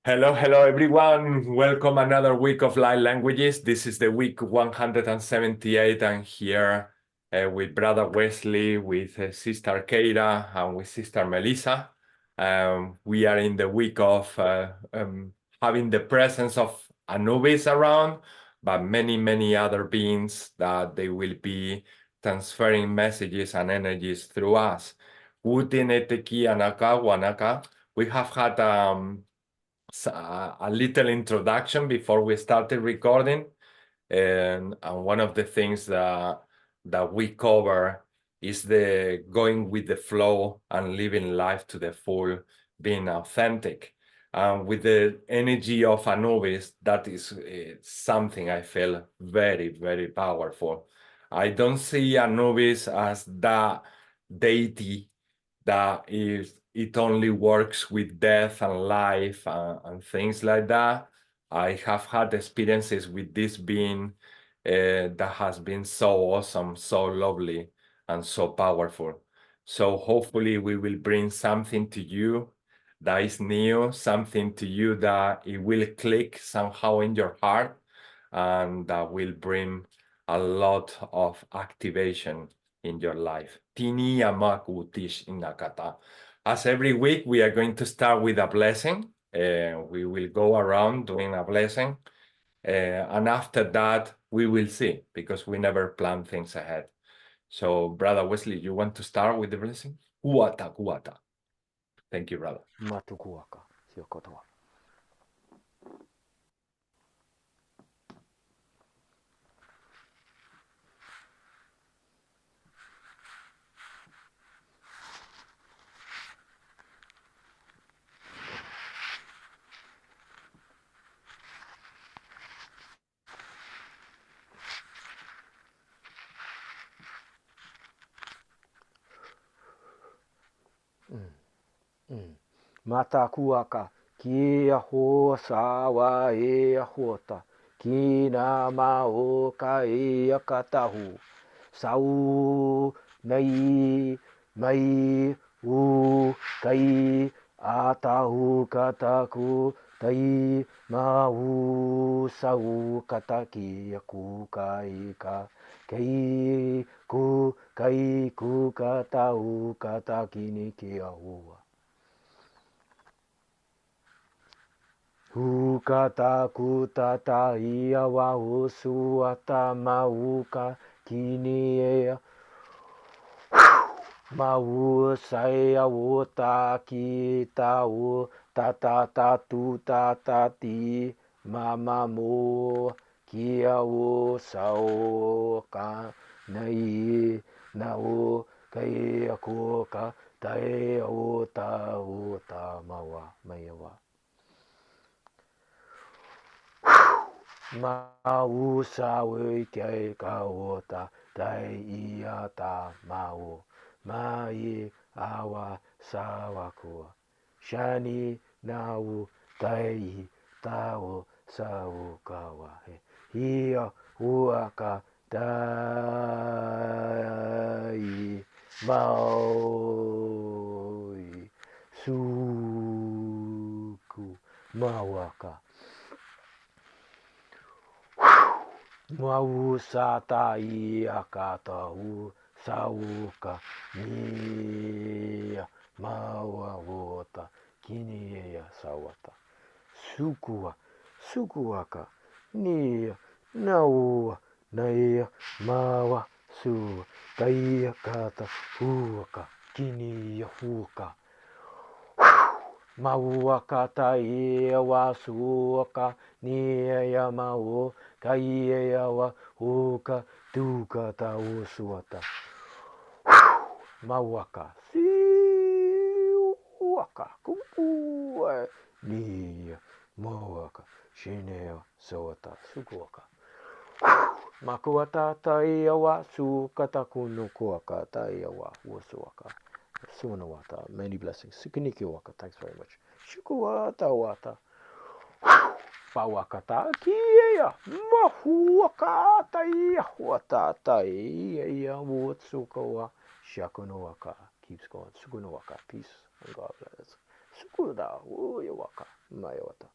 Hello, hello everyone. Welcome another week of Light Languages. This is the week 178. I'm here with Brother Wesley, with Sister Keira, and with Sister Melissa. We are in the week of having the presence of Anubis around, but many other beings that they will be transferring messages and energies through us. Wutineteki Anaka, Wanaka. We have had a little introduction before we started recording. And one of the things that we cover is the going with the flow and living life to the full, being authentic. And with the energy of Anubis, that is something I feel very powerful. I don't see Anubis as that deity that is it only works with death and life and things like that. I have had experiences with this being that has been so awesome, so lovely, and so powerful. So hopefully we will bring something to you that is new, something to you that it will click somehow in your heart, and that will bring a lot of activation in your life. Tini yamaku tish inakata. As every week, we are going to start with a blessing. We will go around doing a blessing. And after that, we will see, because we never plan things ahead. So, Brother Wesley, you want to start with the blessing? Kuata, kuata. Thank you, brother. Matukuaka, Siokotoa. Matakuaka, kia ho sawa e hota, kina maoka e akatahu, sau nei mai u kai atahu kataku tai mau sau kataki aku kai ka kai ku katau kataki ni kia hua. Hukata kutata ia wa usuata mauka kini ea mau saya wota kita u tata tatu tata ti mama mo kia u sao ka nei na u kai aku ka tai o ta mawa mai wa. Mau sawe kai kaota tai ia ta mau mai awa sawakua shani nau tai tao sau kawa he ia uaka tai mau suku mawaka. Mau sata ia kata u sauka nia maua wota kini ia sawata sukuaka nia naua naia maua su kaia kata huaka kini ia huaka. Mauaka tai wa suaka nia ya mau kai ya wa uka tuka ta usuata. Mauaka si waka kupu nia mauaka shineo soata sukuaka. Makuata tai wa sukata kuno kuaka tai wa usuaka. Suanawata, many blessings. Sukiniki waka, thanks very much. Shukuwata wata. Pawakata kia mahuakata ia wata ia wotsukawa shakunowaka keeps going. Sukunowaka, peace and God bless. Sukuda uyawaka. Mayawata.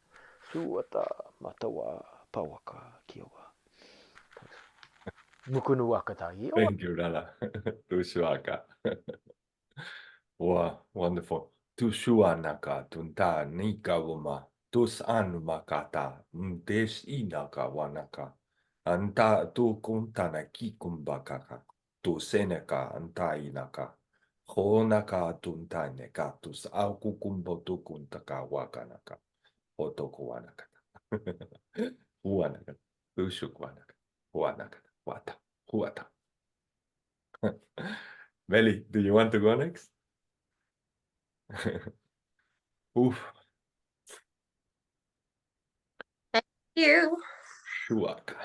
Suwata matawa pawaka kiwa. Mukunu wakata hiyo. Thank you, Rala. Tushuaka. Wow, wonderful. Tushuanaka tunta nikawuma. Tus anumakata. Mdes inaka wanaka. Anta tu kuntana kikumbakaka. Tu seneka anta inaka. Honaka tuntaneka. Tus aukukumbo tu kuntaka wakanaka. Otoko wanaka. Huanaka. Tushukwanaka. Huanaka. Wata. Huata. Meli, do you want to go next? Oof. You. Shuaka.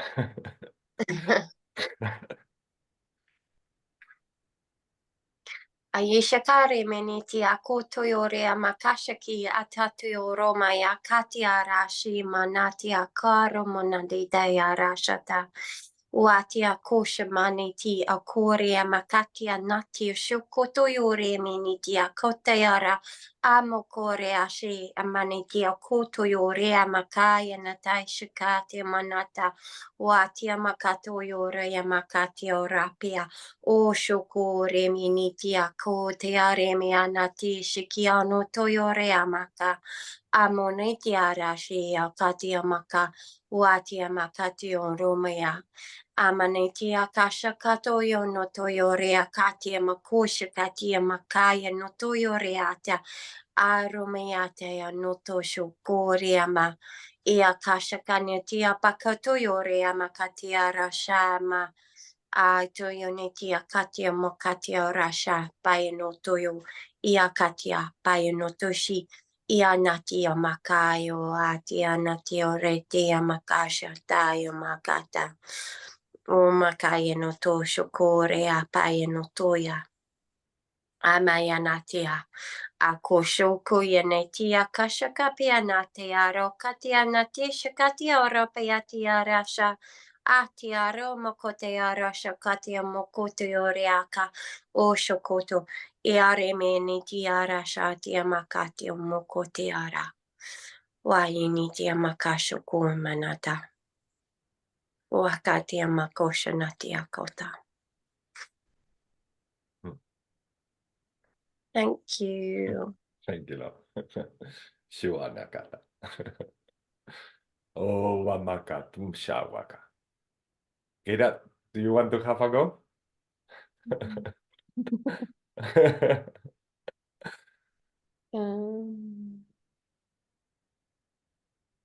Ayishakare meniti akotoyore amakashaki atatuyo roma ya kati arashi manati akaro monade arashata. Watia kosha maniti akore amakati anati shukotoyore meniti akotayara amokore ashi amaniti akotoyore amakaya natai shikati manata. Watia makatoyore amakati orapia. O shokore miniti ako te areme anati shikiano toyore amaka. Amoneti arashi akati amaka. Wati amakati on romea. Amaneti akasha katoyo no toyore akati amakusha kati amakaya no toyore ata. Aromeate no to shokore ama. Iakasha kaneti apakatoyore amakati arashama. Toyo neti akatia mokatia rasha paeno toyo iakatia paeno toshi ianatia makayo atia natio retia makasha tayo makata o makaya no to shokore a paeno toya amayanatia akoshoko yanetia kashakapia natia rokatia natia shakatia oropayatia rasha Atiaro mokoteara shakatia mokoteoreaka o shokoto iare meni tiara shatia makatia mokoteara. Waini tia makasho kumanata. Wakatia makosha natia kota. Thank you. Thank you, love. Shuanakata. Oh, wamaka tumshawaka. Kira, do you want to have a go?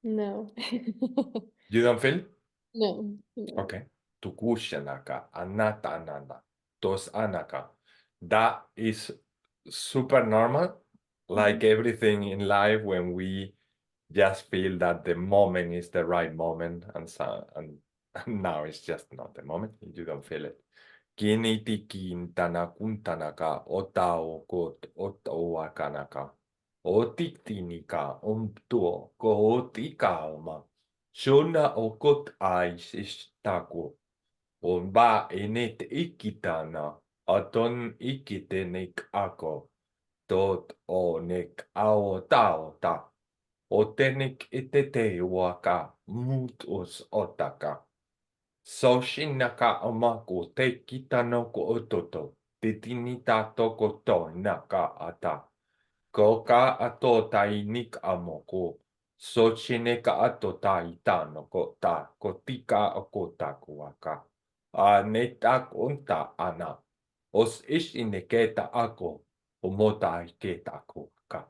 No. You don't feel? No. Okay. Tukushanaka, anata ananda, tos anaka. That is super normal, like everything in life when we just feel that the moment is the right moment and now it's just not the moment. You don't feel it. Kiniti kintana kuntanaka otao kot otawakanaka. Otiktinika omtuo kootika oma. Shona okot ais istaku. Onba enet ikitana. Aton ikitenik ako. Tot onek aotao ta. Otenik itete waka mutus otaka. Soshinaka omaku te kitano ko ototo. Titinita toko to naka ata. Koka ato tainik amoko. Sochineka ato taitano ko ta. Kotika okotaku waka. Anetak unta ana. Os ishineketa ako. Omota iketa ako ka.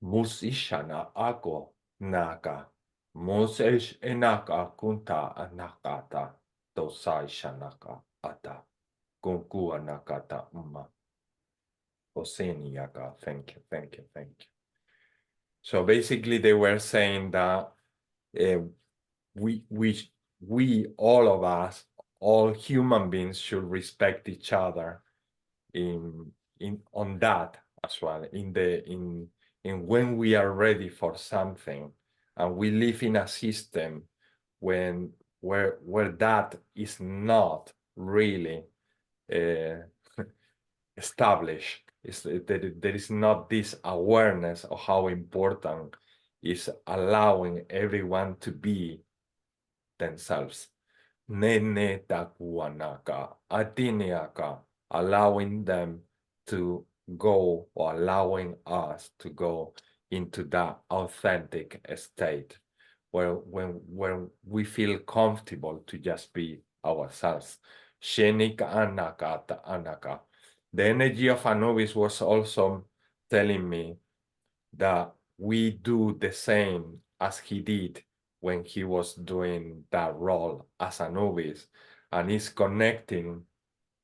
Musishana ako naka. Moses enaka kunta anakata. Tosai shanaka ata. Kunkua nakata uma. Oseniaka. Thank you, thank you, thank you. So basically they were saying that we all of us, all human beings should respect each other on that as well, in when we are ready for something, and we live in a system where that is not really established. There is not this awareness of how important is allowing everyone to be themselves. Nene takuanaka, atiniaka, allowing them to go, or allowing us to go into that authentic state where we feel comfortable to just be ourselves. Shenika anaka ta anaka. The energy of Anubis was also telling me that we do the same as he did when he was doing that role as Anubis, and is connecting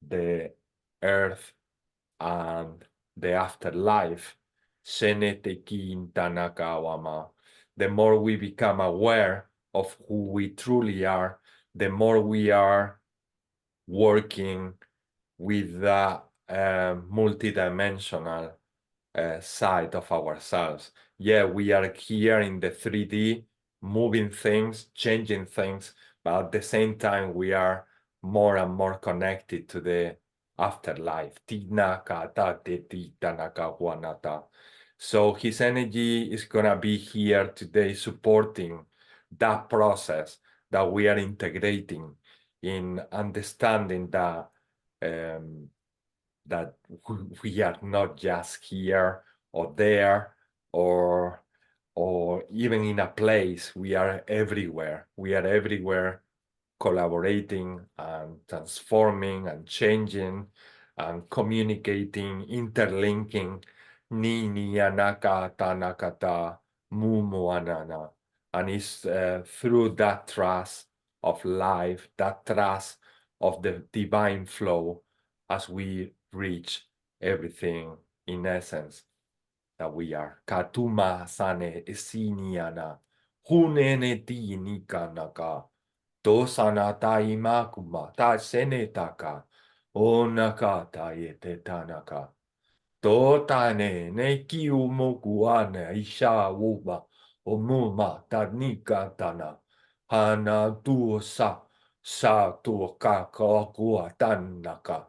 the earth and the afterlife. The more we become aware of who we truly are, the more we are working with the multidimensional side of ourselves. Yeah, we are here in the 3D, moving things, changing things, but at the same time, we are more and more connected to the afterlife. So his energy is gonna be here today supporting that process that we are integrating in understanding that that we are not just here or there or even in a place. We are everywhere. We are everywhere, collaborating and transforming and changing and communicating, interlinking. Ni ni anaka tanakata mumu anana. And it's through that trust of life, that trust of the divine flow, as we reach everything in essence that we are. Katuma sane isiniana, hunene ti nikanaka, dosana taima kuma ta senetaka, onaka taete tanaka. Totane ne kiumokuane isha wuba, omuma tanika tana, hana sa tuo kakakua tanaka.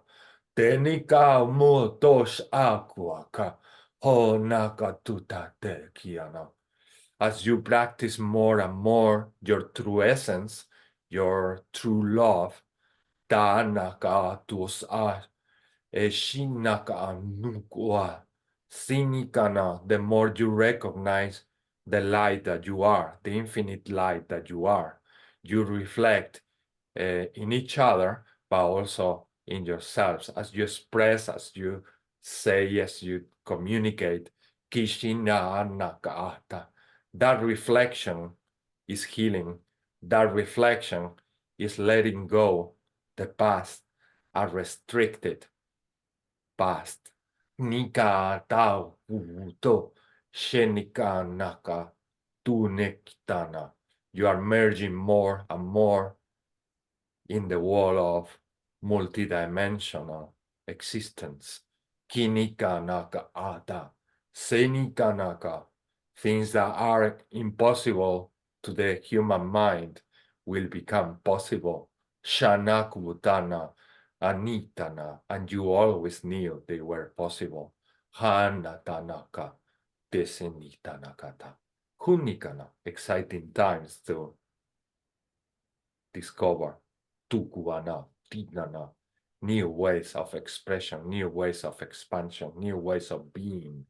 Tenika mo dos aquaka, ho naka tutate kiana. As you practice more and more your true essence, your true love, tanaka tus shinaka nukua, sinikana, the more you recognize the light that you are, the infinite light that you are, you reflect in each other, but also in yourselves, as you express, as you say, as you communicate. Kishina nakaata. That reflection is healing. That reflection is letting go the past, a restricted past. Nika tau uto shenika naka tu nekitana. You are merging more and more in the world of multidimensional existence. Kinika naka ata, senika naka, things that are impossible to the human mind will become possible. Shanakutana, anitana, and you always knew they were possible. Hanatanaka, desenitanakata. Hunikana, exciting times to discover. Tukuana, Tidnana, new ways of expression, new ways of expansion, new ways of being.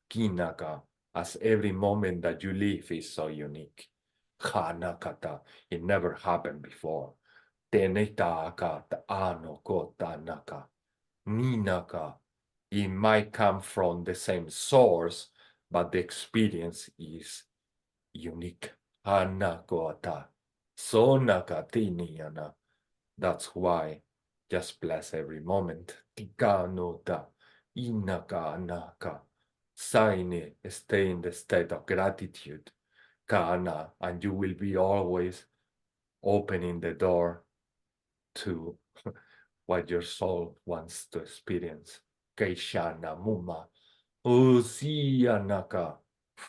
Kinaka, as every moment that you live is so unique. Hanakata, it never happened before. Tenetaka ano kotanaka. Ninaka, it might come from the same source, but the experience is unique. Hanakota, sonakatiniana. That's why just bless every moment. Tika no ta, inaka naka. Saine, stay in the state of gratitude. Kana, and you will be always opening the door to what your soul wants to experience. Keishana muma. Usianaka.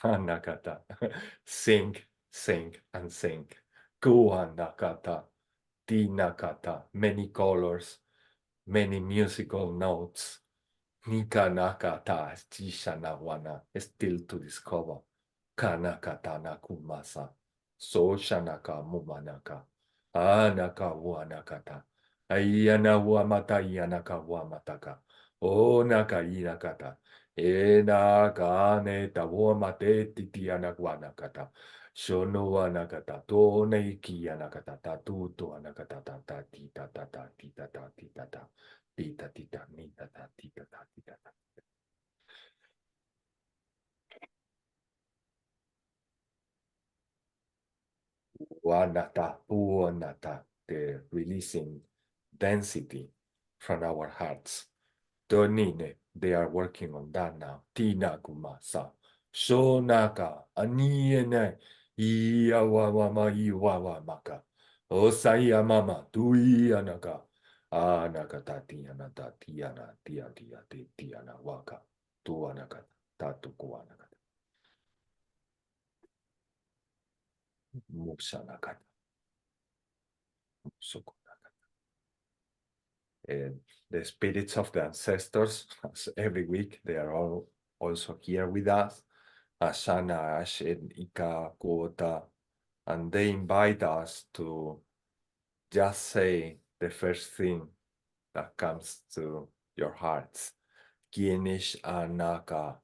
Anakata. Sing, sing, and sing. Kuanakata. Tinakata, many colors, many musical notes, Nika nakata jishanawana, still to discover. Kanakata nakumasa. So shanaka mumanaka. Anaka wanakata. Ayana wamata yanaka wamataka. O naka inakata. Enaka neta wamate titianakwanakata. Shono wanakata. To neiki yanakata. Tatu to anakata. Tata tita tata tita tita tita. Tita tita nita tita tita. Wanata, puanata, the releasing density from our hearts. Donine, they are working on that now. Tina kumasa. Shonaka, aniene, iawawama, iwawamaka. Osaya mama, tuianaka. Anaka tatiana, tatiana, tia, tiana, waka. Tuanaka, tatukuanaka. Musanaka. And the spirits of the ancestors, as every week, they are all also here with us. Ashana, Ashen, Ika, Kota, and they invite us to just say the first thing that comes to your hearts. Kienish Anaka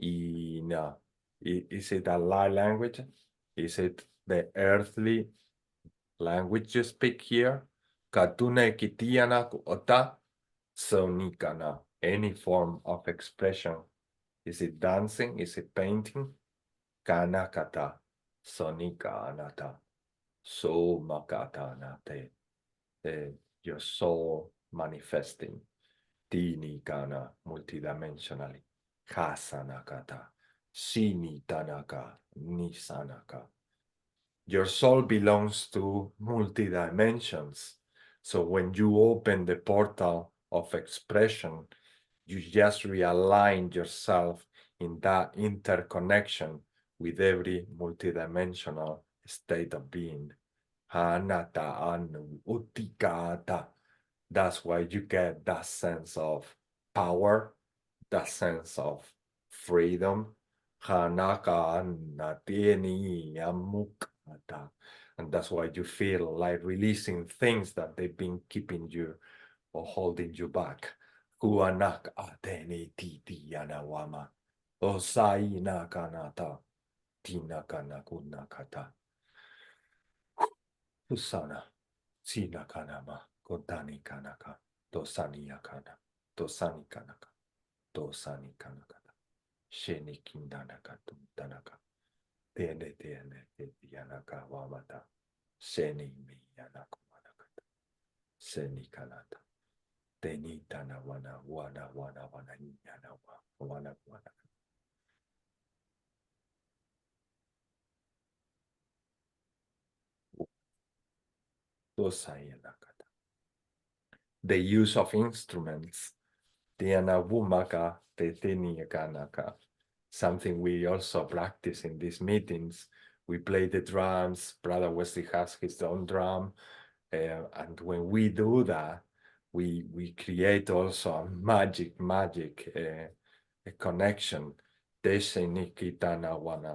Ina. Is it a light language? Is it the earthly language you speak here? Katune kitiana ota sonikana. Any form of expression. Is it dancing? Is it painting? Kanakata sonika anata. So makata anate. Your soul manifesting. Tini kana multidimensionally. Kasanakata. Shini tanaka. Nisanaka. Your soul belongs to multi-dimensions. So when you open the portal of expression, you just realign yourself in that interconnection with every multidimensional state of being. Hanata anu utikata. That's why you get that sense of power, that sense of freedom. Hanaka anatieni amukata. And that's why you feel like releasing things that they've been keeping you or holding you back. Kuanak ateni titi yanawama. Osai nakanata. Tinakana kunakata. Usana. Sinakanama. Kotani kanaka. Dosani yakana. Dosani kanaka. Dosani kanaka. Sheni kindanaka tuntanaka. Tene yanaka wamata. Sheni mi yanakumanakata. Sheni kanata. Teni tana wana yana wana. Dosayanakata. The use of instruments. Tiana wumaka te teniakanaka. Something we also practice in these meetings. We play the drums. Brother Wesley has his own drum. And when we do that, we create also a magic a connection.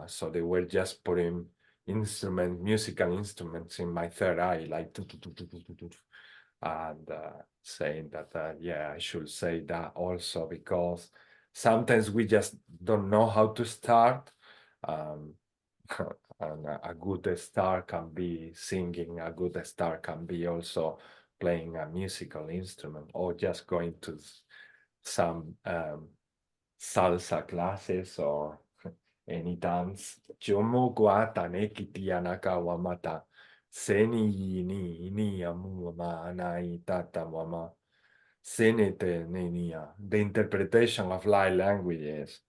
So they were just putting musical instruments in my third eye, like and saying that, yeah, I should say that also, because sometimes we just don't know how to start. And a good start can be singing, a good start can be also playing a musical instrument, or just going to some salsa classes or any dance. Jomo guata nekiti anaka wamata. Seni ni amuma anai tata wama. Senete nenia. The interpretation of light languages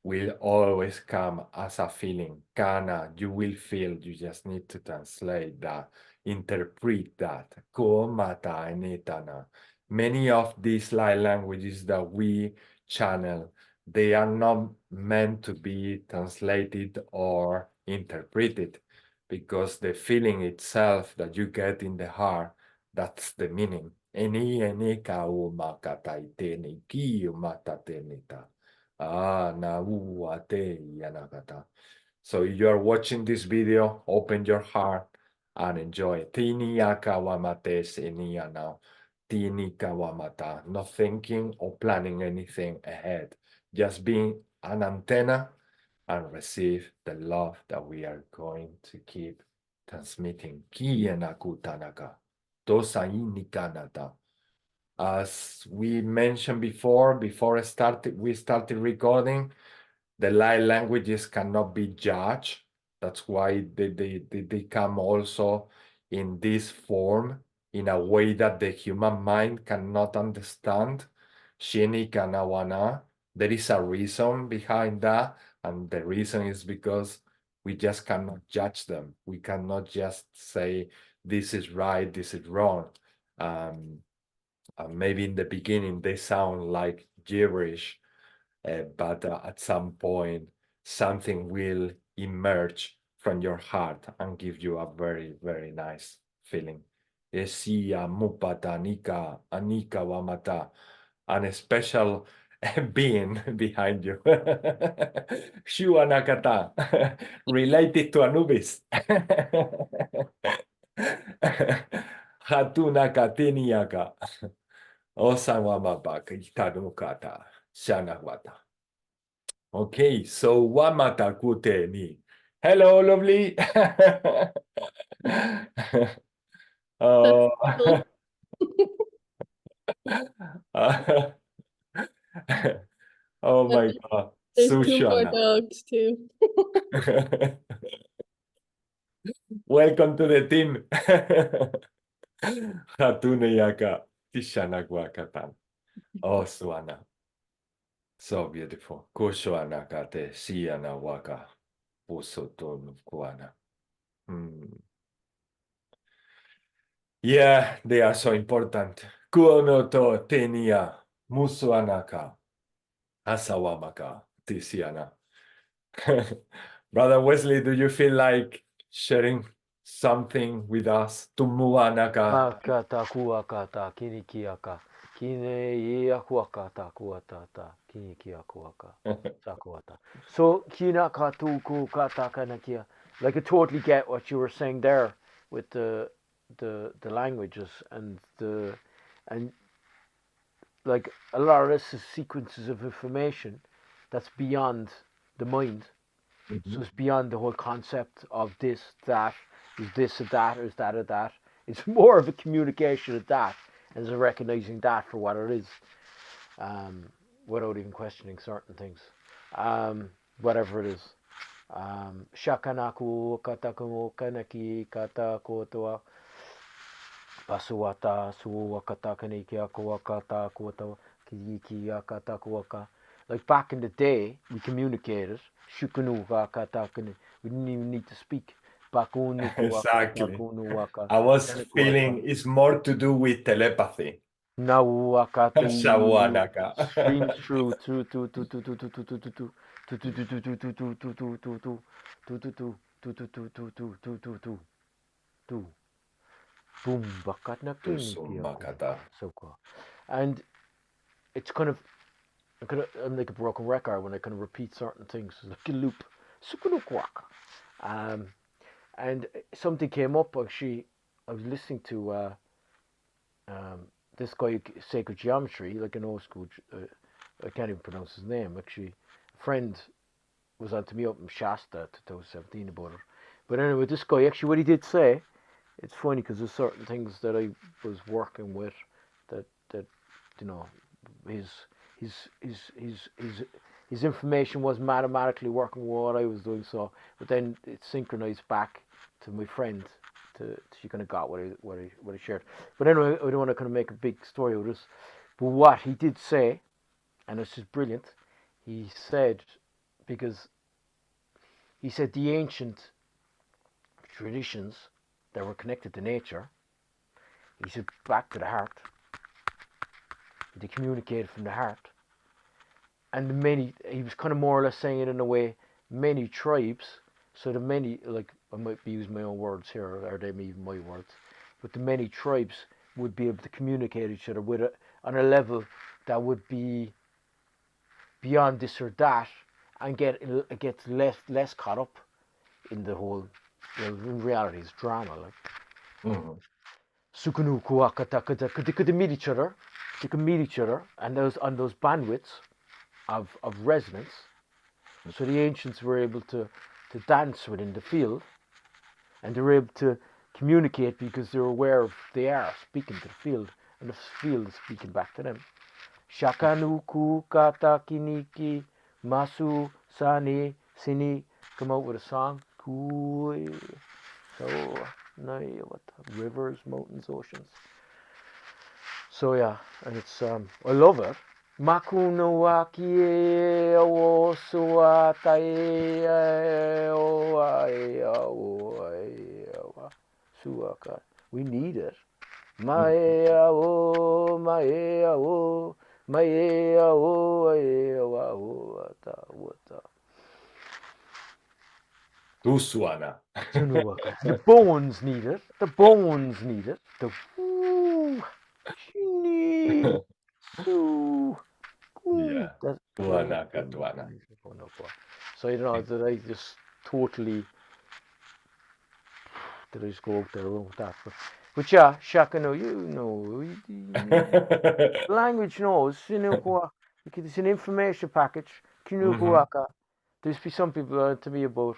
will always come as a feeling. Kana, you will feel, you just need to translate that, interpret that. Komata enetana. Many of these light languages that we channel, they are not meant to be translated or interpreted, because the feeling itself that you get in the heart, that's the meaning. eni ka o makata ite ni ki o matate nita. Na ate yanagata. So if you are watching this video, open your heart and enjoy. Tini yaka wamate seni yana. Tini kawamata. Not thinking or planning anything ahead. Just being an antenna and receive the love that we are going to keep transmitting. Kiyenaku tanaka. Tosa ini kanata. As we mentioned before we started recording, the light languages cannot be judged. That's why they come also in this form, in a way that the human mind cannot understand. Shini kanawana. There is a reason behind that, and the reason is because we just cannot judge them. We cannot just say this is right, this is wrong. Maybe in the beginning they sound like gibberish, but at some point something will emerge from your heart and give you a very, very nice feeling. Esia mupata nika anika wamata, and a special being behind you. Shua nakata, related to Anubis. Hatuna katiniaka. Osamamabaka itanukata shanawata. Okay, so wamata kute ni. Hello, lovely. Oh, Cool. oh my God, There's 2 more Sushana. dogs too. Welcome to the team. Hatune yaka tishana guakatan. Oh, Suana. So beautiful. Kushuana kate siana waka. Pusoton kuana. Yeah, they are so important. Kuono to tenia musuanaka asawamaka tisiana. Brother Wesley, do you feel like sharing something with us? Tumuanaka. Akata kuakata kinikiaka. Kine iakuakata kuatata kinikiakuaka. Sakuata. So kina katuku kata kanakia. Like I totally get what you were saying there with the languages and like a lot of this is sequences of information that's beyond the mind. So it's beyond the whole concept of this, that, is this a that, or is that a that. It's more of a communication of that, and it's recognizing that for what it is, without even questioning certain things, whatever it is. Shakanaku katakumo kanaki kata kotoa pasuata suwakata kaniki akuakata kotoa kiki akata kuaka. Like back in the day, we communicated. Shukunuka katakani. We didn't even need to speak. Exactly. I was feeling it's more to do with telepathy. Shawanaka. Streams through boom and it's kind of I'm like a broken record when I kind of repeat certain things, like a loop. And something came up actually. I was listening to this guy, Sacred Geometry, like an old school. I can't even pronounce his name. Actually, a friend was on to me up in Shasta 2017 about it. But anyway, this guy actually, what he did say, it's funny because there's certain things that I was working with that you know his his information was mathematically working with what I was doing. So, but then it synchronized back to my friend. She kind of got what I shared. But anyway, I don't want to kind of make a big story out of this. But what he did say, and this is brilliant, he said, because he said the ancient traditions that were connected to nature, he said back to the heart, they communicated from the heart. And he was kind of more or less saying it in a way, many tribes, so the many, like, I might be using my own words here, or they may even my words, but the many tribes would be able to communicate each other with on a level that would be beyond this or that, and gets less caught up in the whole. In reality, it's drama. Like Sukunu they could meet each other. They can meet each other, and on those bandwidths of resonance. So the ancients were able to dance within the field, and they were able to communicate because they're aware of they are speaking to the field, and the field is speaking back to them. Shakanuku kata kiniki masu sani sini come out with a song. Cool. So what rivers, mountains, oceans. So yeah, and it's I love it. Makuno waki o suatai o suaka. We need it. Maea o maea o maea o wata. Tusuana. The bones need it. The bones need it. The Yeah. Tuana. So you know that I just totally did I just go out there with that. But yeah, Shaka, no, you know, language knows. You know, it's an information package. There's be some people to me about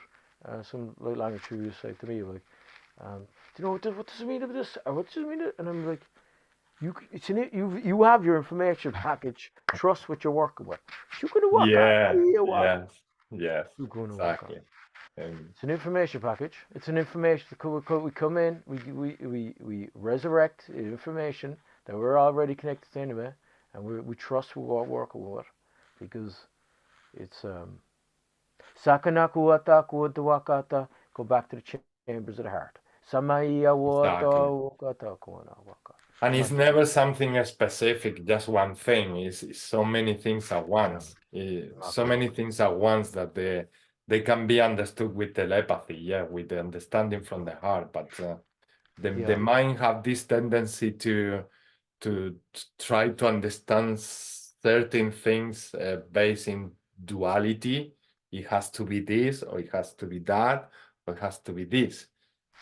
some like language reviews say to me like, do you know what does it mean of this or what does it mean? And I'm like, you have your information package. Trust what you're working with. Yes, exactly. It's an information package. It's an information. We come in. We resurrect information that we're already connected to anyway, and we trust what we're working with, because it's Sakanaku ataku wakata. Go back to the chambers of the heart. Samaya wata waka. And it's never something specific, just one thing. It's so many things at once. So many things at once that they can be understood with telepathy, with the understanding from the heart. But the mind have this tendency to try to understand certain things based in duality. It has to be this, or it has to be that, or it has to be this.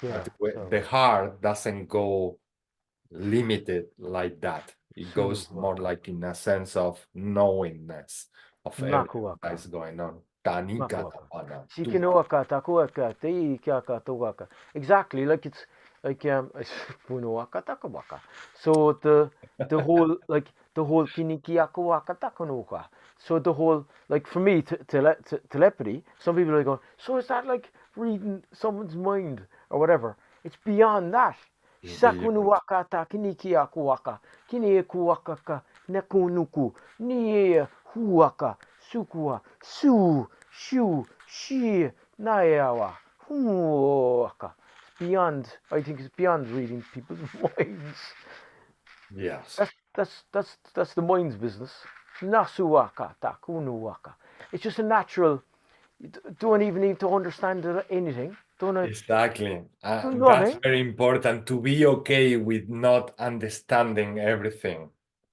But the heart doesn't go limited like that. It goes more like in a sense of knowingness of everything that is going on. Exactly, like it's like so the whole like the whole so the whole like for me telepathy, some people are going, so is that like reading someone's mind or whatever? It's beyond that. Sakunuwakata kiniki akuwaka kini kuwakaka nekunuku ni huwaka sukua su shu shi nayawa huwaka. Beyond, I think it's beyond reading people's minds. Yes. That's the mind's business. Nasuwaka takunuwaka. It's just a natural. You don't even need to understand anything. Exactly. That's very important, to be okay with not understanding everything.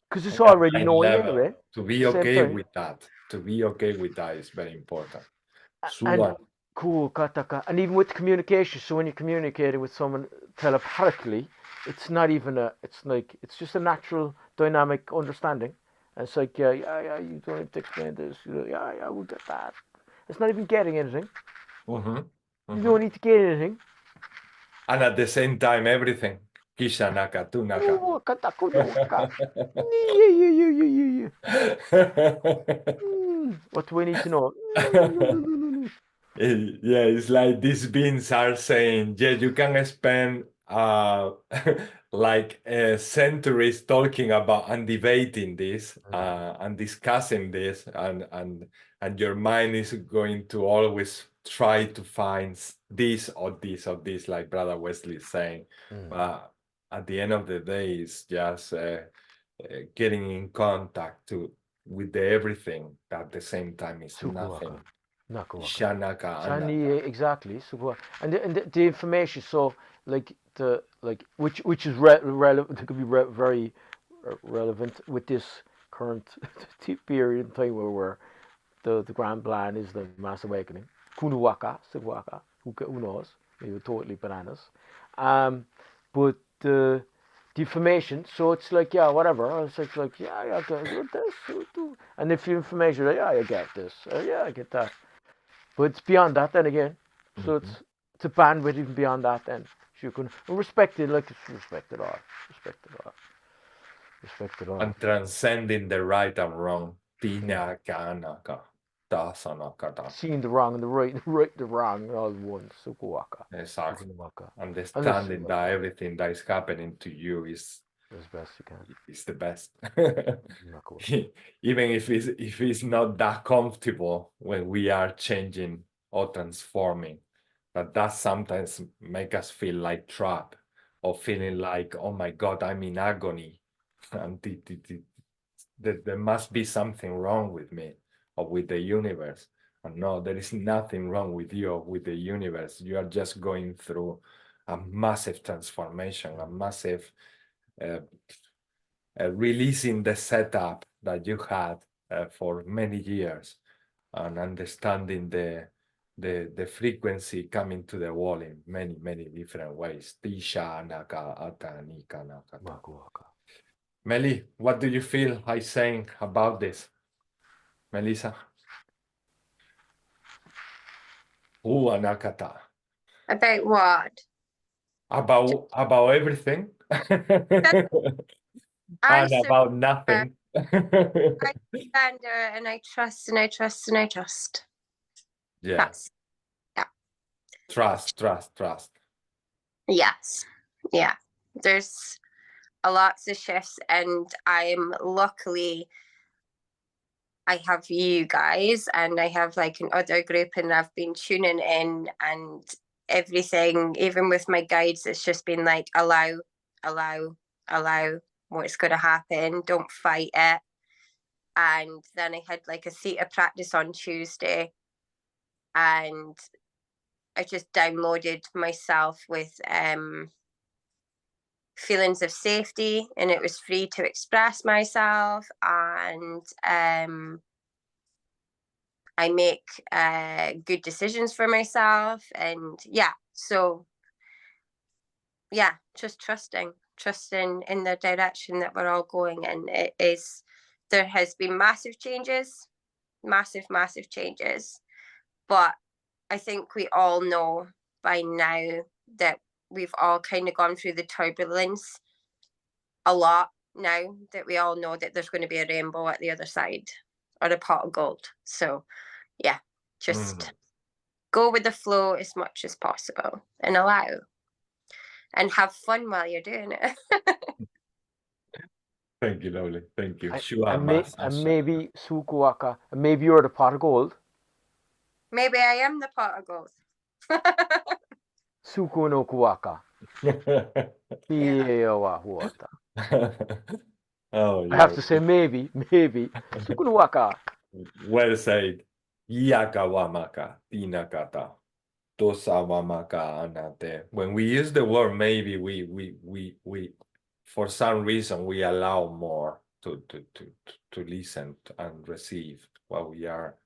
Because it's already knowing anyway. To be okay with that. To be okay with that is very important. And cool, kataka. And even with communication, so when you're communicating with someone telepathically, it's not even it's just a natural dynamic understanding. And it's like, yeah, you don't have to explain this. Yeah, we'll get that. It's not even getting anything. You don't need to get anything. And at the same time, everything. Kishanaka, tunaka. What do we need to know? Yeah, it's like these beings are saying, yeah, you can spend like centuries talking about and debating this and discussing this, and your mind is going to always try to find this or this or this, like Brother Wesley is saying. But at the end of the day, it's just getting in contact with the everything at the same time is nothing. Shanaka. Exactly. And the information, so like the like which is relevant. It could be very relevant with this current period in time where the grand plan is the mass awakening. Kunuwaka, Sigwaka, who knows? Maybe totally bananas. But the information, so it's like, yeah, whatever. It's like yeah, I get this. And if the information, yeah, I get this. Yeah, I get that. But it's beyond that then again. So it's a bandwidth even beyond that then. So you can respect it, like it's respect it all. Respect it all. Respect it all. And transcending the right and wrong. Tina kanaka. Tasanakata. Seeing the wrong and the right the wrong all at once. Sukuwaka. Exactly. Sukuwaka. Understanding that everything that is happening to you is As best you can. is the best. Sukuwaka. Even if it's not that comfortable when we are changing or transforming, that sometimes make us feel like trapped or feeling like, oh my God, I'm in agony. And there must be something wrong with me or with the universe. And no, there is nothing wrong with you or with the universe. You are just going through a massive transformation, a massive releasing the setup that you had for many years and understanding the frequency coming to the wall in many different ways. Tisha naka ata nika naka. Makuwaka. Meli, what do you feel I saying about this? Melissa? Anakata. About what? About everything. I And about nothing. I surrender and I trust and I trust and I trust. Yeah. That's Trust. yes. Yeah. There's a lots of shifts and I'm luckily I have you guys and I have like an other group and I've been tuning in and everything, even with my guides, it's just been like allow what's going to happen, don't fight it. And then I had like a theta practice on Tuesday and I just downloaded myself with feelings of safety and it was free to express myself and I make good decisions for myself and yeah, so yeah, just trusting in the direction that we're all going in. It is, there has been massive changes, massive changes, but I think we all know by now that we've all kind of gone through the turbulence a lot now, that we all know that there's going to be a rainbow at the other side or a pot of gold. So yeah, just go with the flow as much as possible and allow and have fun while you're doing it. Thank you, lovely. Thank you. And maybe Sukuwaka, and maybe you're the pot of gold. Maybe I am the pot of gold. Suku no Kuwaka. Oh, I have to say maybe. Suku no Waka. Well said. Yakawamaka, tinakata, tosawamaka anate. When we use the word maybe, we for some reason we allow more to listen and receive what we are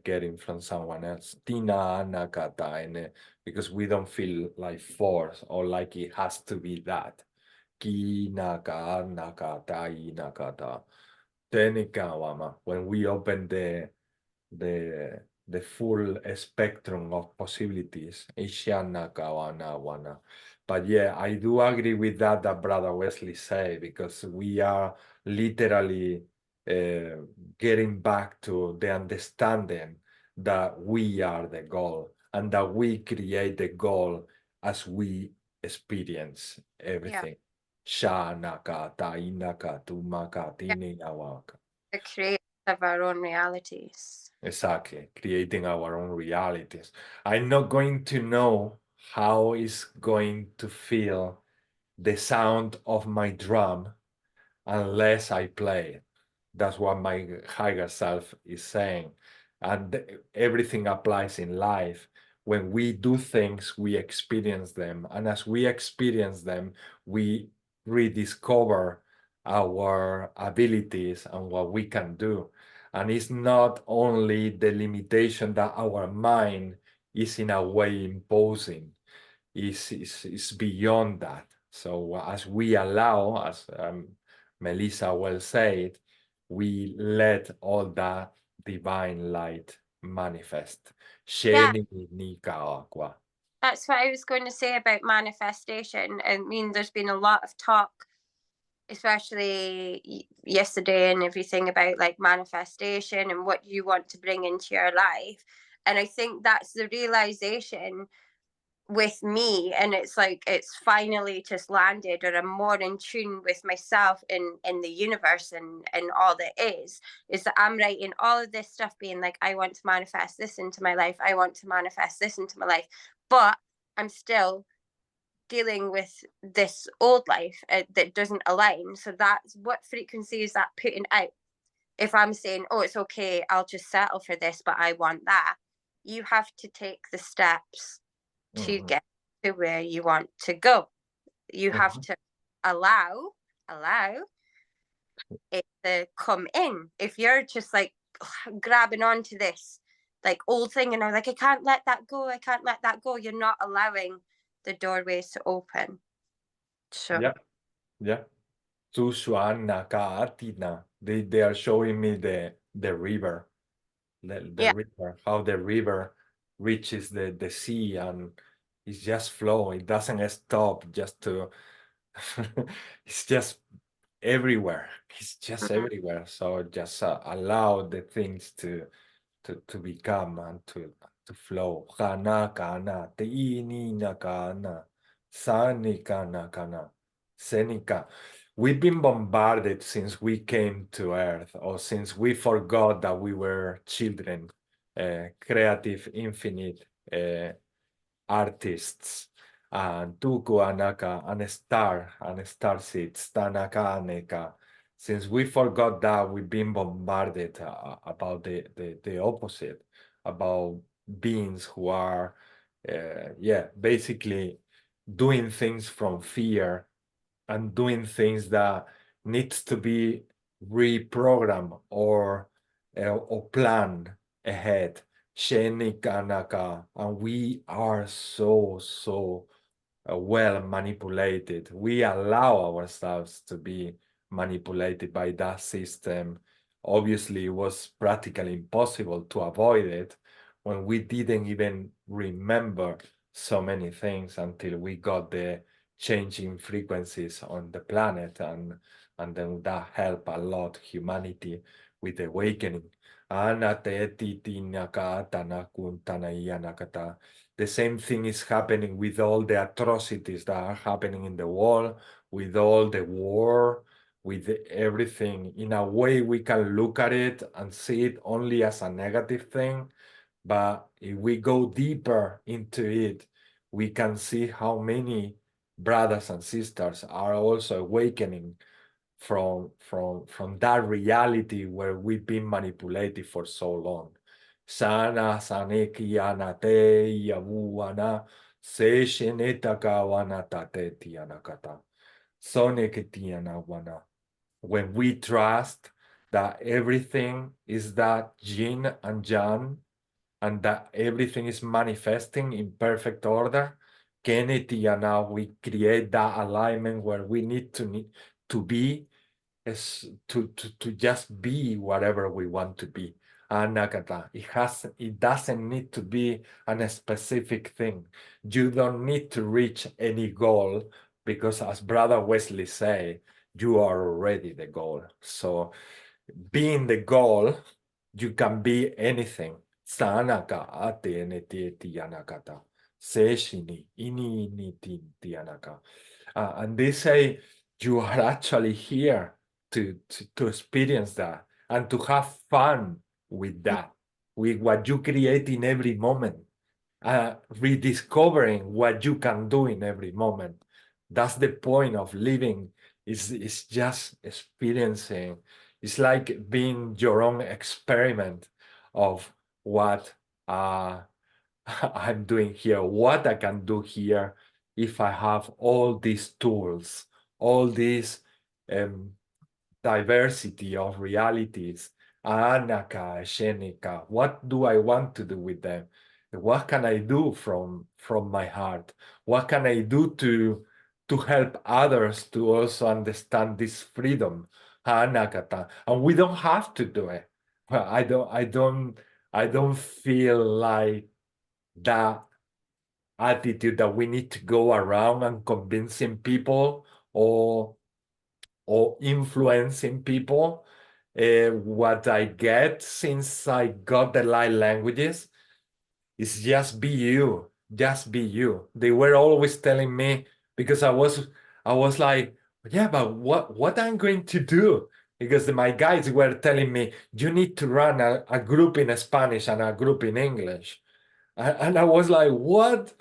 getting from someone else. Tina nakata, and because we don't feel like force or like it has to be that. Ki naka nakata inakata. Tenikawama. When we open the full spectrum of possibilities. Ishanakawana. But yeah, I do agree with that Brother Wesley said, because we are literally getting back to the understanding that we are the goal and that we create the goal as we experience everything. Shanaka, tainaka, tumaka, tiningawaka. The creators of our own realities. Exactly, creating our own realities. I'm not going to know how it's going to feel the sound of my drum unless I play it. That's what my higher self is saying. And everything applies in life. when we do things, we experience them. And as we experience them, we rediscover our abilities and what we can do. And it's not only the limitation that our mind is in a way imposing, is beyond that. So as we allow, as Melissa well said, we let all that divine light manifest. Yeah. That's what I was going to say about manifestation. I mean, there's been a lot of talk, especially yesterday and everything, about like manifestation and what you want to bring into your life. And I think that's the realization with me, and it's like it's finally just landed, or I'm more in tune with myself in the universe and all that is that I'm writing all of this stuff being like, I want to manifest this into my life, I want to manifest this into my life, but I'm still dealing with this old life that doesn't align. So that's what frequency is that putting out. If I'm saying, oh, it's okay, I'll just settle for this, but I want that, you have to take the steps to get to where you want to go. You have to allow it to come in. If you're just like grabbing onto this like old thing and I'm like, I can't let that go, I can't let that go, you're not allowing the doorways to open. So yeah. They are showing me the river, the river, how the river reaches the sea, and it's just flowing. It doesn't stop just to it's just everywhere. It's just everywhere. So just allow the things to become and to flow. Kana kana te ini na kana sani kana kana senika. We've been bombarded since we came to Earth, or since we forgot that we were children, creative, infinite artists, and tuku anaka, and star seeds, tanaka aneka. Since we forgot that, we've been bombarded about the opposite, about beings who are, basically doing things from fear and doing things that needs to be reprogrammed or planned ahead. And we are so well manipulated. We allow ourselves to be manipulated by that system. Obviously, it was practically impossible to avoid it when we didn't even remember so many things until we got the changing frequencies on the planet, and then that helped a lot humanity with the awakening. The same thing is happening with all the atrocities that are happening in the world, with all the war, with everything. In a way, we can look at it and see it only as a negative thing. But if we go deeper into it, we can see how many brothers and sisters are also awakening from that reality where we've been manipulated for so long. Sana saneki anate yavuana se shenetaka wanatate tianakata. Soneketiana wana. When we trust that everything is that yin and yang, and that everything is manifesting in perfect order, Kenetiana, we create that alignment where we need to be, is to just be whatever we want to be. Anagata, it doesn't need to be a specific thing. You don't need to reach any goal, because as Brother Wesley say, you are already the goal. So being the goal, you can be anything. Sanaka ate neti tianakata. Seshini ini tianaka. And they say you are actually here to experience that and to have fun with that, with what you create in every moment, rediscovering what you can do in every moment. That's the point of living. Is just experiencing. It's like being your own experiment of what I'm doing here, what I can do here if I have all these tools, all this diversity of realities, Anaka, Shenika, what do I want to do with them? What can I do from my heart? What can I do to help others to also understand this freedom? Anakata. And we don't have to do it. Well, I don't feel like that attitude that we need to go around and convincing people or influencing people. What I get since I got the light languages is just be you, just be you. They were always telling me, because I was like, yeah, but what I'm going to do? Because my guys were telling me, you need to run a group in Spanish and a group in English. And I was like, what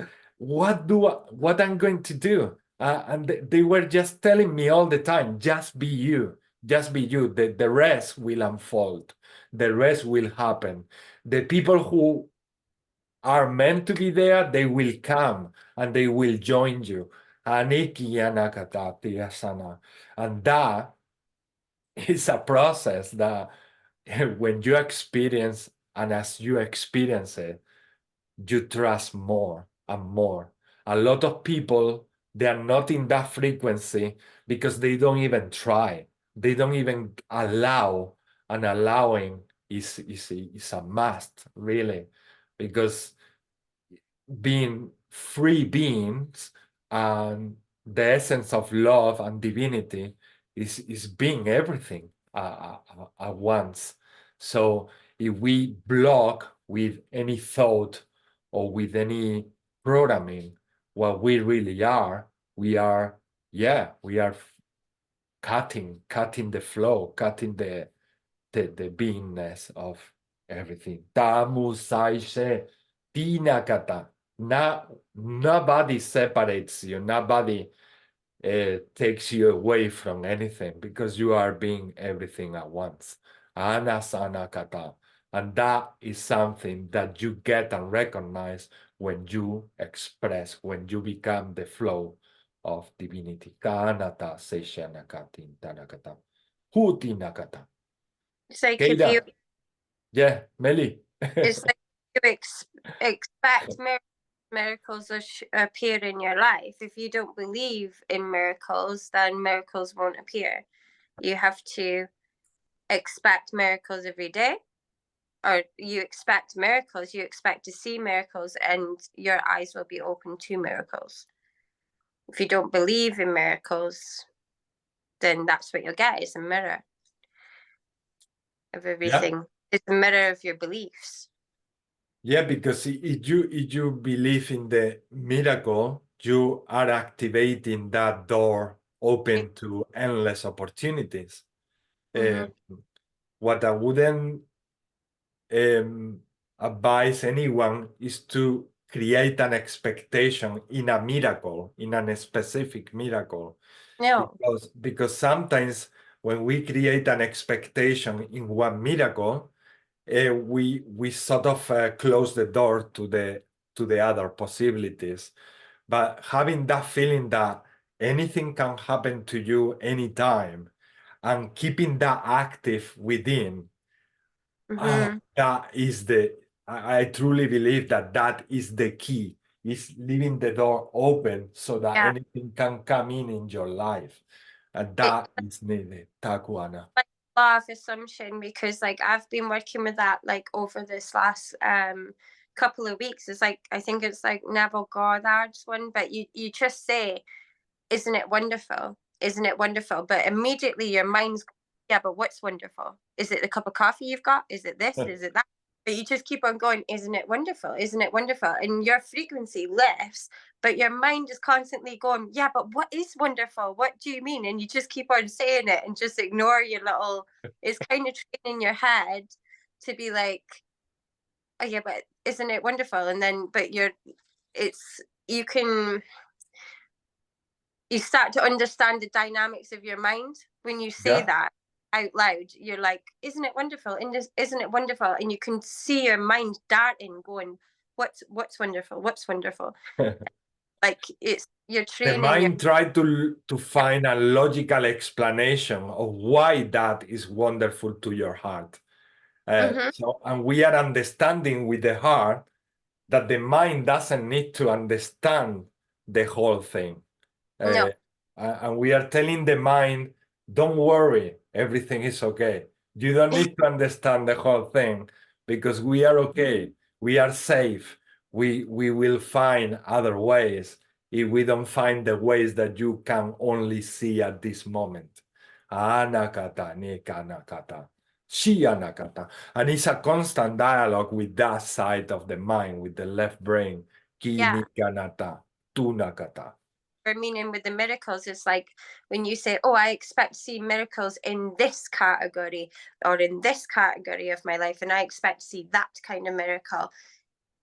I'm going to do? And they were just telling me all the time, just be you, just be you. The rest will unfold, the rest will happen. The people who are meant to be there, they will come and they will join you. Aniki Yanakata Tirasana. And that is a process that when you experience, and as you experience it, you trust more and more. A lot of people, they are not in that frequency because they don't even try. They don't even allow, and allowing is a must, really, because being free beings and the essence of love and divinity is being everything at once. So if we block with any thought or with any programming what we really are, we are cutting the flow, cutting the beingness of everything. Tamu saishe tinakata. Nobody separates you. Nobody takes you away from anything because you are being everything at once. Anasanakata. And that is something that you get and recognize when you express, when you become the flow of divinity. Kanata seishanakatin tanakata. Hutinakata. It's like if you, Keida. Yeah, Meli. it's like you expect miracles appear in your life. If you don't believe in miracles, then miracles won't appear. You have to expect miracles every day, or you expect miracles, you expect to see miracles, and your eyes will be open to miracles. If you don't believe in miracles, then that's what you'll get, is a mirror of everything. Yeah. It's a mirror of your beliefs. Yeah, because if you believe in the miracle, you are activating that door open to endless opportunities. What I wouldn't advise anyone is to create an expectation in a miracle, in a specific miracle. No. Because sometimes when we create an expectation in one miracle, we sort of close the door to the other possibilities. But having that feeling that anything can happen to you anytime and keeping that active within, that is I truly believe that is the key, is leaving the door open so that anything can come in your life. And that is needed, Takuana. Law of assumption, because like I've been working with that like over this last couple of weeks. It's like, I think it's like Neville Goddard's one, but you just say, isn't it wonderful, isn't it wonderful, but immediately your mind's, yeah, but what's wonderful? Is it the cup of coffee you've got? Is it this? Is it that? But you just keep on going, isn't it wonderful, isn't it wonderful, and your frequency lifts, but your mind is constantly going, yeah, but what is wonderful, what do you mean? And you just keep on saying it and just ignore your little, it's kind of training your head to be like, oh yeah, but isn't it wonderful? And then but you start to understand the dynamics of your mind when you say that out loud. You're like, isn't it wonderful? And isn't it wonderful? And you can see your mind darting, going, what's wonderful, what's wonderful. Like you're The training your mind tried to find a logical explanation of why that is wonderful to your heart. And we are understanding with the heart that the mind doesn't need to understand the whole thing. No. And we are telling the mind, don't worry, everything is okay. You don't need to understand the whole thing because we are okay. We are safe. We will find other ways if we don't find the ways that you can only see at this moment. Anakata, nekanakata, shianakata. And it's a constant dialogue with that side of the mind, with the left brain. Yeah. Kinikanata, tunakata. For meaning with the miracles, it's like when you say, oh, I expect to see miracles in this category or in this category of my life, and I expect to see that kind of miracle.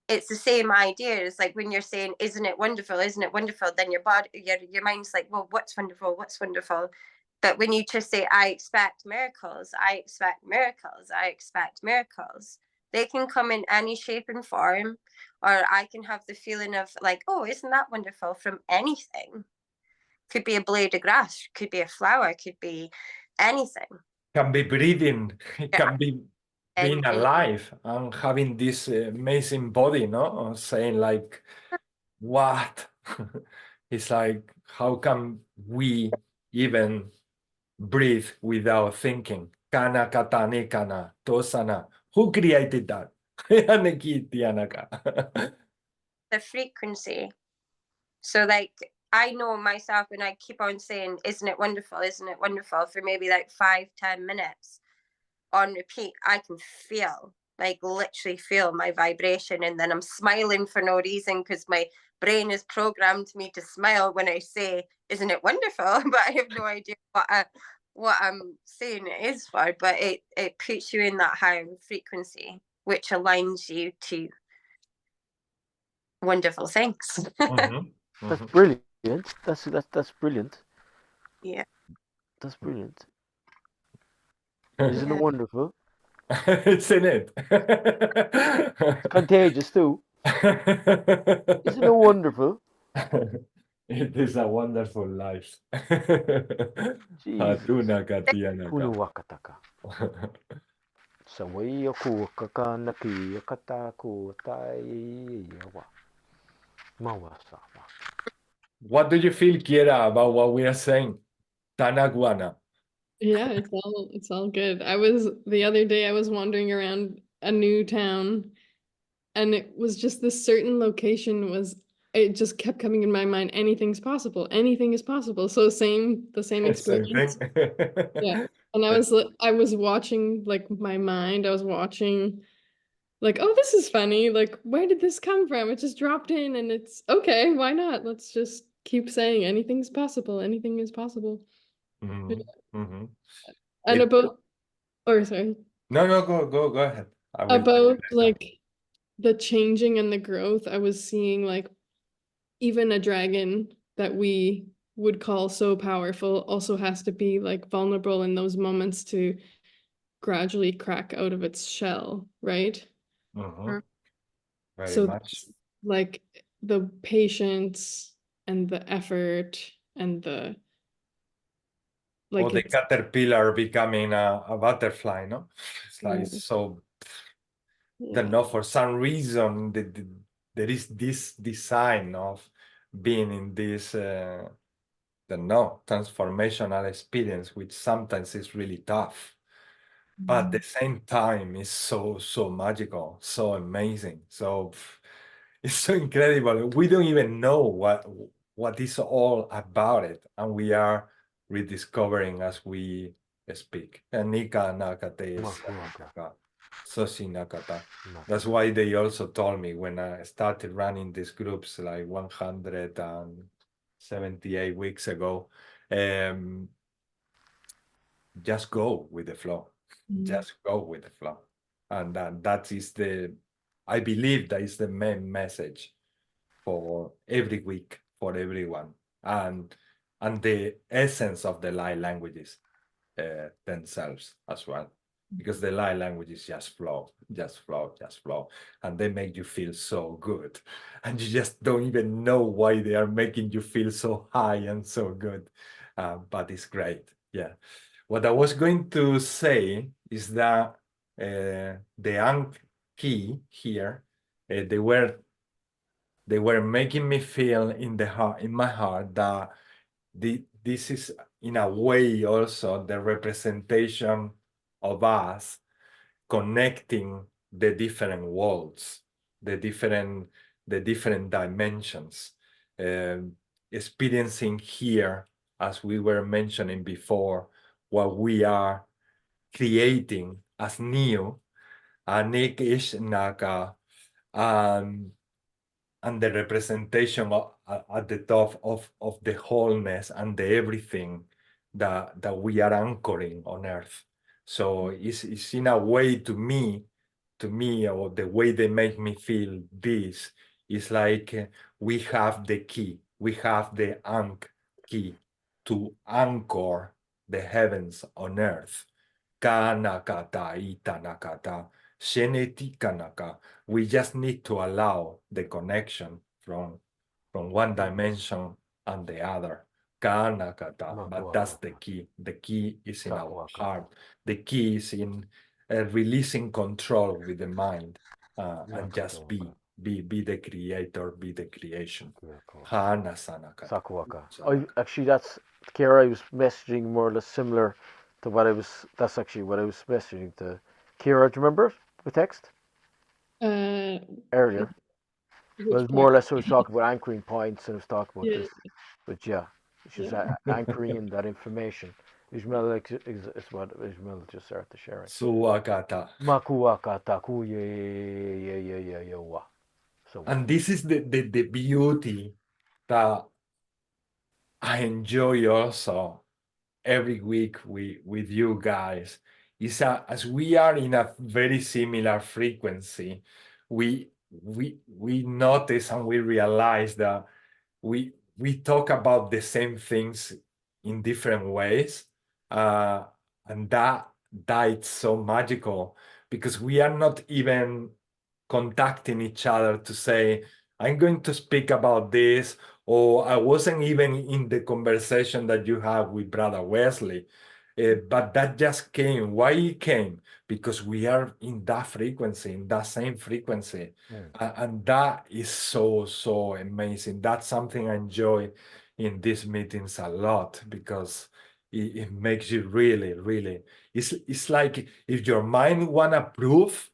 It's the same idea. It's like when you're saying, isn't it wonderful, isn't it wonderful, then your body, your mind's like, well, what's wonderful, what's wonderful. But when you just say, I expect miracles, I expect miracles, I expect miracles, they can come in any shape and form, or I can have the feeling of like, oh, isn't that wonderful, from anything. Could be a blade of grass, could be a flower, could be anything. Can be breathing, it can be being And alive and having this amazing body, no? Saying like, what? It's like, how can we even breathe without thinking? Kana katane kana tosana. Who created that? the frequency. So like I know myself when I keep on saying, isn't it wonderful, isn't it wonderful, for maybe like 5-10 minutes on repeat, I can feel, like literally feel my vibration, and then I'm smiling for no reason because my brain has programmed me to smile when I say, isn't it wonderful? But I have no idea what I'm saying it is for, but it puts you in that higher frequency, which aligns you to wonderful things. That's brilliant. That's brilliant. Yeah. That's brilliant. Isn't it wonderful? Isn't it? It's contagious too. Isn't it wonderful? It is a wonderful life. Jesus. Hatuna katianaka. Kunuwakataka. Sawaya kuwakaka nakiya kataku tayawa. Mawasama. What do you feel, Kiera, about what we are saying? Tanaguana. Yeah, it's all good. The other day I was wandering around a new town, and it was just this certain location it just kept coming in my mind. Anything's possible. Anything is possible. So the same Same experience. thing. Yeah. And I was watching like my mind. I was watching like, oh, this is funny. Like, where did this come from? It just dropped in, and it's okay. Why not? Let's just keep saying anything's possible. Anything is possible. Mhm, mhm. And It- sorry. No, go ahead. I will About like the changing and the growth, I was seeing like even a dragon that we would call so powerful also has to be like vulnerable in those moments to gradually crack out of its shell, right? Mhm. Very So much. like the patience and the effort and the Or like the it's caterpillar becoming a butterfly, no? It's like yeah, so, yeah. don't know, for some reason there is this design of being in this don't know, transformational experience, which sometimes is really tough, but at the same time is so magical, so amazing. So it's so incredible. We don't even know what is all about it, and we are rediscovering as we speak. And Nika Nakate is Soshi Nakata. That's why they also told me when I started running these groups like 178 weeks ago, just go with the flow. Just go with the flow. And that is I believe that is the main message for every week, for everyone. And the essence of the light languages themselves as well. because the light language is just flow, just flow, just flow, and they make you feel so good, and you just don't even know why they are making you feel so high and so good, but it's great. Yeah. What I was going to say is that the ANK key here, they were making me feel in the heart, in my heart, that this is in a way also the representation of us connecting the different worlds, the different dimensions, experiencing here, as we were mentioning before, what we are creating as new, Anik Ishnaka, and the representation at the top of the wholeness and the everything that we are anchoring on earth. So it's in a way to me, or the way they make me feel this is like we have the key, we have the ANK key to anchor the heavens on earth. Kanakata, itanakata, shenetikanaka. We just need to allow the connection from one dimension and the other. Kanakata, but that's the key. The key is in our heart. The key is in releasing control with the mind and just be the creator, be the creation. Hana sanakata. Sakuaka. Actually, that's Kira. I was messaging more or less similar to what I was. That's actually what I was messaging to Kira. Do you remember the text earlier? It was more or less. I was talking about anchoring points, and I was talking about this. But yeah, she's anchoring in that information. Ismail is what Ismail just started sharing. Suakata. Makuakata kuye. So. And this is the beauty that I enjoy also every week with you guys, is as we are in a very similar frequency, we notice and we realize that we talk about the same things in different ways, and that it's so magical, because we are not even contacting each other to say, I'm going to speak about this, or I wasn't even in the conversation that you have with Brother Wesley, but that just came. Why it came? Because we are in that frequency, in that same frequency. And that is so amazing. That's something I enjoy in these meetings a lot, because it makes you really, it's like if your mind wanna prove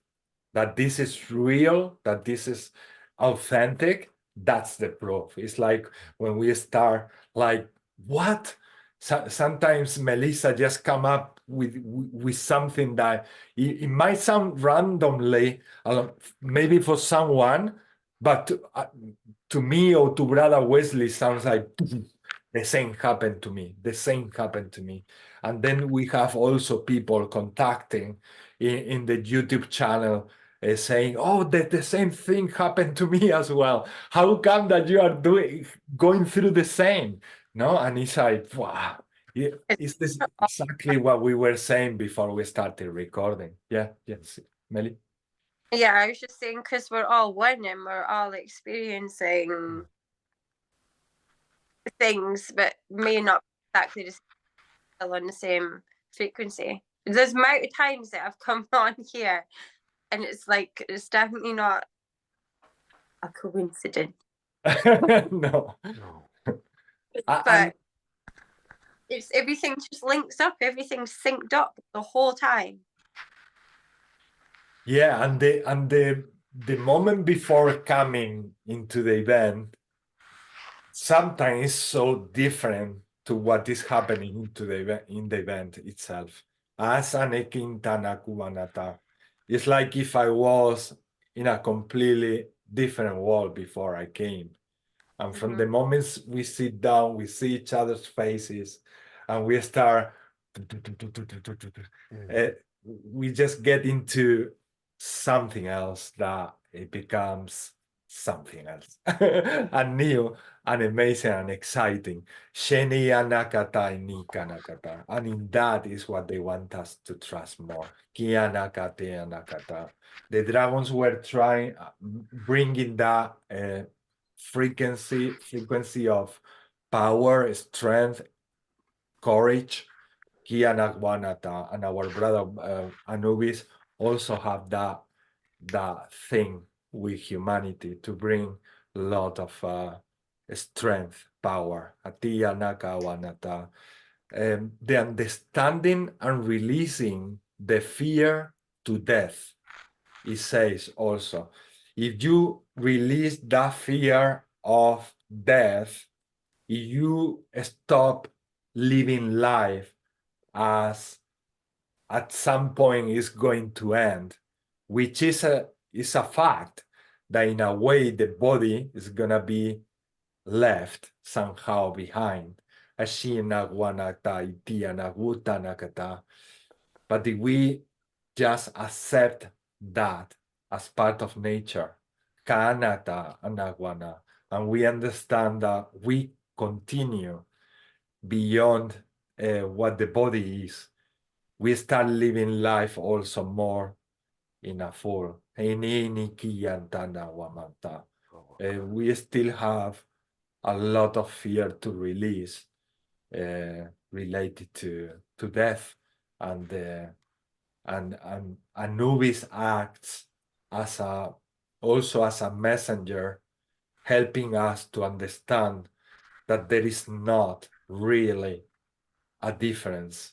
that this is real, that this is authentic, that's the proof. It's like when we start like, what? Sometimes Melissa just come up with something that it might sound randomly, maybe for someone, but to me or to Brother Wesley sounds like the same happened to me, the same happened to me. And then we have also people contacting in the YouTube channel, saying, oh, the same thing happened to me as well. How come that you are going through the same? No, and it's like, wow, it's this exactly what we were saying before we started recording. Yeah, yes, Melly. Yeah, I was just saying, because we're all one and we're all experiencing things, but may not be exactly still on the same frequency. There's amount of times that I've come on here, and it's like, it's definitely not a coincidence. No. But it's everything just links up, everything's synced up the whole time. Yeah, and the moment before coming into the event sometimes is so different to what is happening into in the event itself. As an Ekintanakumanata, it's like if I was in a completely different world before I came. And from the moments we sit down, we see each other's faces, and we start, we just get into something else that it becomes something else and new and amazing and exciting. Sheni anakata ni kanakata. And in that is what they want us to trust more. Ki anakate anakata. The dragons were trying, bringing that frequency of power, strength, courage. Ki anakwanata. And our brother Anubis also have that thing with humanity to bring a lot of strength, power. Atiya nakawanata. The understanding and releasing the fear to death. It says also, if you release that fear of death, you stop living life as at some point is going to end, which is a fact that in a way the body is gonna be left somehow behind. But if we just accept that as part of nature, and we understand that we continue beyond what the body is, we start living life also more in a full. We still have a lot of fear to release related to death, and Anubis acts as also as a messenger, helping us to understand that there is not really a difference.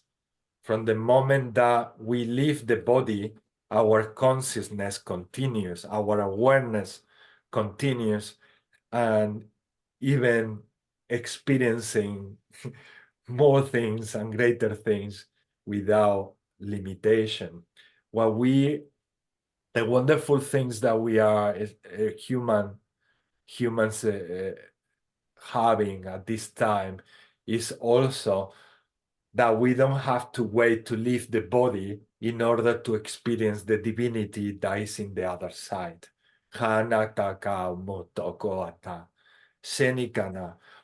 From the moment that we leave the body, our consciousness continues, our awareness continues, and even experiencing more things and greater things without limitation. The wonderful things that we are humans having at this time is also that we don't have to wait to leave the body in order to experience the divinity that is in the other side.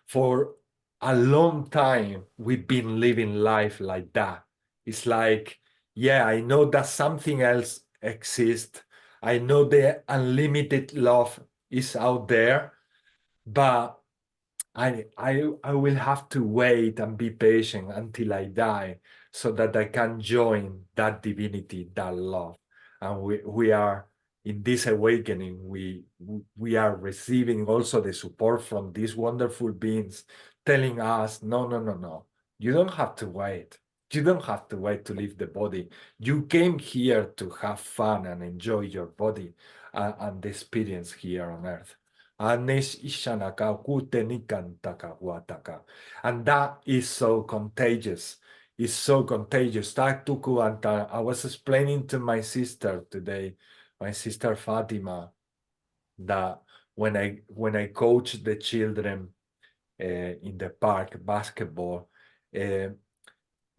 For a long time, we've been living life like that. It's like, yeah, I know that something else exists. I know the unlimited love is out there, but I will have to wait and be patient until I die so that I can join that divinity, that love. And we are in this awakening, we are receiving also the support from these wonderful beings telling us, no, you don't have to wait. You don't have to wait to leave the body. You came here to have fun and enjoy your body and the experience here on earth. And that is so contagious. It's so contagious. I was explaining to my sister today, my sister Fatima, that when I coach the children in the park basketball,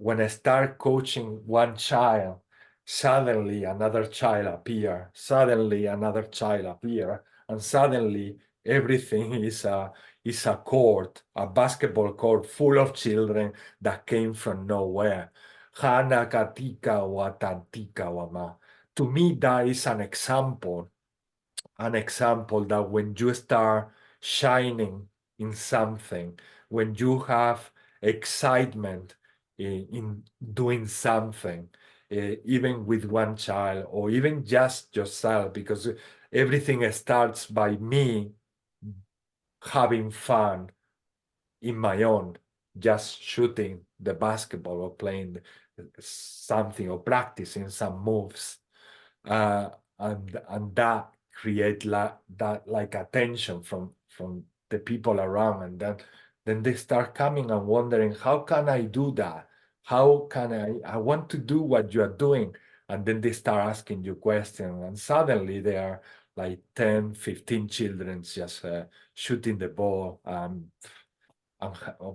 when I start coaching one child, suddenly another child appear, suddenly another child appear, and suddenly everything is a court, a basketball court full of children that came from nowhere. To me, that is an example that when you start shining in something, when you have excitement in doing something, even with one child or even just yourself, because everything starts by me having fun in my own, just shooting the basketball or playing something or practicing some moves, and that create that like attention from the people around, and then they start coming and wondering, how can I do that? How can I want to do what you are doing? And then they start asking you questions, and suddenly there are like 10, 15 children just shooting the ball, and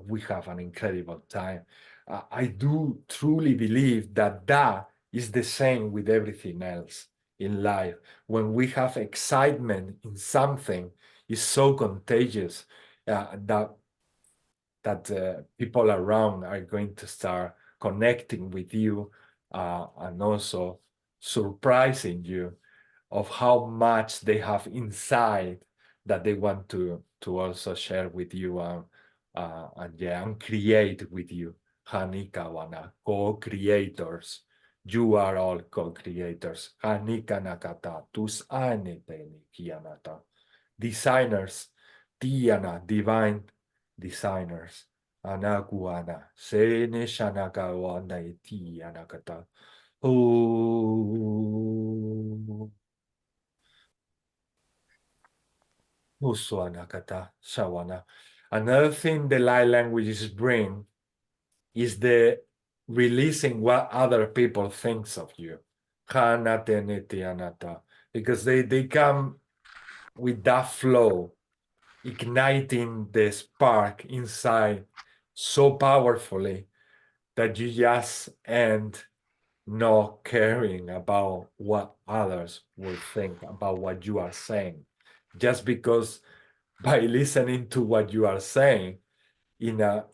we have an incredible time. I do truly believe that is the same with everything else. in life. When we have excitement in something, it's so contagious that people around are going to start connecting with you and also surprising you of how much they have inside that they want to also share with you and create with you. Hanikawana, co-creators. You are all co-creators. Hanika nakata, tus anete nikianata. Designers, tiana, divine designers. Anaguana, sene shanakawana iti anakata. Oh. Uswanakata, shawana. Another thing the light languages bring is the releasing what other people thinks of you. Because they come with that flow, igniting the spark inside so powerfully that you just end not caring about what others will think about what you are saying. Just because by listening to what you are saying in a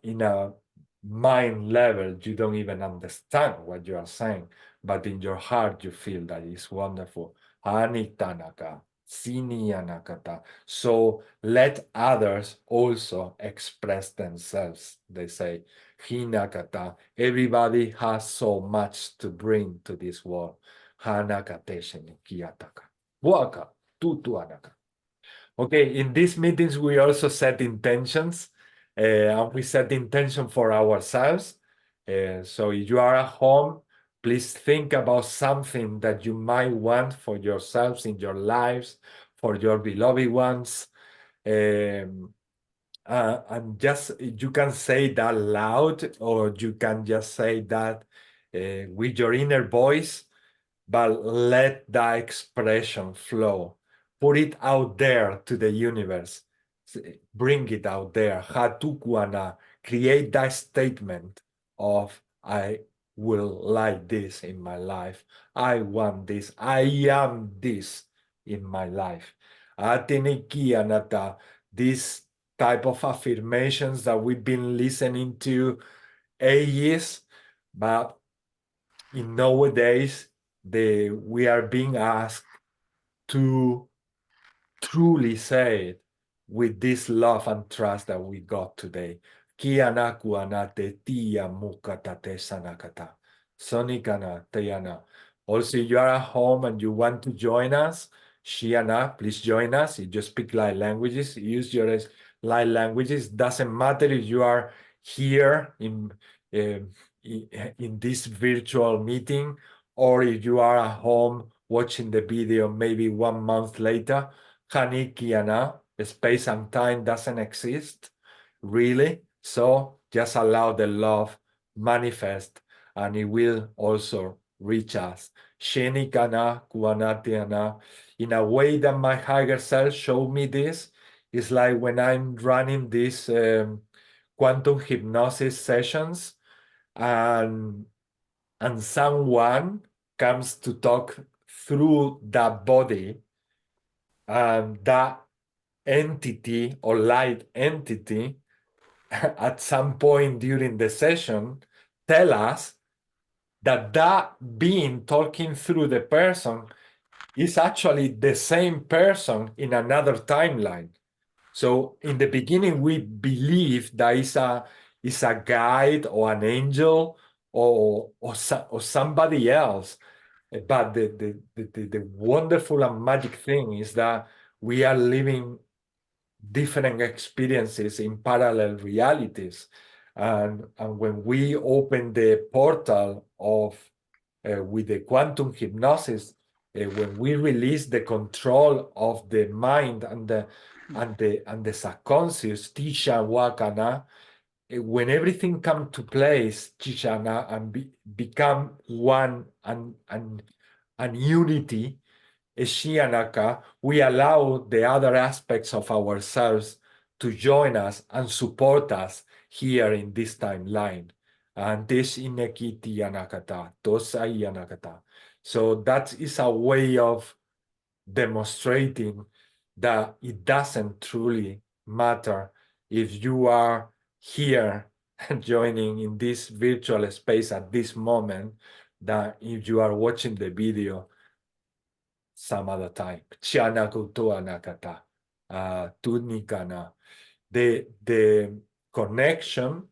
mind level, you don't even understand what you are saying, but in your heart you feel that it's wonderful. Anitanaka, sinianakata. So let others also express themselves. They say, hinakata. Everybody has so much to bring to this world. Hanakatesheni kiyataka. Waka, tutuanaka. Okay, in these meetings, we also set intentions, and we set intention for ourselves. So if you are at home, please think about something that you might want for yourselves in your lives, for your beloved ones. And just, you can say that loud, or you can just say that with your inner voice, but let that expression flow. Put it out there to the universe. Bring it out there. Hatukuana. Create that statement of I will like this in my life. I want this. I am this in my life. Ateniki anata. This type of affirmations that we've been listening to ages, but in nowadays we are being asked to truly say it with this love and trust that we got today. Kianaku anate tia mukatate sanakata. Sonikana tayana. Also, you are at home and you want to join us, Shiana, please join us. If you speak light languages, use your light languages. Doesn't matter if you are here in this virtual meeting, or if you are at home watching the video maybe 1 month later. Hanikiana, space and time doesn't exist, really. So just allow the love manifest, and it will also reach us. Shenikana, Kuanatiana, in a way that my higher self showed me this. It's like when I'm running these quantum hypnosis sessions, and someone comes to talk through that body, and that entity or light entity at some point during the session tell us that that being talking through the person is actually the same person in another timeline. So in the beginning, we believe that is a guide or an angel or somebody else. But the wonderful and magic thing is that we are living different experiences in parallel realities. And when we open the portal of with the quantum hypnosis, when we release the control of the mind and the subconscious, Tisha Wakana, when everything come to place, Chishana, and become one and unity, Shianaka, we allow the other aspects of ourselves to join us and support us here in this timeline. And this inekiti anakata, tosai anakata. So that is a way of demonstrating that it doesn't truly matter if you are here joining in this virtual space at this moment, that if you are watching the video some other time. The connection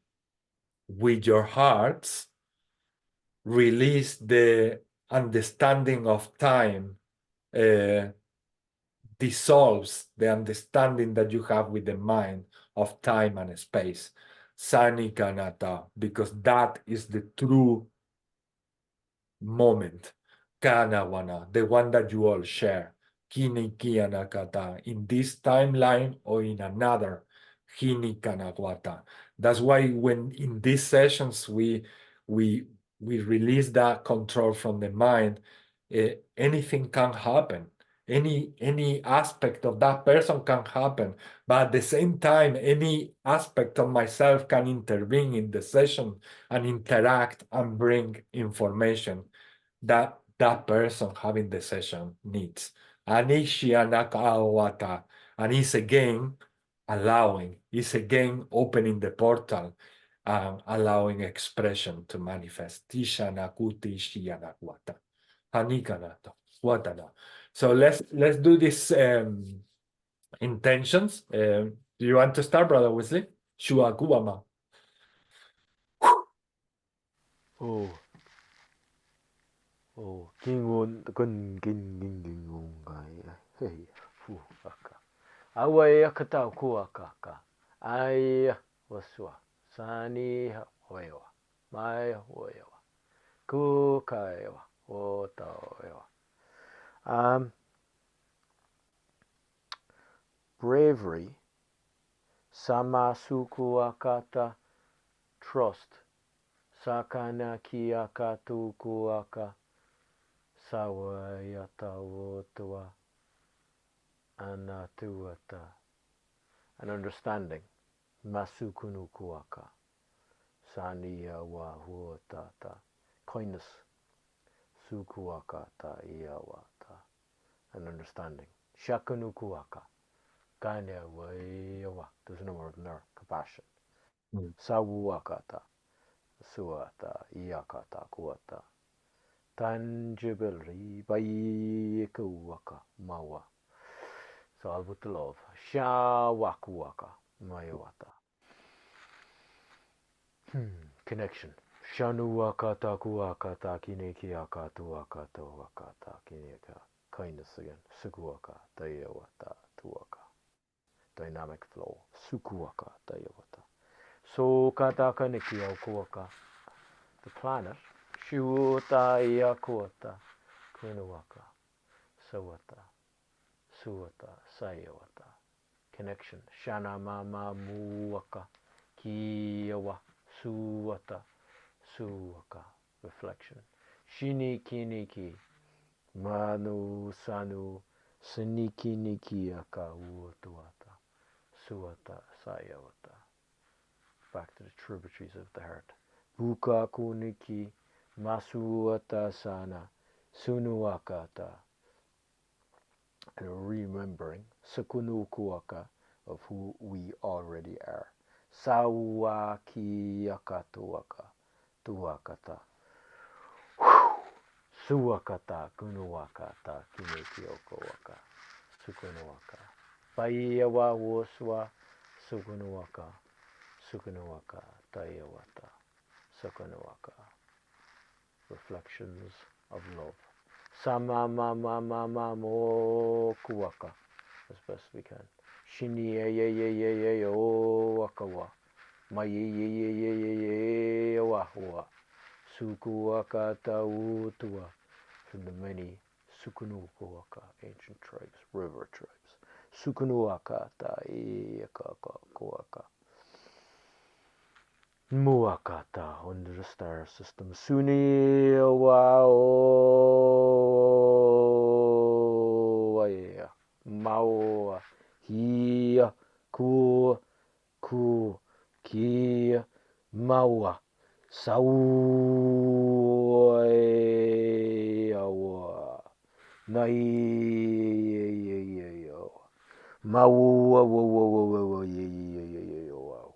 with your hearts release the understanding of time, dissolves the understanding that you have with the mind of time and space. Sanikanata, because that is the true moment. Kanawana, the one that you all share. Kinikianakata, in this timeline or in another. Hinikanagwata. That's why when in these sessions we release that control from the mind, anything can happen. Any aspect of that person can happen, but at the same time, any aspect of myself can intervene in the session and interact and bring information that that person having the session needs. And it's again allowing, it's again opening the portal and allowing expression to manifest. So let's do this intentions. Do you want to start, Brother Wesley? Shuakuama. Oh, kingon kin gai. Hey, fu aka. Awai akata ku aka. Ai waswa. Sani hoewa. Mai hoewa. Ku kaiwa. Ota hoewa. Bravery, samasuku akata, trust, sakana ki akatuku aka, sawayata wotua, anatuata, an understanding, masukunuku aka, saniya wa huotata, kindness, suku akata iawata, an understanding, shakunuku aka. There's no word in there. Compassion. Sawuakata, suata, iakata, kuata. Tangibility, baikuaka, mawa. So I'll put the love. Shawakuaka, mayawata. Connection. Shanuakata, kuakata, kinekiaka, tuakata, wakata, kineka. Kindness again. Sukuaka, tayawata, tuaka. Dynamic flow. Sukuaka Dayavata. So Kataka Nikia Kuaka. The planet. Shuta Iakuata. Kunuaka. Sawata. Suata. Sayawata. Connection. Shana Mama Muaka. Kiawa. Suata. Suaka. Reflection. Shini Kiniki. Manu Sanu. Siniki Nikiaka Utuata. Suata Sayavata. Back to the tributaries of the heart. Buka Kuniki Masuata Sana Sunuakata. And remembering Sakunukuaka of who we already are. Sawaki Yakatuaka Tuakata. Suakata Kunuakata Kinekiokoaka Sukunuaka. Paiawa woswa sukunuaka sukunuaka tayawata sukunuaka. Reflections of love. Sama mama mama mo kuaka as best we can. Shini ye o akawa. Ma ye wa sukuaka tautua from the many sukunukuaka ancient tribes, river tribes. Sukunuaka ta iakaka kuaka. Muakata under the star system. Suni wa o maoa hia ku kia maua sau awa Na Maua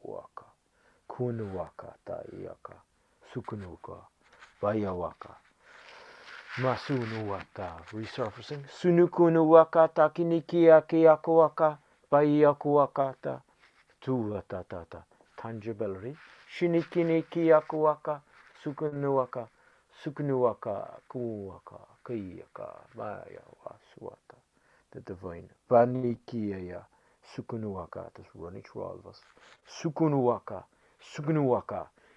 waka. Kunu waka ta iaka. Sukunuka. Vaya waka. Masunu wata. Resurfacing. Sunukunu waka ta kinikia kiaku waka. Vaiaku waka ta. Tu ta. Tangibility. Shinikini kiaku waka. Sukunu waka. Sukunu waka. Ku waka. Kiaka. Vaya wasuata. The divine. Vanikiya. Sukunuwaka. That's running through all of us. Sukunuwaka.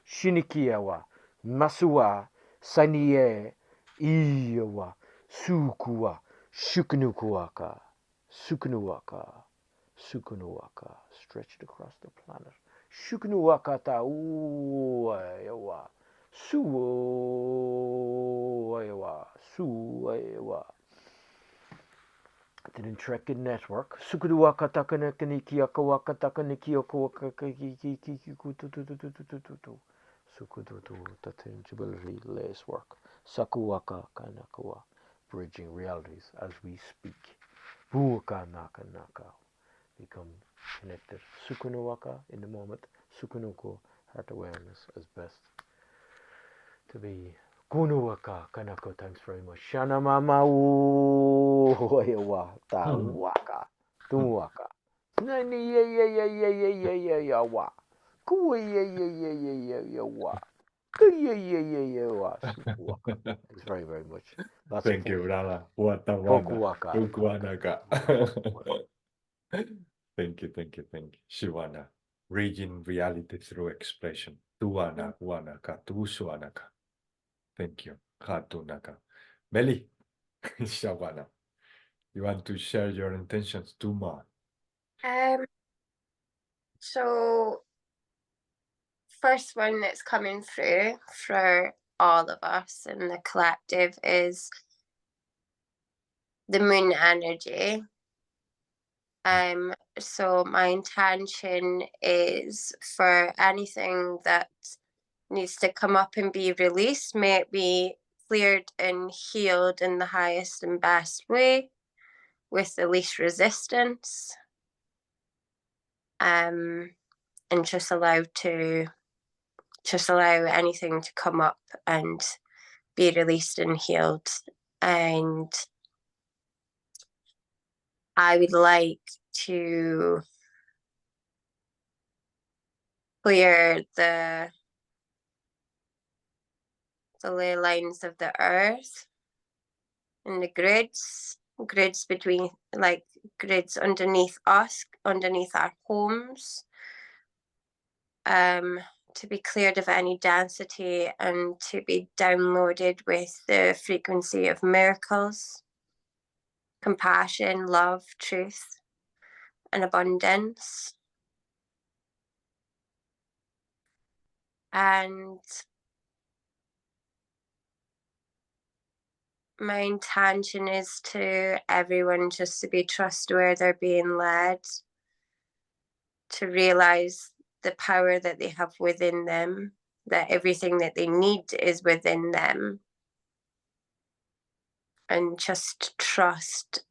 Shinikiyawa. Masuwa. Saniye. Iyawa. Sukuwa. Shukunukuwaka. Sukunuwaka. Stretched across the planet. Shukunuwaka ta. Uwayawa. Suwayawa. The intricate network. Sukuduwaka takaniki akawaka takaniki akawaka Sukudu the tangibility lace work. Sakuwaka kanakawa. Bridging realities as we speak. Buwaka naka. Become connected. Sukunuwaka in the moment. Sukunuko heart awareness as best to be. Kunuwaka kanako, thanks very much. Shana mama wa ta waka tuwaka. Nani ya wa. Ku ya wa. Wa. Thanks very very much. Lots Thank of you, brother. Watawana. Tokuwaka. Ukuanaka. Thank you. Shiwana. Reading reality through expression. Tuana, wanaka, tusuanaka. Thank you. Hatunaka. Meli. Shawana. You want to share your intentions too much? So first one that's coming through for all of us in the collective is the moon energy. So my intention is for anything that needs to come up and be released, may it be cleared and healed in the highest and best way with the least resistance, and just allow anything to come up and be released and healed. And I would like to clear the ley lines of the earth and the grids between, like grids underneath us, underneath our homes, to be cleared of any density and to be downloaded with the frequency of miracles, compassion, love, truth, and abundance. And my intention is to everyone just to be trust where they're being led, to realize the power that they have within them, that everything that they need is within them, and just trust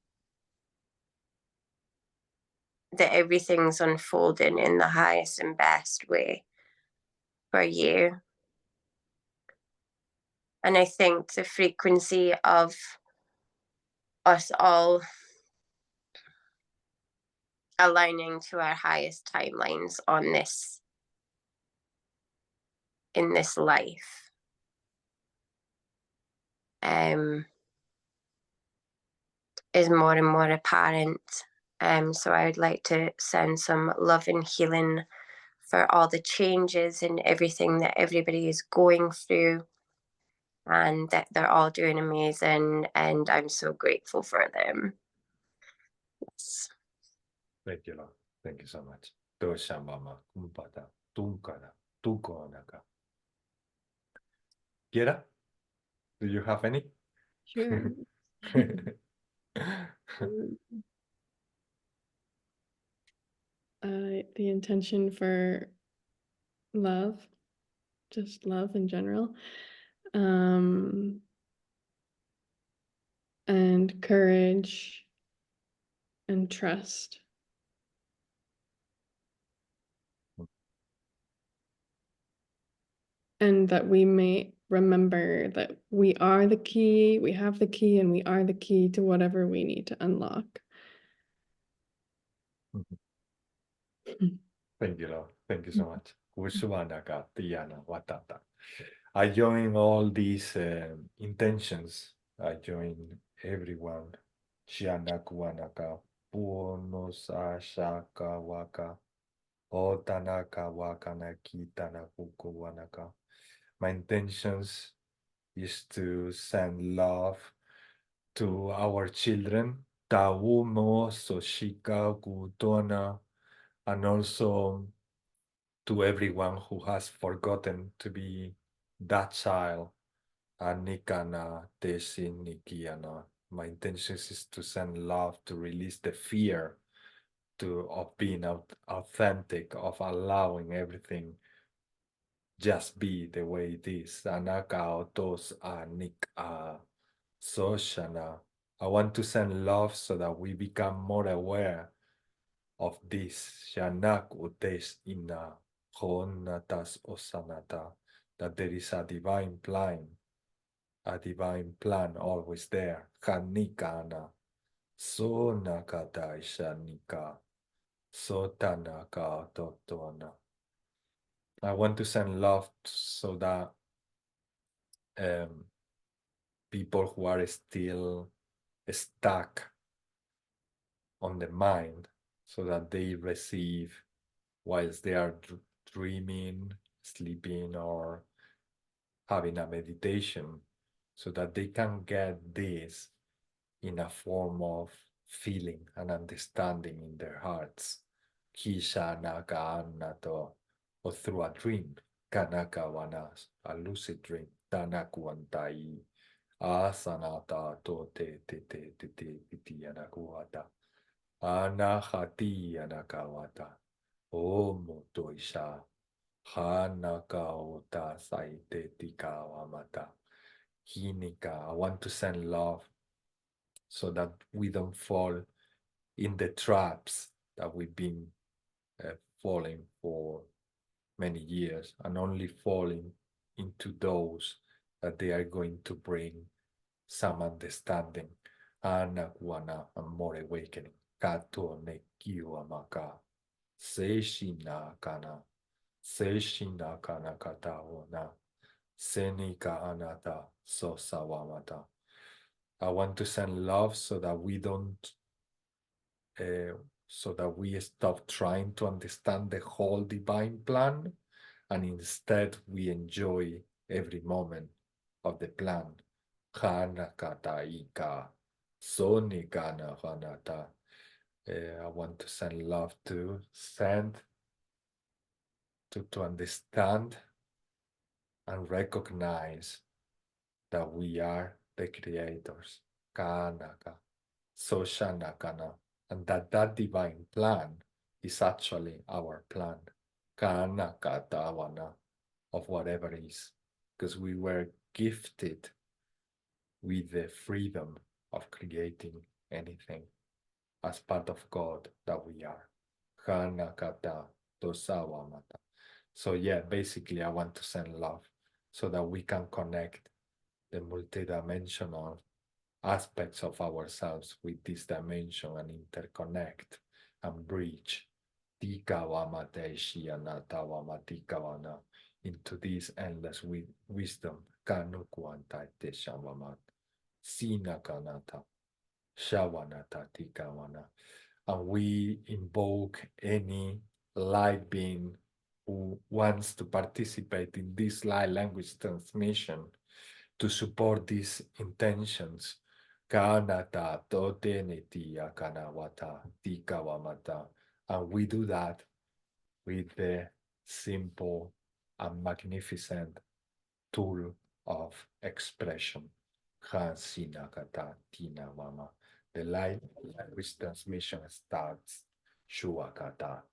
that everything's unfolding in the highest and best way for you. And I think the frequency of us all aligning to our highest timelines on this, in this life, is more and more apparent. So I would like to send some love and healing for all the changes and everything that everybody is going through, and that they're all doing amazing, and I'm so grateful for them. Yes. Thank you, Lord. Thank you so much. Dosha mama, kumpata, tunkana, tukonaka. Kiera, do you have any? Sure. The intention for love, just love in general. and courage and trust. And that we may remember that we are the key, we have the key, and we are the key to whatever we need to unlock. Thank you, Lord. Thank you so much. Wishuanaka, Tiana, Watata. I join all these intentions. I join everyone. Shianakuanaka, Puonosa, Shaka, Waka, Otanaka, Wakana, Kitana, Kukuwanaka. My intentions is to send love to our children, Taumo, Soshika, Gutona, and also to everyone who has forgotten to be that child. Anikana, Tesin, Nikiana. My intention is to send love, to release the fear of being authentic, of allowing everything just be the way it is. Anaka otos anik soshana. I want to send love so that we become more aware of this. Shanak utes ina honatas osanata. That there is a divine plan always there. Hanikana. Sonakata shanika. Sotanaka totona. I want to send love so that people who are still stuck on the mind, so that they receive whilst they are dreaming, sleeping, or having a meditation, so that they can get this in a form of feeling and understanding in their hearts. Kisha naka anato, or through a dream. Kanaka wanas, a lucid dream. Tanakuantai. Asanata to te piti anakuata. Anahati anakawata. Omo toisha. Hanakaota saite tikawamata. Hinika. I want to send love so that we don't fall in the traps that we've been falling for many years, and only falling into those that they are going to bring some understanding, anakuana, and more awakening. Kato ne kiwamaka, seishina kana kataona, senika anata sosawamata. I want to send love so that we don't, so that we stop trying to understand the whole divine plan, and instead we enjoy every moment of the plan. Hanakataika, sonikana hanata. I want to send love to understand and recognize that we are the creators. Kanaka, Soshanakana, and that divine plan is actually our plan. Kanakatawana, of whatever is, because we were gifted with the freedom of creating anything as part of God that we are. Hanakata Tosawamata. So yeah, basically I want to send love so that we can connect the multidimensional aspects of ourselves with this dimension and interconnect and bridge into this endless wisdom. And we invoke any light being who wants to participate in this light language transmission to support these intentions. Kanata toteneti akanawata tikawamata. And we do that with the simple and magnificent tool of expression. Hansinakata tinawama. The light language transmission starts. Shuakata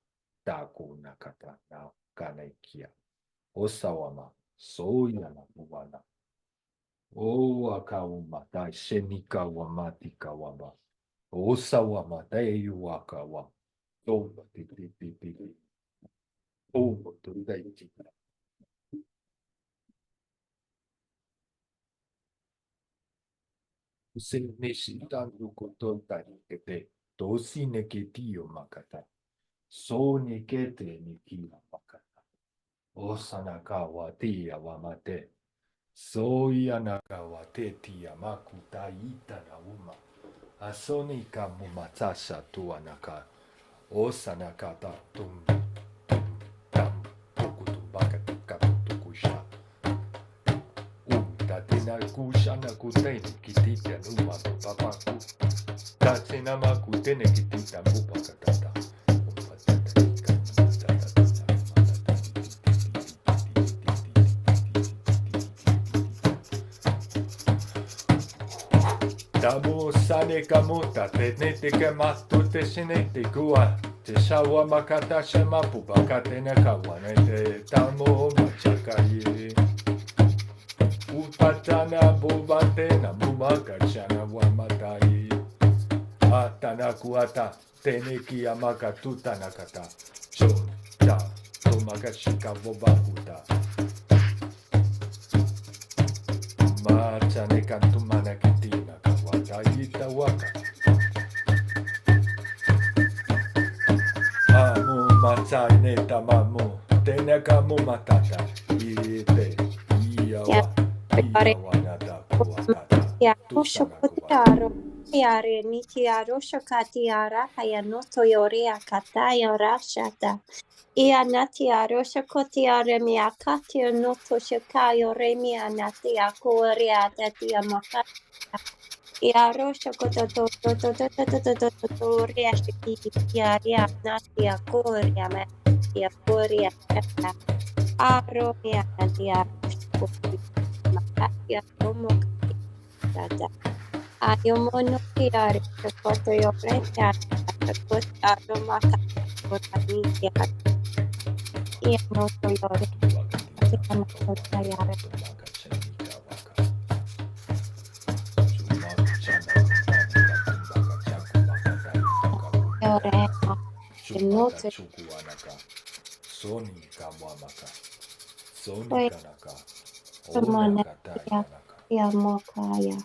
takunakata now kanekia. Osawama soyana uwana. O akawamata shenika wamatika waba. Osa wamata yuwaka wa. Toba titi. Toba tudaiti. Usenesitan lukotonta nikete. Tosi neketio makata. So nikete nikia makata. Osanakawa tia wamate. Soyanakawa tetia makuta ita na uma. Asonika mumatasha tuanaka. Osanakata tum tam tukutumbaka tukaputukusha. Tatina kusha na kutene kitita numa papaku. Tatina makutene kitita mupakatata. Tamu sane kamuta tenete kemato te sinete kua te shawa makata shema pupaka tena kawane te tamu machakaye upatana bobate na mumaka chana wamatai atana kuata teneki amaka tuta nakata chon ta tomaka shika bobakuta machane kantumana kitina kawata ita waka amu machane tamamu teneka mu matata ite Yeah. iawa nata kuakata Ya tusana shokotaro yare nitiaro shokatiara hayanoto yore akata yora shata. Ia natiaro shokotiare miakati noto shokayo remi anati akore atati amaka. Iaro shokototo riashiki iaria nati akore amati akore atata. Aro mianati aro shokoti makati aromo kata. Ayomono kiare shokoto yore shokoti aromaka kotani kiare. Ia noto yore atika noto yare. Yore noto Soni kamamaka. Soni Wait, kanaka. Ramana Onakata ya yanaka. mokaya.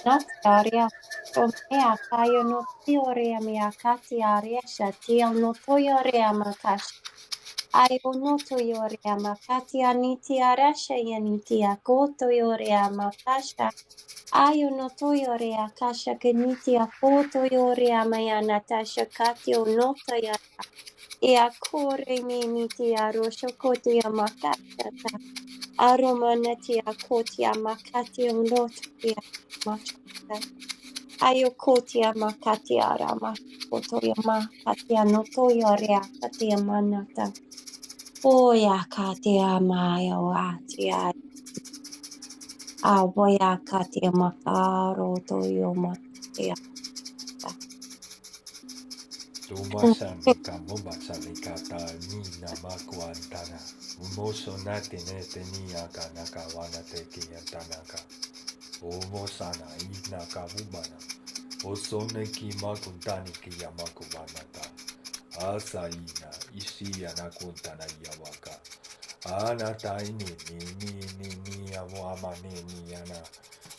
Nataria Romea kayo no teoria miakati aria shatia no toyoria makash. Ayo no toyoria makati aniti arasha yaniti akoto yoria makasha. Ayo no toyoria kasha keniti akoto yoria maya natasha katio no toya. Ia kore miniti arosho kote ya makasha. Aromanati akoti ya makati onoto ya machata. Ayokotia makatia rama kotoya makatia notoya rea katia manata. Oya katia maya watia. Aboya katia makaro toyo matia. Tumasami kamubasami kata ni namakuantana. Umoso nate nete ni akanaka wana teki yantanaka. Umosana inaka ubana. Osone ki makuntani ki yamakubanata. Asaina ishi anakuntana yawaka. Anata ini ni awama ni yana.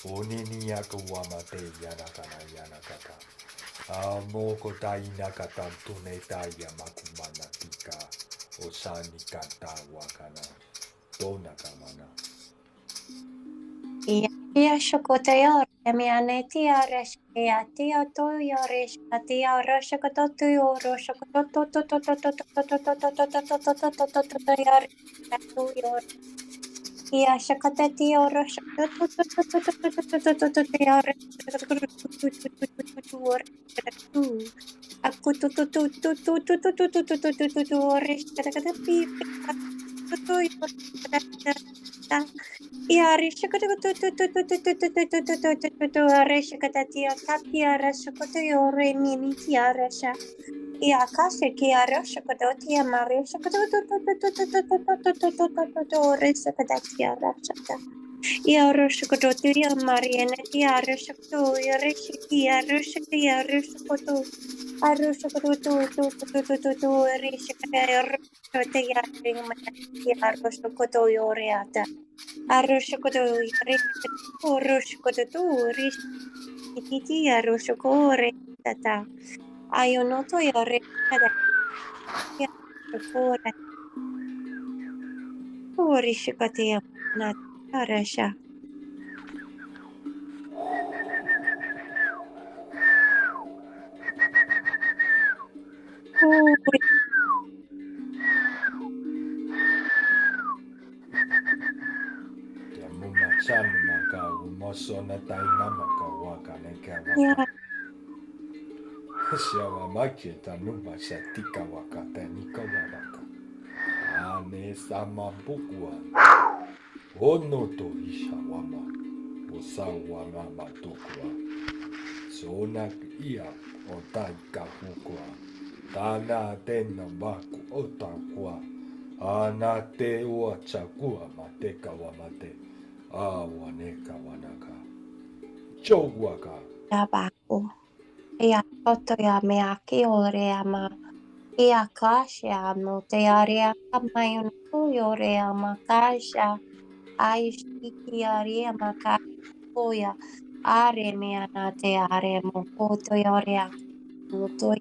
Oni ni yakuwamate yanakana yanakata. Amoko taina katantune taya makumana tika. Osani kata wakana. Dona kamana. Ia shokotayo remiane tia reshia tia toyo resha tia roshakoto toyo roshakoto to Ia shakatati ora aku Ia kashe ki arosha kodoti amarisha kodoto resa kodati arasha. Ia arosha kodoti amariana ti arosha kodo ia reshi ki arosha ki arosha kodo arosha kodo to reshi kada arosha te ia ring ki arosha kodo yoreata arosha kodo reshi arosha kodo to reshi ti arosha kore tata ayonoto yore kada Kora Kori Shikatia Natarasha. Kori Ya mumachanu maka umosona taina maka waka neka Ya waka. Shawa maki tanuma shatika waka tanika waka. Ane sama bukwa. Ono to isha wama. Osawa mama tokwa. Sona ia otaika hukwa. Tana tena maku otakwa. Ana te ua chakua mateka wamate. Awaneka wanaka. Chogwaka. Yabaku. Ya Toto ya Meaki Oreama. Ya Kasha no te area Mayon Yoreama Kasha. Aishiki Area Makakoya. Are meana te are mokoto yorea. Muto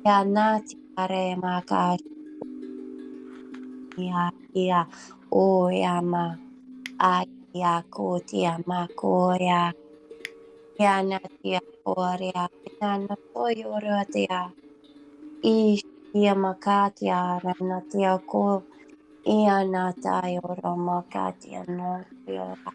ya nati are makashi. Ya oyama. Aya kotia makoya. Yana tia korea. Yana toyora tia. Ishia makatia rana tia ko. Iana tayora makatia no yora.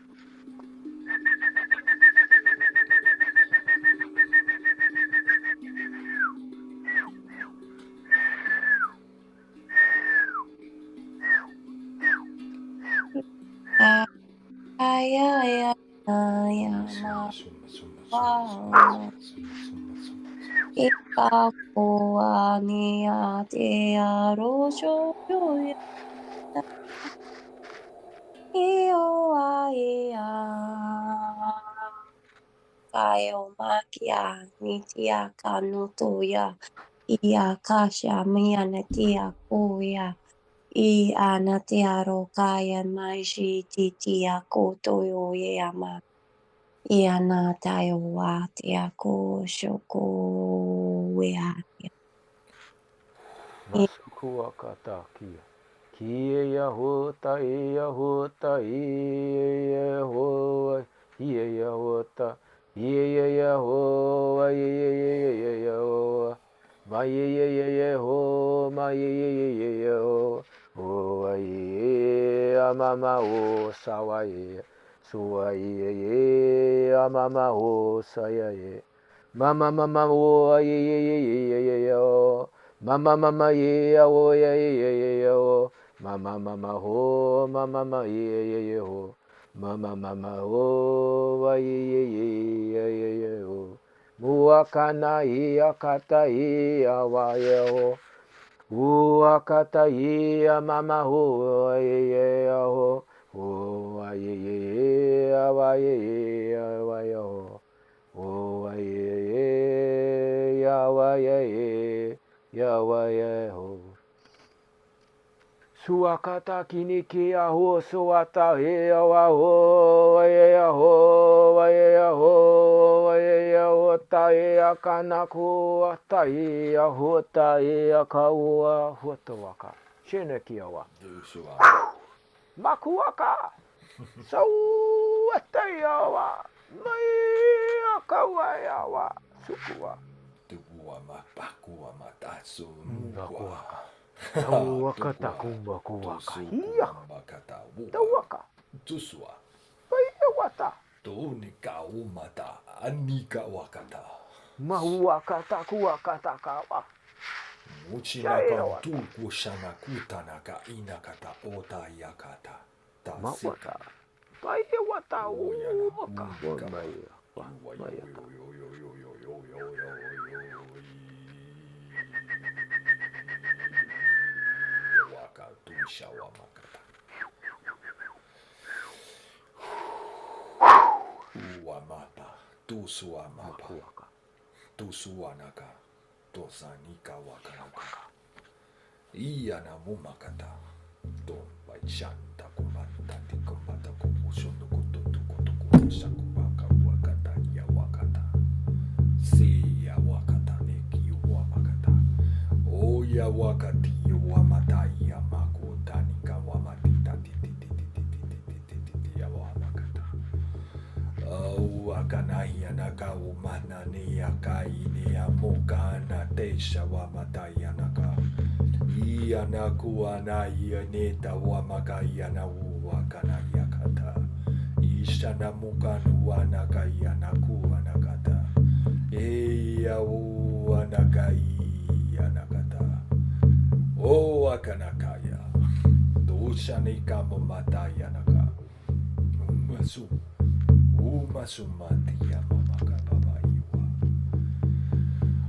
Aya ma. Wow. Ika koa ni a te arosho yoya. Io ia. Kayo makia nitia kanutoya. Ia kasha miana tia koya. I anatia rokaya maji titia kotoyo yama. I anatayo watia ko shoko wea. Masukua kata kia. Kia ya hota ia hota ia hoa. Ia ya hota. Ia ya hoa. Ia ya hoa. Ma ia ho. Ma ia ho. Hoa ia mama o sawa ia. Sua ia mama o saya ia. Mama o ia o. Mama ye o ye o mama ho ye ho mama ho wa ye ho muakana akata wa ye ho uakata mama ho ye ho wa ye wa ye ho wa ye wa ye Yahweh ho. Suakata kiniki aho suata he awa ho ya ho ya ho ya ho ta e akana ku ata e aho ta e akaua hotowaka. Sheneki awa. Makuaka. Sau ata awa. Mai akaua awa. Sukua. Tukua mapakua matasu. Makuaka. Tawaka kumba kuwaka. Hiya. Tawaka. Tusua. Paiya wata. Tunika umata. Anika wakata. Mahuakata kuwakata kawa. Uchinaka tuku shanakuta naka inakata ota yakata. Mawata. Paiya wata. Uwaka. Maya. shawamakata. Uamapa, tusuamapa, tusuanaka, tosanika wakanaka. Ianamumakata, tombachanta kumanta tikomata kumushondo kututu kutuku shakumaka wakata yawakata. Si yawakata neki wamakata. Oya wakati wamata yamako tanika wamatita yawamakata. Wakanaya naka umana ne yakai ne amoka na tesha wamata yanaka. Ianaku anaya neta wamaka yanawu wakana yakata. Ishana mukanu anaka yanaku anakata. Eyawu anakai anakata. O akanakaya. Doshanika momata yanaka. Umasumati yamamaka baba iwa.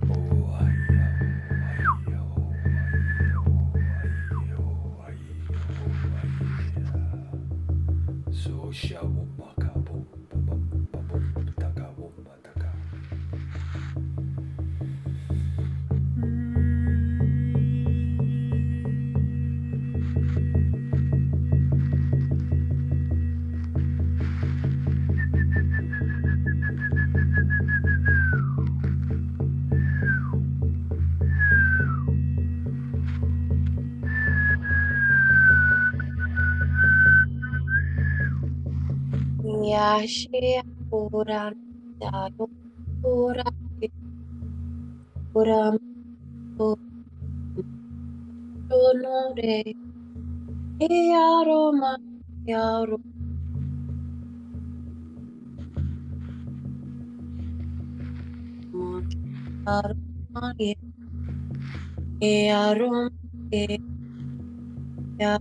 Oh aya, aya, oh aya, oh aya, oh aya, oh aya. So shawumaka bum bum bum taka bum taka. Yashi Pura Dayo Pura Pura Sonore Yaroma Yaro Yaroma Yaroma Yaroma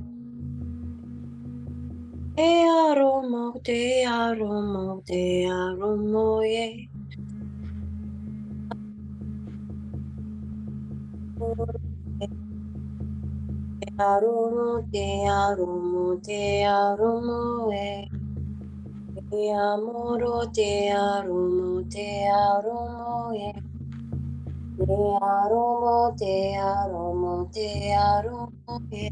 Yaroma Yaroma ye Yaromo Yaromo Yaromo ye Amoro te aromo ye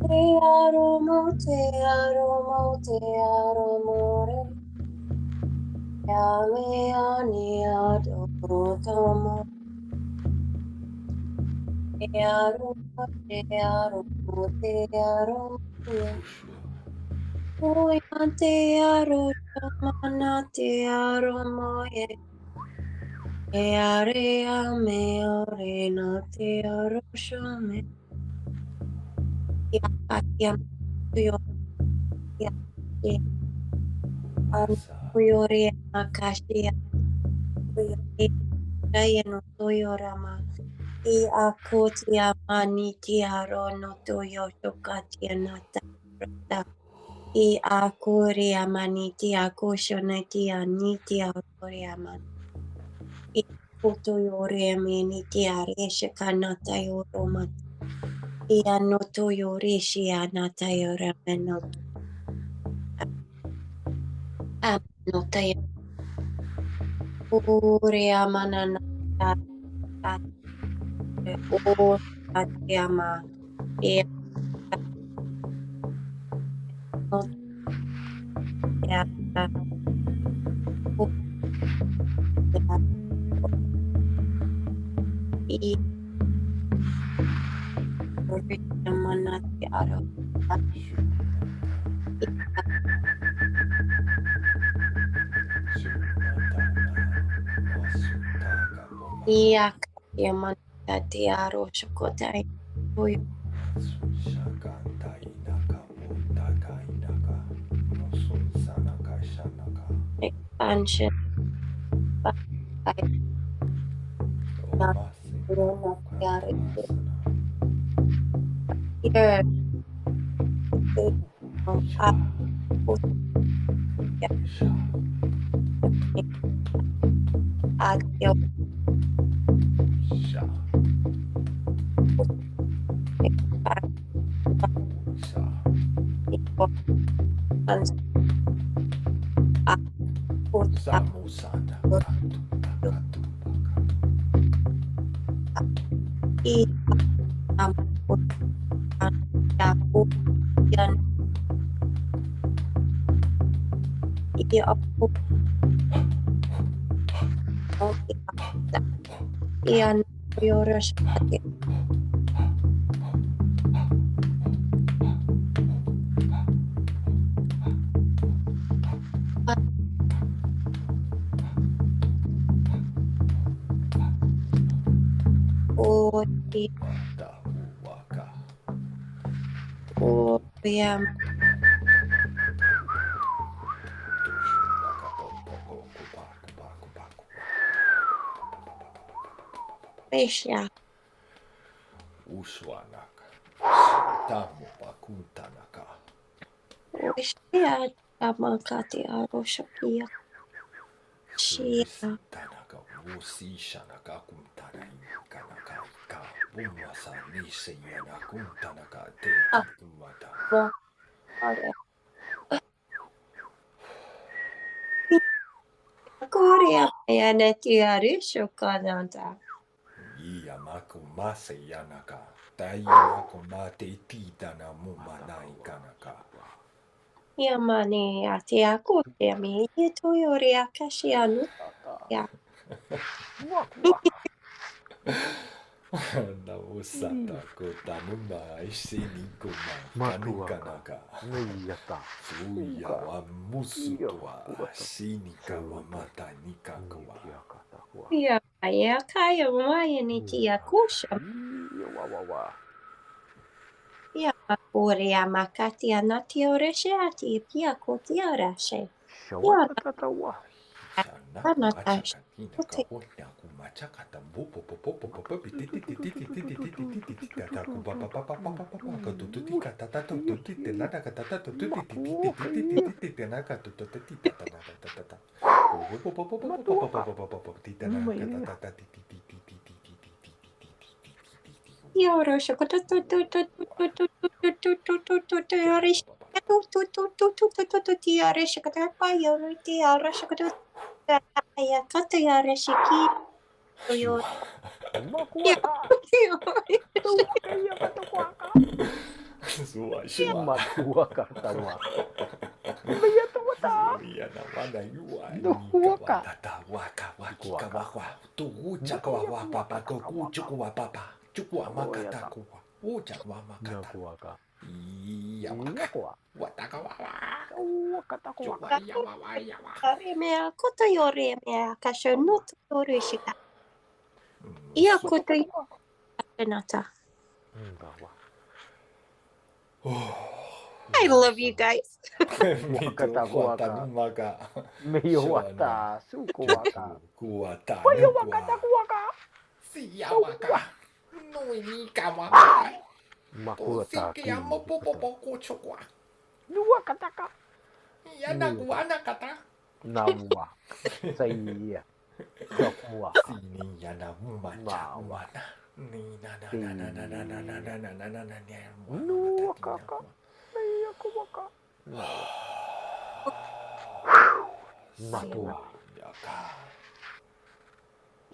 te aromo ye te aromo re Yame ani adotomo te aromo ye Oya te aromo te aromo ye Eare ame ore na te aroshome Yakia tuyo Yakia Tuyore Makashi Tuyore Rayano Tuyorama I Akoti Amani Tiaro no Tuyo Shokati Anata I Akuri Amani Tiakoshoneti Aniti Akuri Amani I Kutuyore Amini Tiare Shekanata Yoroma I Anoto Yorishi Anata Yorameno Anota Uri Amanana O Atiyama E Ya O Ya I Uri Amana Tiaro Iak Yamana Tiaro Shokotai Uy Expansion Bakai Yana Tiari Here Adyo Samusana. Tahuaka. Uswanaka. Tamu pakuntanaka. Tanaka wusi shanaka kuntana kanaka ka bumasa nise yana kuntanaka te kumata. Korea ja ne tiedä shokananta. Iya maku mase yanaka. Tayinako mate titana mumanai kanaka. Ja mani ja tia kuulia mi toyoria kashianu. Ja. Na usata kotanuma isinikuma kanikanaka. Suya wa musutua sinika wa mata nikakawa. Ja ja kaya mai tia kusha. Ja korea makatia na tioreshe ati pia kotiarashe. Remea kota jo remea kasho not torishika. Ia kota nata. I love you guys.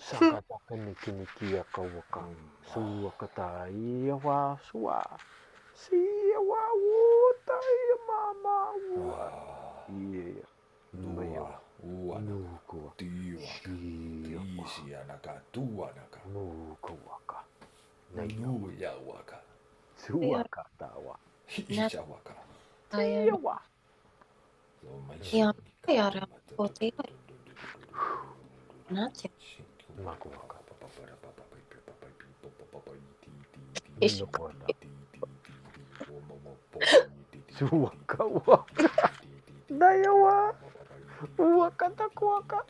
Sakataka niki akawaka. Suwakata iawa suwa. Siwa wuta ia mama wa. Iya. Dua, uanaka, tiwaka, tiisi anaka, tuanaka, Nukawaka. nuyawaka, Suwakatawa. ishawaka. Iawa. Ja yara koti. Nati. Makuwaka. Suwakawa. Dayawa. Wakatakwaka.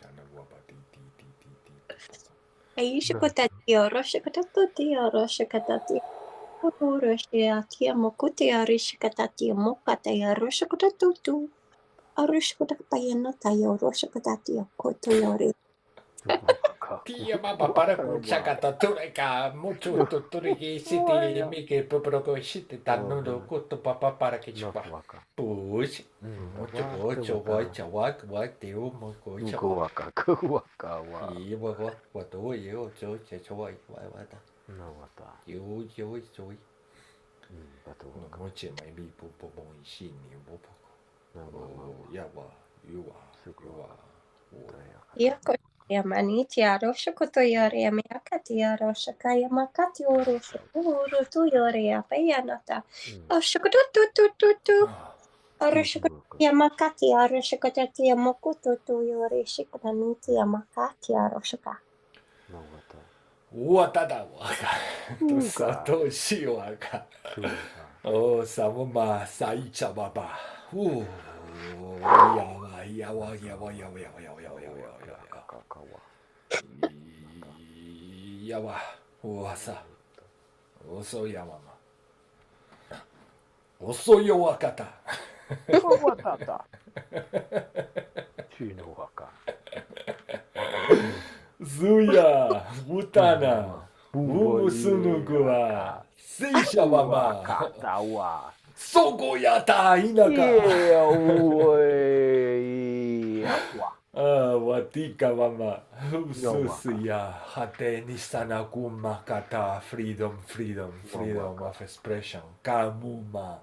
Aisha kota tiara shikata tiara shikata tiara shikata mokuti arishikata mokata yara shikata tutu. Arishikata payana tayoro shikata koto yori. Tia mama para kuchaka tatureka mucho tuturiki siti miki poproko shiti tanundo kuto papa para que chupa. Push. Mucho gocho gocha wak tiu moko chawa. Y wato yo cho chawa wata. Yo yo. No moche mai bi popo moi shini popo. Yawa yuwa. Iako ja mani tiaro shokoto yore ya miaka tiaro shakaya makati oro shokuro tu yore ya payanata. O shokoto tu. Oro shokoto ya makati aro shokoto ya mokoto tu yore shikota nuti ya makati aro shoka. Wata da waka. To sato shi waka. Oh, samuma saicha baba. Yawa. Yawa. Wasa. Oso yamama. Oso yo wakata. Zuya. Utana. Umusunuguwa. Seisha mama. Soko yata inaka. Watika mama. Ususuya. Hate nisana kumakata. Freedom of expression. Kamuma.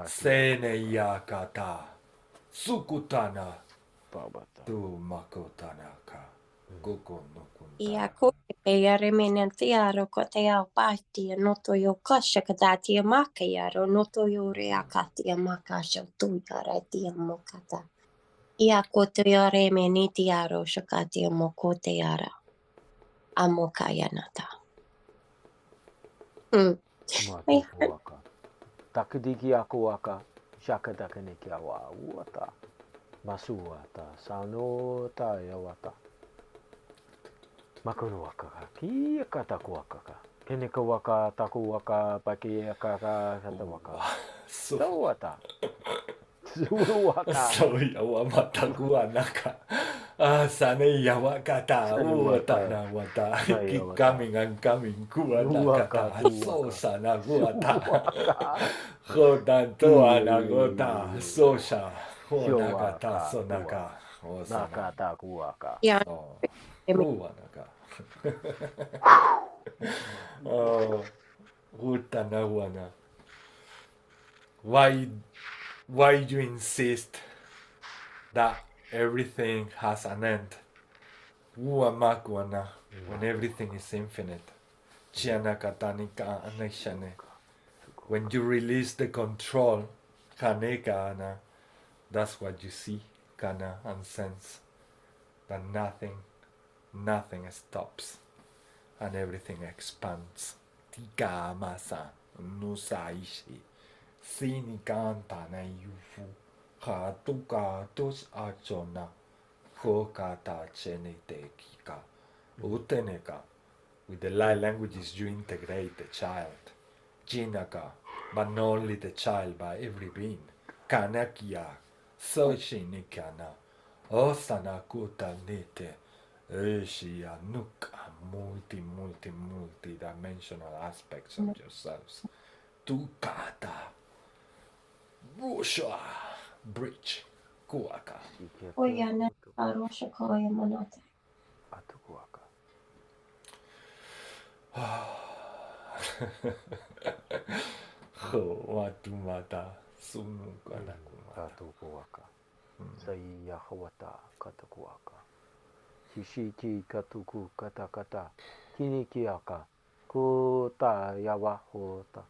Sene yakata. Sukutana. Tu makotanaka. Goko no kunta. Iako peyare menen tiaro ko te ao pāti e noto yo kasha kadati e maka iaro noto yo reakati e maka shau tuiara ti e mokata. Iako te yore meni tiaro shakati e moko te ara. Amoka yanata. Takidiki ako waka, shakadaka niki awa uata. Masuata, sano ta yawata. Makono waka ka, kia kataku waka ka. Keneka waka, taku waka, paki kaka, kata waka. So wata. Suru waka. So yawa mataku anaka. Sane yawa kata. Wata na wata. Keep coming and coming. Kuanaka. So sana wata. Hotanto anagota. Sosha. Honakata sonaka. Nakata kuwaka. Yeah. Wanaka. Oh, Utanawana. Why you insist that everything has an end? Uamakuana, when everything is infinite. Chianakatanika aneshane. When you release the control, kaneka ana, that's what you see, kana and sense. That nothing stops and everything expands. Tika masa nusaishi. Sini kanta na yufu. Hatuka tos achona. Hokata chenete kika. Uteneka. With the light languages you integrate the child. Jinaka. But not only the child, but every being. Kanakia. Soshinikana. Osana kuta nete. Shia nuka multi-dimensional aspects of yourselves. Tukata. Rusha. Bridge. Kuaka. Oyana arosha koya manata. Atukuaka. Watumata. Sunukanakumata. Atukuaka. Sai yahawata katakuaka. Shishiki katuku katakata. Kinikiaka. Kuta yawa hota.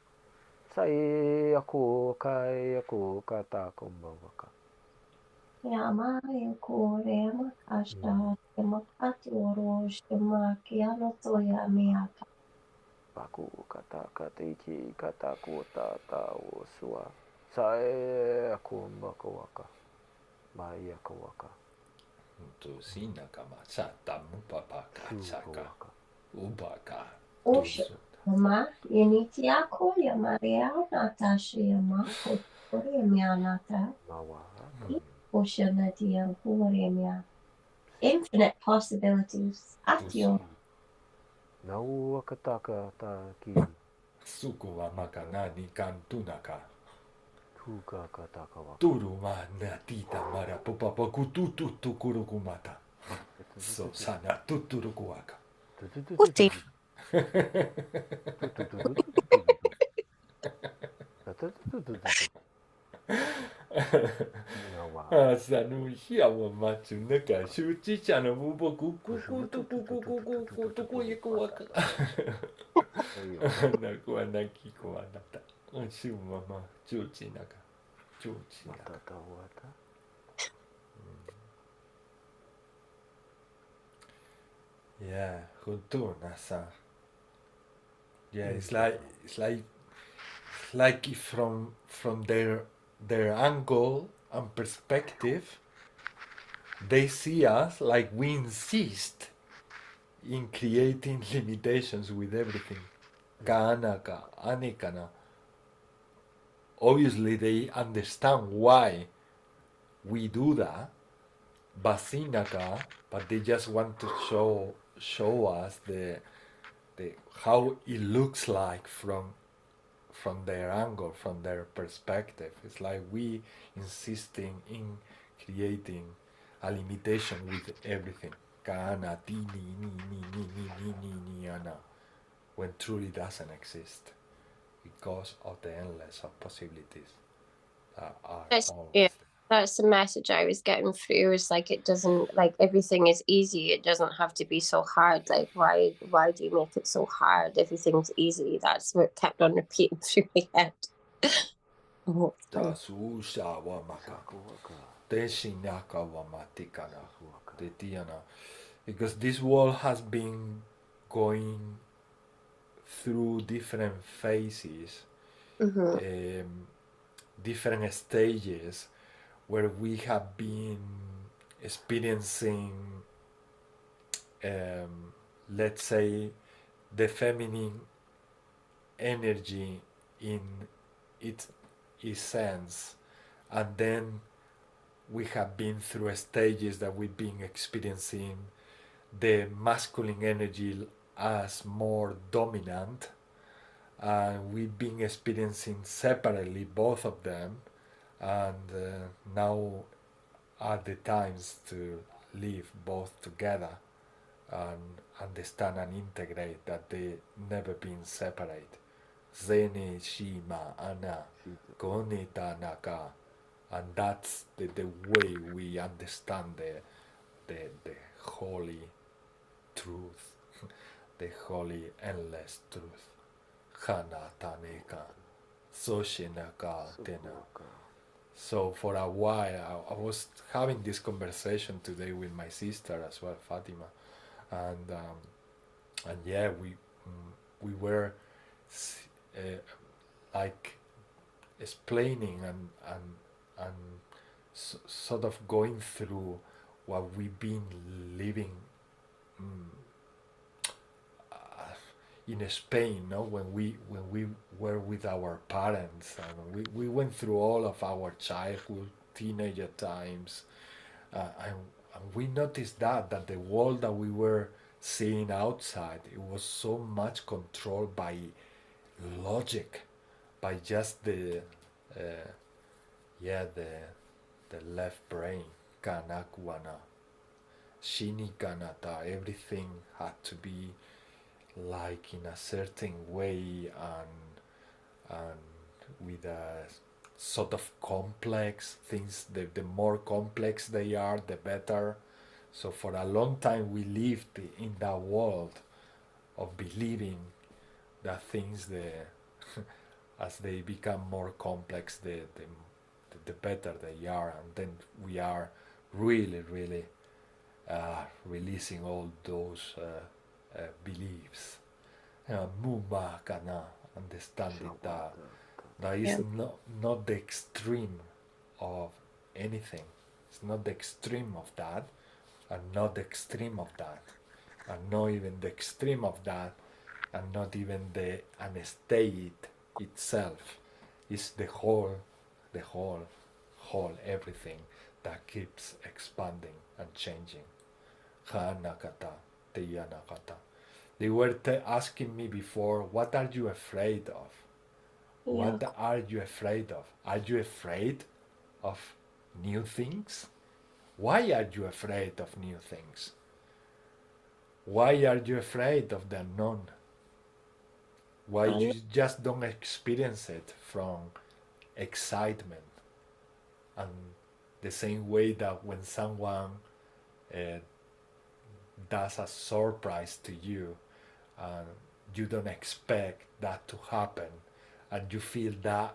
Sai yako kai yako kata kumbawaka. Yama yako rema kashta. Yamakati oro shima kiano toya miyaka. Baku kata katiki katakuta ta osua. Sai yako mbakawaka. Maya kawaka. Tusina kama chata mupapaka chaka. Ubaka. Osha. Yama yeniti yako ya Maria natashi yama kore mianata. Mawa. Osha nati yankore mia. Infinite possibilities. Atio. Nau akataka ta ki Suku wa makana ni kantunaka. tuka kataka wa. Turu ma natita mara pupapaku tutu kurukumata. So sana tuturukuaka. Uti. Sanu hia wa matsu naka shuchi chana buboku kuku tuku kuku kuku tuku yikuwaka. Nakuwa nakiko wa nata. Shu mama chuchi naka. Chuchi naka. Yeah, Hultuna-san. Yeah, it's like if from their angle and perspective, they see us like we insist in creating limitations with everything. Kanaka, anikana. Obviously, they understand why we do that. Basinaka, but they just want to show us the how it looks like from their angle, from their perspective. It's like we insisting in creating a limitation with everything. Kana ti ni ana, when truly doesn't exist because of the endless of possibilities that are That's, always yeah, there. that's the message I was getting through. Is like it doesn't, like everything is easy. It doesn't have to be so hard. Like why do you make it so hard? Everything's easy. That's what kept on repeating through my head. Oh, it's fine. Tasusha wa maka. Teshinaka wa matikana. Tetiana. Because this world has been going through different phases, different stages where we have been experiencing, let's say, the feminine energy in its essence, and then we have been through stages that we've been experiencing the masculine energy as more dominant, and we've been experiencing separately both of them, and now are the times to live both together and understand and integrate that they never been separate. Zene shima ana koneta naka, and that's the way we understand the holy truth, the holy endless truth. Hana taneka, soshinaka tena. So for a while, I was having this conversation today with my sister as well, Fatima, and yeah, we were like explaining and sort of going through what we've been living in Spain, no? When we were with our parents, and we went through all of our childhood, teenager times, and we noticed that the world that we were seeing outside, it was so much controlled by logic, by just the left brain, kanakuana, shini kanata. Everything had to be like in a certain way, and with a sort of complex things. The more complex they are, the better. So for a long time we lived in that world of believing that things as they become more complex, the better they are, and then we are really releasing all those beliefs. Muma kana, understanding that is not the extreme of anything. It's not the extreme of that, and not the extreme of that, and not even the extreme of that, and not even the state itself. It's the whole, everything that keeps expanding and changing. Hanakata, Teyanakata. They were asking me before, what are you afraid of? What are you afraid of? Are you afraid of new things? Why are you afraid of new things? Why are you afraid of the unknown? Why you just don't experience it from excitement? And the same way that when someone does a surprise to you and you don't expect that to happen, and you feel that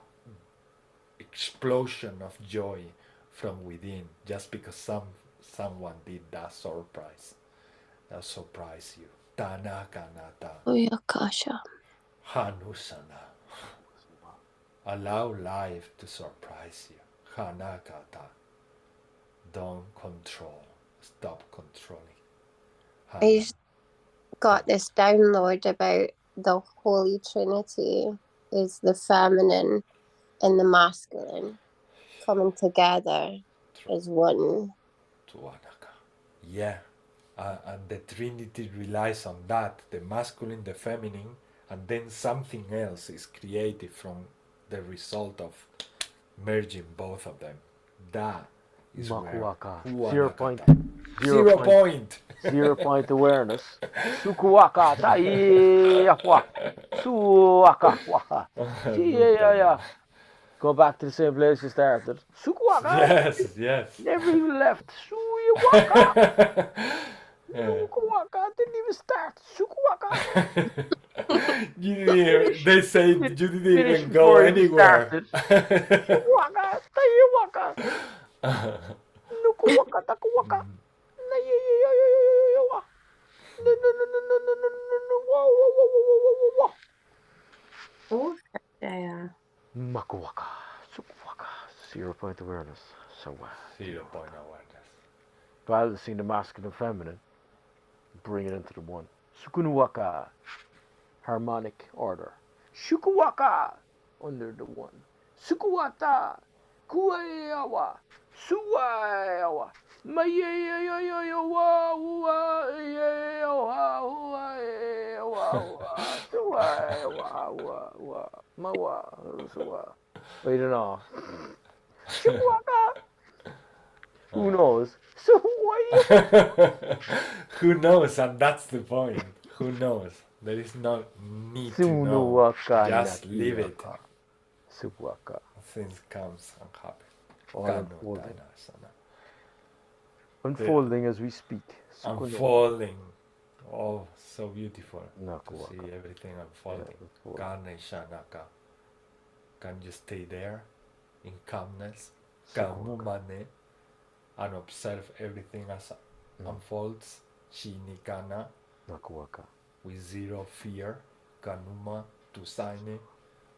explosion of joy from within just because someone did that surprise you. Tanakanata Oyakasha. Hanusana. Allow life to surprise you. Hanakata. Don't control. Stop controlling. I just got this download about the Holy Trinity is the feminine and the masculine coming together as one. Tuanaka. Yeah. And the Trinity relies on that, the masculine, the feminine, and then something else is created from the result of merging both of them. That is Makuaka. where 0 point. 0 point. 0 point awareness. Sukuwaka taiyakwa. Suwaka waka. Yeah. Go back to the same place you started. Sukuwaka. Yes. Never even left. Sukuwaka. Sukuwaka didn't even start. Sukuwaka. They say you didn't even go anywhere. Sukuwaka taiyawaka. Nukuwaka takuwaka. Oh, yeah. Makuwaka. Sukuwaka. 0 point awareness. So 0 point awareness. balancing the masculine and feminine, bring it into the one. Sukunuwaka, harmonic order. Shukuwaka, under the one. Sukuwata, kuayawa, suwayawa, mayayayayawa, suwayawa, mawa, suwa. Wait, no. Shukuwaka. Who knows? So why? Who knows? And that's the point. Who knows? There is no need to know. Just leave it. Suwaka. Things comes and happen. Unfolding. Unfolding as we speak. Unfolding. Oh, so beautiful to see everything unfolding. Karne Shanaka. Can you stay there in calmness? Kamumane. And observe everything as unfolds. Shinikana. Nakuwaka. With 0 fear. Kanuma Tusaine.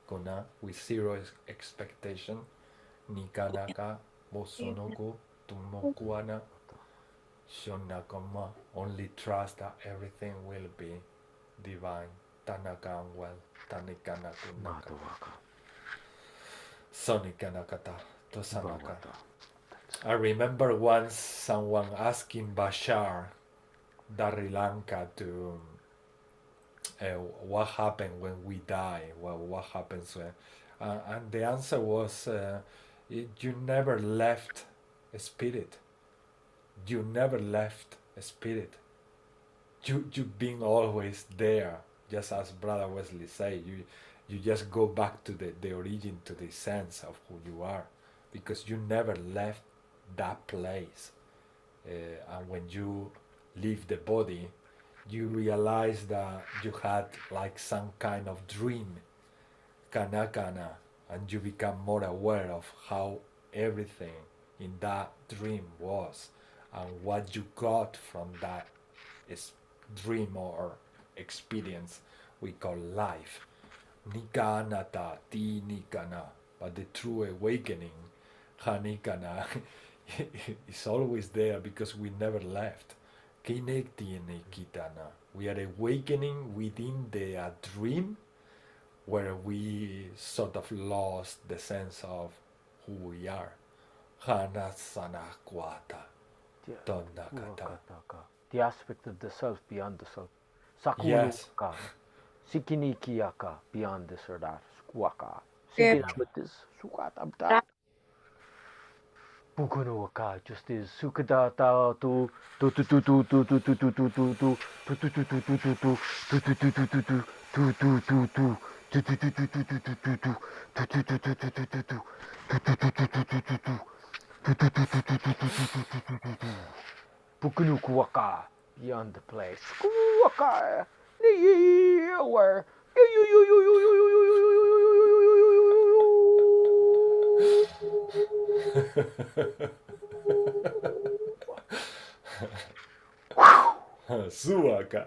Kona with 0 expectation. Nikanaka Bosonoku Tumokuana. Shonakama. Only trust that everything will be divine. Tanaka and well. Tanikana Kunaka. Sonikanakata. Tosanaka. I remember once someone asking Bashar Darilanka to what happened when we die, what happens when, and the answer was you never left a spirit. You never left a spirit. You've been always there, just as Brother Wesley said. You just go back to the origin, to the sense of who you are, because you never left that place. And when you leave the body, you realize that you had like some kind of dream, kana, and you become more aware of how everything in that dream was and what you got from that dream or experience we call life. Nikanata, ti nikana. But the true awakening, hanikana, is always there because we never left. We are awakening within the dream where we sort of lost the sense of who we are. Hanasana kwata. Tonakata. the aspect of the self beyond the self. Yes. Sakunuka, Sikinikiaka, beyond this or that. Squaka. Yeah. Sikina with this. Sukatabta. Bukunuaka just is Sukadata to Bukunukuaka beyond the place. Skuaka where Suaka.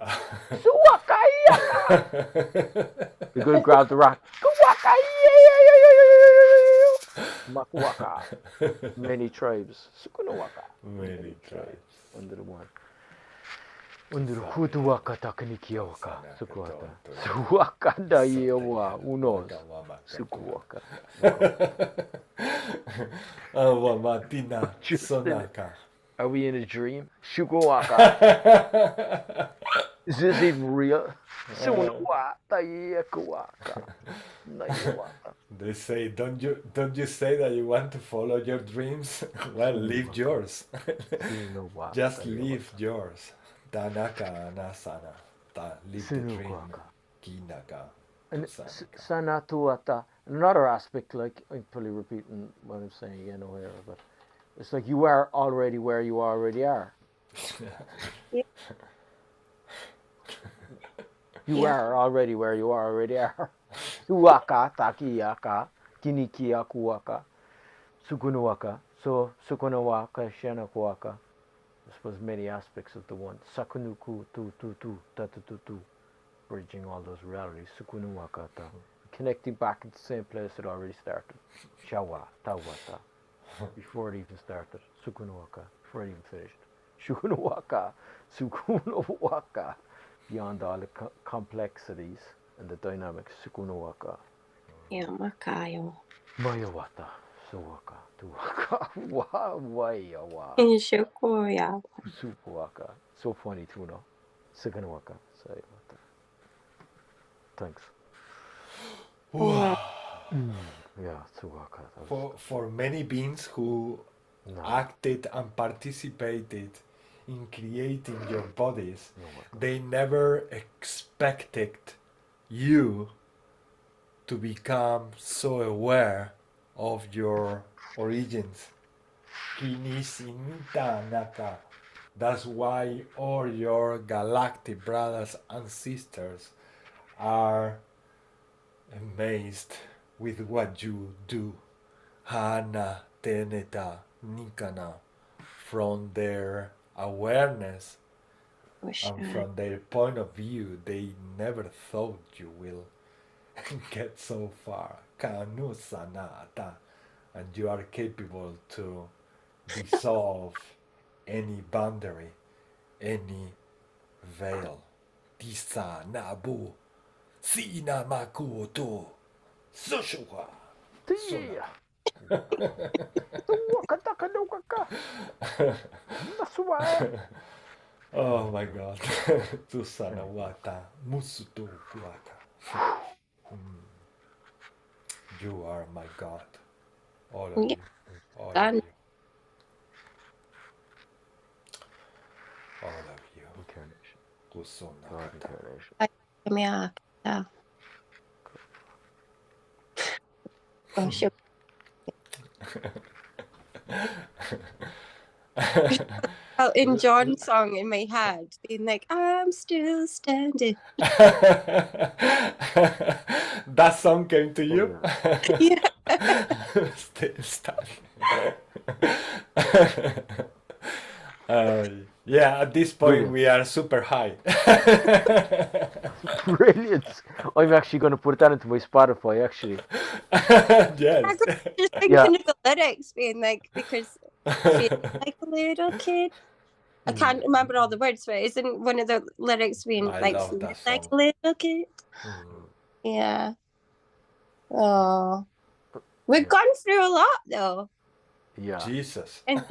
You're gonna grab the rock. Makwaka. Many tribes. Sukunawaka. Many tribes. Under the one. Under the Hutuwaka Takanikiawaka. Sukuata. Suwaka Dayewa. Who knows? Sukuwaka. Wamatina Sonaka. Are we in a dream? Shukuwaka. Is this even real? Sunawa Dayekwaka. They say, don't you say that you want to follow your dreams? Well, live yours. Just live yours. Tanaka Nasana. Live the dream. Kinaka. And Sanatuata, another aspect, like I'm probably repeating what I'm saying again or whatever, but it's like you are already where you already are. You are already where you already are. Suwaka, takiyaka, kinikiakuaka, sukunuwaka. So sukunawaka, shenakuaka. I suppose many aspects of the one. Sakunuku, tu, bridging all those realities. Sukunuwaka, ta. Connecting back at the same place it already started. Shawa, tawata. Before it even started. Sukunuwaka, before it even finished. Shukunuwaka, sukunuwaka. Beyond all the complexities and the dynamics. Sukunuwaka. Yeah, Makayo. Mayawata, Suwaka, Tuwaka, Wayawa, Inshukoya. Supuwaka. So funny too, no? Sukunuwaka, Sayawata. Thanks. Yeah, Suwaka. For many beings who acted and participated in creating your bodies, they never expected you to become so aware of your origins. That's why all your galactic brothers and sisters are amazed with what you do. Hana teneta nikana, from their awareness and from their point of view, they never thought you will get so far. Kanu sanata, and you are capable to dissolve any boundary, any veil. Tisa nabu, sina makuto, sushua. Yeah. Suwaka, Takadokaka. Nasuwa. Oh my God. Tusana wata, musutu wata. You are my God. All of you. All of you. All of you. Incarnation. Kusuna God wata. incarnation. Yeah. Oh, shit. In John's song in my head, being like, I'm still standing. That song came to you? Yeah. Still standing. Yeah, at this point we are super high. Brilliant. I'm actually going to put that into my Spotify, actually. Yes. Just thinking of the lyrics being like, because feeling like a little kid. I can't remember all the words, but isn't one of the lyrics being I like, love that like song. a little kid? Yeah. Oh. We've gone through a lot, though. Yeah. Jesus. And-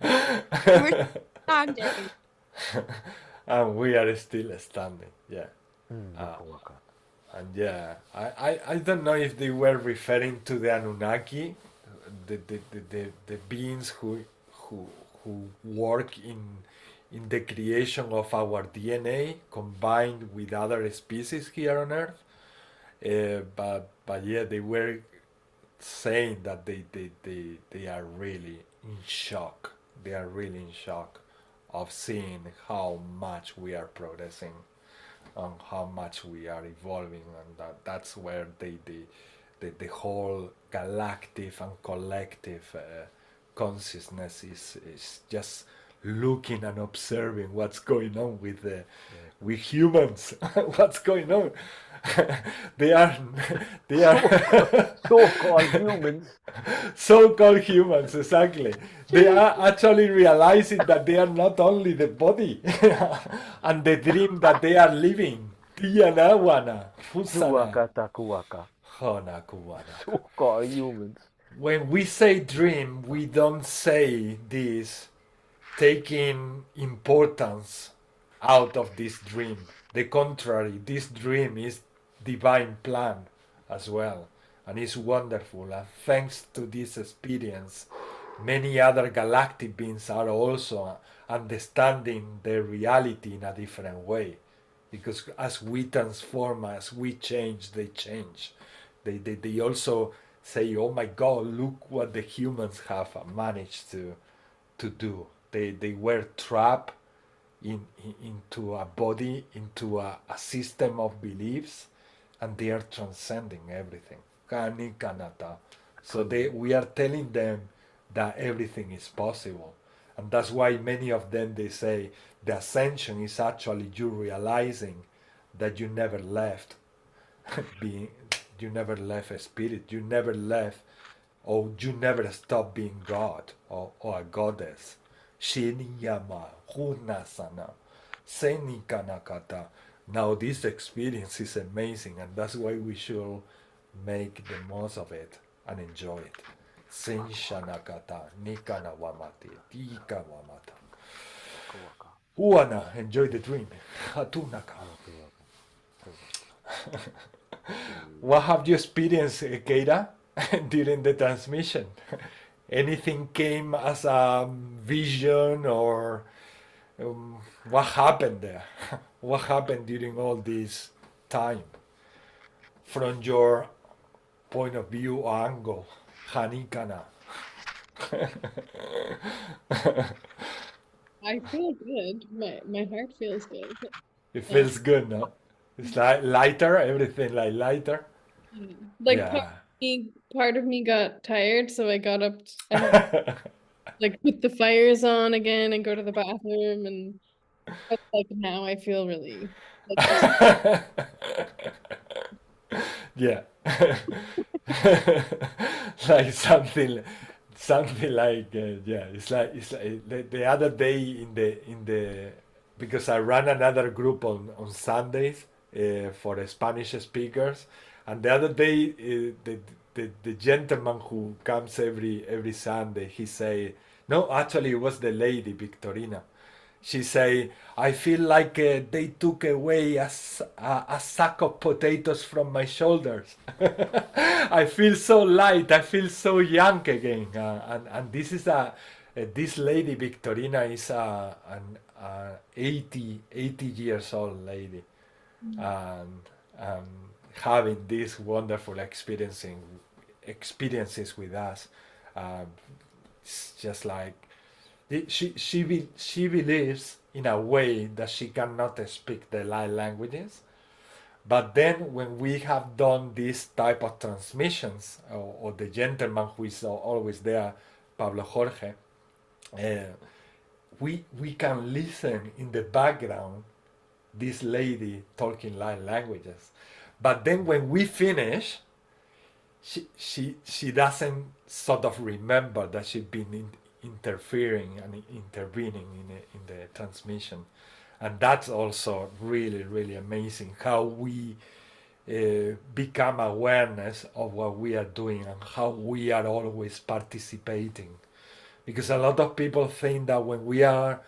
We're standing. And we are still standing. Yeah. Waka waka. And yeah, I don't know if they were referring to the Anunnaki, the beings who who work in the creation of our DNA combined with other species here on Earth. But yeah, they were saying that they are really in shock. They are really in shock of seeing how much we are progressing and how much we are evolving, and that's where the whole galactic and collective consciousness is just looking and observing what's going on with humans. What's going on? they are So-called humans. so-called humans, exactly. They are actually realizing that they are not only the body and the dream that they are living. Tianawana, Fusana, Tuwaka takuwaka. Hona Kuwana. So-called humans. When we say dream, we don't say this taking importance out of this dream. The contrary, this dream is divine plan as well, and it's wonderful. And thanks to this experience, many other galactic beings are also understanding their reality in a different way. Because as we transform, as we change, they change. They also say, oh my God, look what the humans have managed to do. They were trapped into a body, into a system of beliefs, and they are transcending everything. Kani kanata. So we are telling them that everything is possible. And that's why many of them, they say the ascension is actually you realizing that you never left being, you never left a spirit, you never left, or you never stopped being God or a goddess. Shiniyama, Hunasana, Senikanakata. Now this experience is amazing, and that's why we should make the most of it and enjoy it. Senshanakata, Nikana Wamati, Tika Wamata. Uana, enjoy the dream. Hatunaka. What have you experienced, Keira, during the transmission? Anything came as a vision, or what happened there? What happened during all this time? From your point of view or angle, Hanikana. I feel good. My heart feels good. It feels good, no? It's like lighter, everything like lighter. Like Yeah. part of me got tired, so I got up and like put the fires on again and go to the bathroom, and but like now I feel really like Yeah. Like something like yeah, it's like the other day in the because I run another group on Sundays for Spanish speakers, and the other day the gentleman who comes every Sunday, he say, no, actually it was the lady Victorina. She say, I feel like they took away a sack of potatoes from my shoulders. I feel so light. I feel so young again. And this is this lady Victorina is an 80 years old lady, and having these wonderful experiences with us. It's just like she believes in a way that she cannot speak the light languages, but then when we have done this type of transmissions, or the gentleman who is always there, Pablo Jorge, we can listen in the background this lady talking light languages, but then when we finish, she doesn't sort of remember that she's been interfering and intervening in the transmission. And that's also really, really amazing how we become awareness of what we are doing and how we are always participating, because a lot of people think that when we are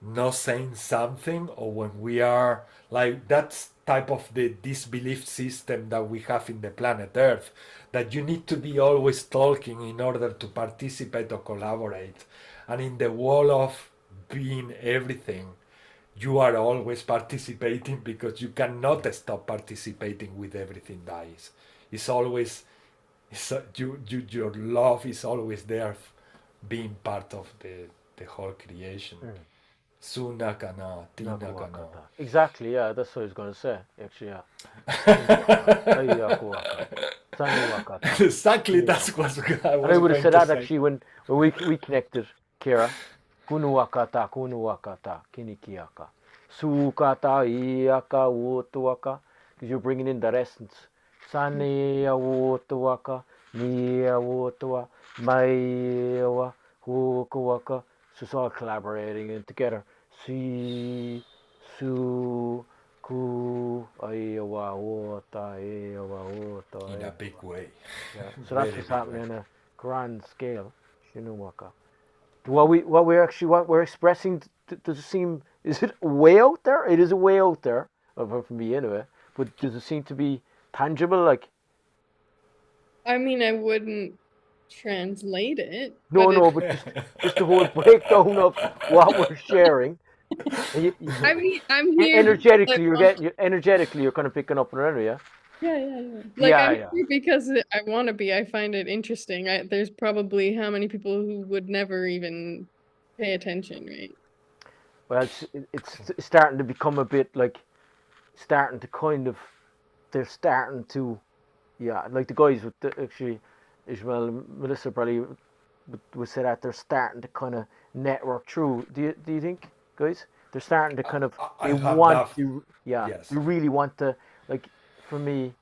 not saying something, or when we are like, that's type of the disbelief system that we have in the planet Earth, that you need to be always talking in order to participate or collaborate. And in the world of being everything, you are always participating, because you cannot stop participating with everything that is. It's always, your love is always there, being part of the whole creation. Suna kana, tina kana. Nakuwakata. Exactly, yeah, that's what I was going to say, actually, yeah. Ayakuwaka. Sanuwakata. Exactly, Yeah. that's what I And was I would going have said to that say. actually when we connected, Kira. Kunuwakata, kunuwakata, kinikiaka. Sukata, iaka, wotuaka. Because you're bringing in that essence. Sania, wotuaka, nia, wotua, maiwa, hukuwaka. So it's all collaborating and together. Si, su, ku, aiwa, wota, aiwa, wota. In a big way. Yeah. So that's Very what's big happening way. on a grand scale. Shinuwaka. What we're expressing, does it seem, is it way out there? It is a way out there, from me anyway. But does it seem to be tangible? Like, I mean, I wouldn't translate it, no, but no, but just the whole breakdown of what we're sharing. And I mean, I'm here like, energetically, you're kind of picking up on it, yeah. yeah. Like, Yeah, I'm yeah. here because I want to be. I find it interesting. There's probably how many people who would never even pay attention, right? Well, it's starting to become a bit like, starting to kind of, they're starting to, yeah, like the guys with actually, Ishmael and Melissa probably would say that they're starting to kind of network through. Do you think, guys? They're starting to kind of, I have that. yeah, Yes. they really want to, like, for me,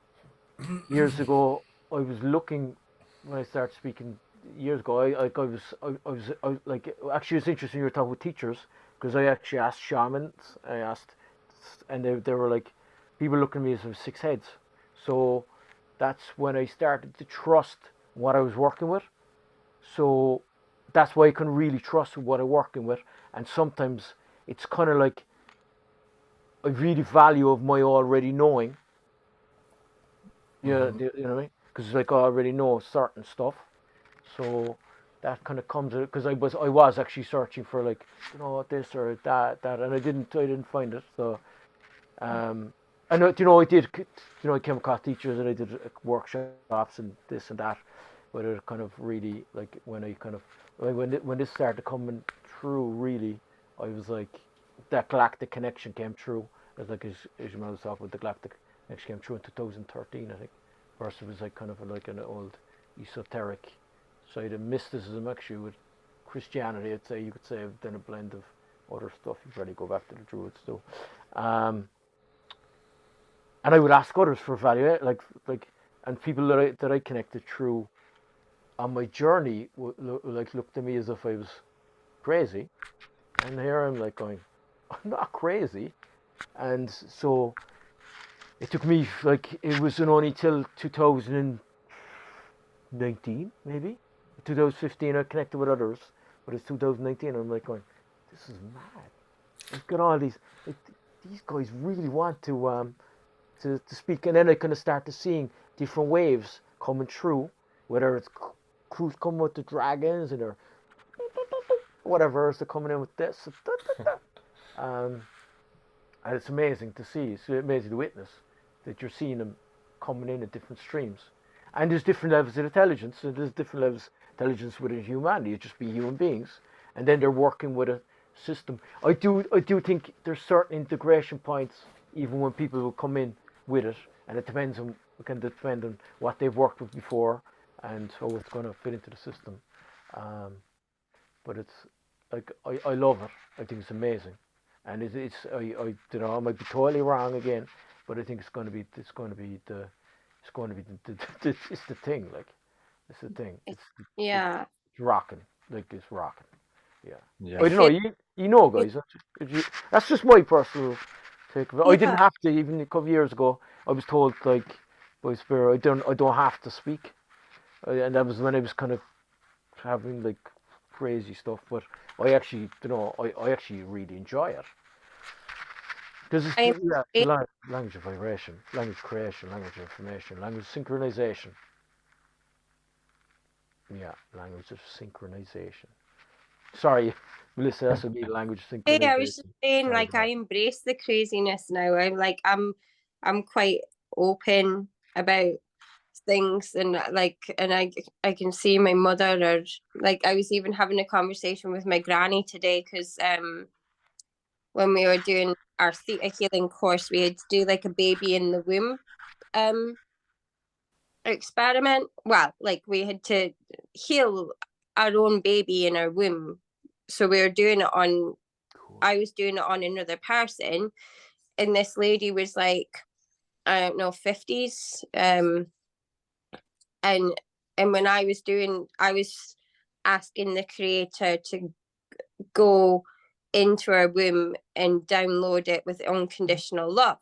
years ago, I was looking, when I started speaking years ago, like, actually, it's interesting you were talking with teachers, because I actually asked shamans, and they were like, people looking at me as if I was six heads. So that's when I started to trust what I was working with. So that's why I can really trust what I'm working with. And sometimes it's kind of like, I really value of my already knowing. You know what I mean? Because it's like I already know certain stuff. So that kind of comes, because I was actually searching for, like, this or that, and I didn't find it. So I know, I did, I came across teachers, and I did workshops and this and that, but it kind of really, like, when I kind of, when this started coming through, really, I was like, that galactic connection came through. As like, as Ishmael was talking about, the galactic connection came through in 2013, I think. First it was like kind of like an old esoteric side of mysticism, actually, with Christianity. I'd say, you could say, I've done a blend of other stuff. You probably go back to the Druids too. And I would ask others for value, like, and people that I connected through on my journey like, looked at me as if I was crazy, and here I'm like going, I'm not crazy. And so it took me, like, it wasn't only till 2019, maybe 2015, I connected with others, but it's 2019. I'm like going, this is mad. I've got all these, like, these guys really want to speak, and then I kind of started seeing different waves coming through, whether it's crews coming with the dragons, and they're whatever, so they're coming in with this, and it's amazing to see. It's amazing to witness that you're seeing them coming in at different streams, and there's different levels of intelligence, and there's different levels of intelligence within humanity. It's just be human beings, and then they're working with a system. I do think there's certain integration points, even when people will come in with it, and it can depend on what they've worked with before and how it's going to fit into the system. But it's like, I love it. I think it's amazing, and it's I might be totally wrong again, but I think it's going to be the it's the thing, like, it's the thing. Yeah. It's rocking, like, it's rocking. Yeah. Yeah. I don't know. Guys. That's just my personal take of it. I didn't Yeah. have to, even a couple of years ago. I was told, like, by Spirit, I don't have to speak, and that was when I was kind of having, like, crazy stuff, but I actually, you know, I actually really enjoy it. Because it's I the language of vibration, language creation, language of information, language synchronization. Yeah, language of synchronization. Sorry, Melissa, that's would be language synchronization. I was just saying, Sorry like, about I embrace the craziness now. I'm quite open about things, and I can see my mother, or like I was even having a conversation with my granny today, because when we were doing our theta healing course, we had to do like a baby in the womb experiment. Well, like we had to heal our own baby in our womb. So we were doing it on, Cool. I was doing it on another person, and this lady was like, I don't know, 50s. And when I was asking the creator to go into our womb and download it with unconditional love,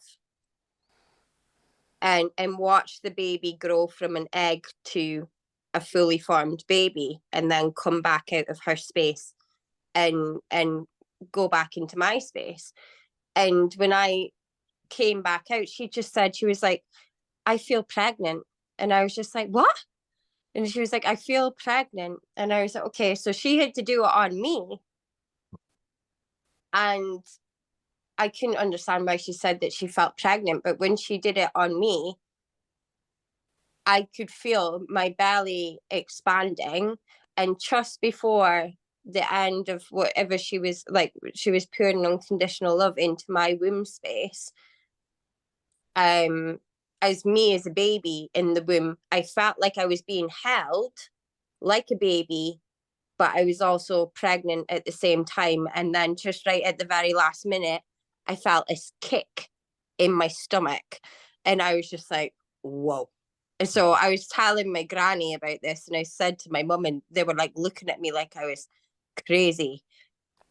and watch the baby grow from an egg to a fully formed baby, and then come back out of her space and go back into my space. And when I came back out, she just said, she was like, I feel pregnant. And I was just like, what? And she was like, I feel pregnant. And I was like, okay. So she had to do it on me. And I couldn't understand why she said that she felt pregnant. But when she did it on me, I could feel my belly expanding. And just before the end of whatever she was pouring unconditional love into my womb space, as me as a baby in the womb, I felt like I was being held like a baby, but I was also pregnant at the same time. And then just right at the very last minute, I felt a kick in my stomach, and I was just like, whoa. And so I was telling my granny about this, and I said to my mum, and they were like looking at me like I was crazy.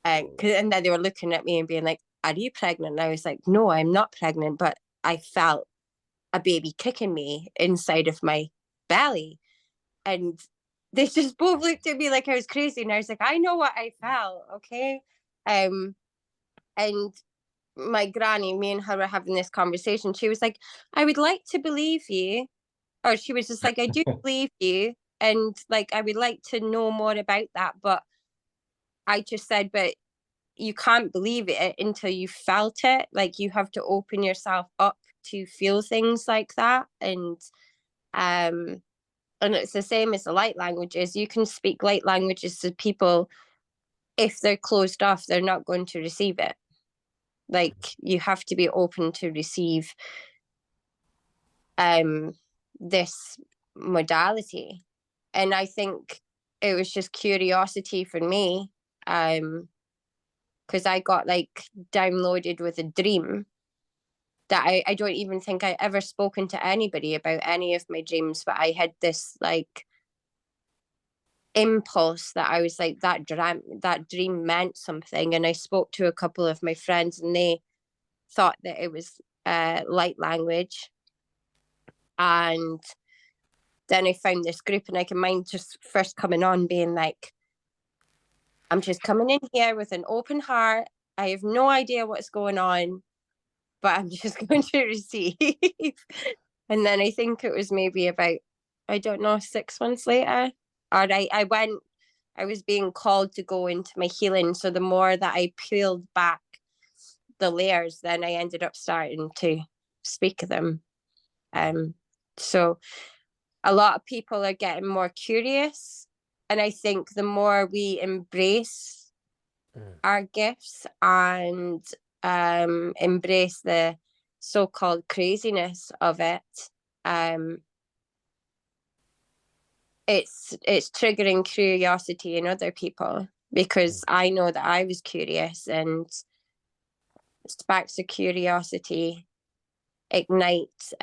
And then they were looking at me and being like, are you pregnant? And I was like, no, I'm not pregnant, but I felt a baby kicking me inside of my belly. And they just both looked at me like I was crazy. And I was like, I know what I felt, okay? And my granny, me and her were having this conversation. She was like, I would like to believe you. Or she was just like, I do believe you. And like, I would like to know more about that. But I just said, but you can't believe it until you felt it. Like, you have to open yourself up to feel things like that. And it's the same as the light languages. You can speak light languages to people. If they're closed off, they're not going to receive it. Like, you have to be open to receive this modality. And I think it was just curiosity for me, because I got like downloaded with a dream that I don't even think I ever spoken to anybody about any of my dreams, but I had this like impulse that I was like, that dream meant something. And I spoke to a couple of my friends, and they thought that it was light language. And then I found this group, and I can mind just first coming on being like, I'm just coming in here with an open heart. I have no idea what's going on, but I'm just going to receive. And then I think it was maybe about, I don't know, 6 months later, or I was being called to go into my healing. So the more that I peeled back the layers, then I ended up starting to speak them. So a lot of people are getting more curious. And I think the more we embrace our gifts and embrace the so-called craziness of it, it's triggering curiosity in other people, because I know that I was curious, and sparks of curiosity ignite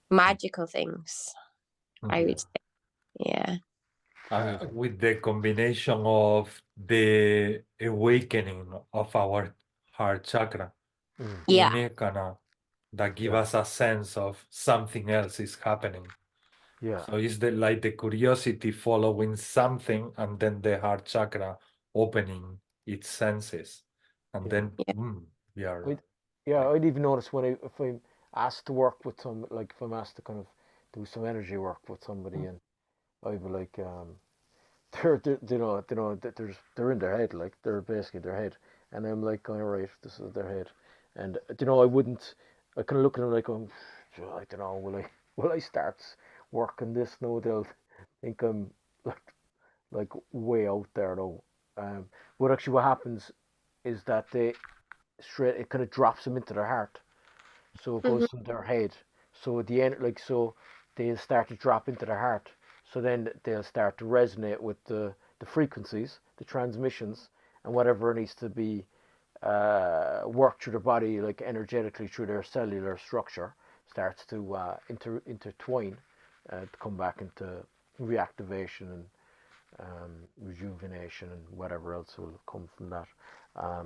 magical things, I would say. Yeah. With the combination of the awakening of our heart chakra, Yeah. that give us a sense of something else is happening. Yeah. So it's like the curiosity following something, and then the heart chakra opening its senses, and Yeah. then Yeah. we are. Yeah, I'd even notice when if I'm asked to work with some, like if I'm asked to kind of do some energy work with somebody, and I'd be like, they're in their head, like they're basically their head, and I'm like, all right, this is their head, and I kind of look at them like, I don't know, will I start working this? No, they'll think I'm like way out there though. But actually, what happens is that it kind of drops them into their heart, so it goes from their head. So at the end, so they'll start to drop into their heart. So then they'll start to resonate with the frequencies, the transmissions, and whatever needs to be worked through their body, like energetically through their cellular structure, starts to intertwine to come back into reactivation and rejuvenation and whatever else will come from that.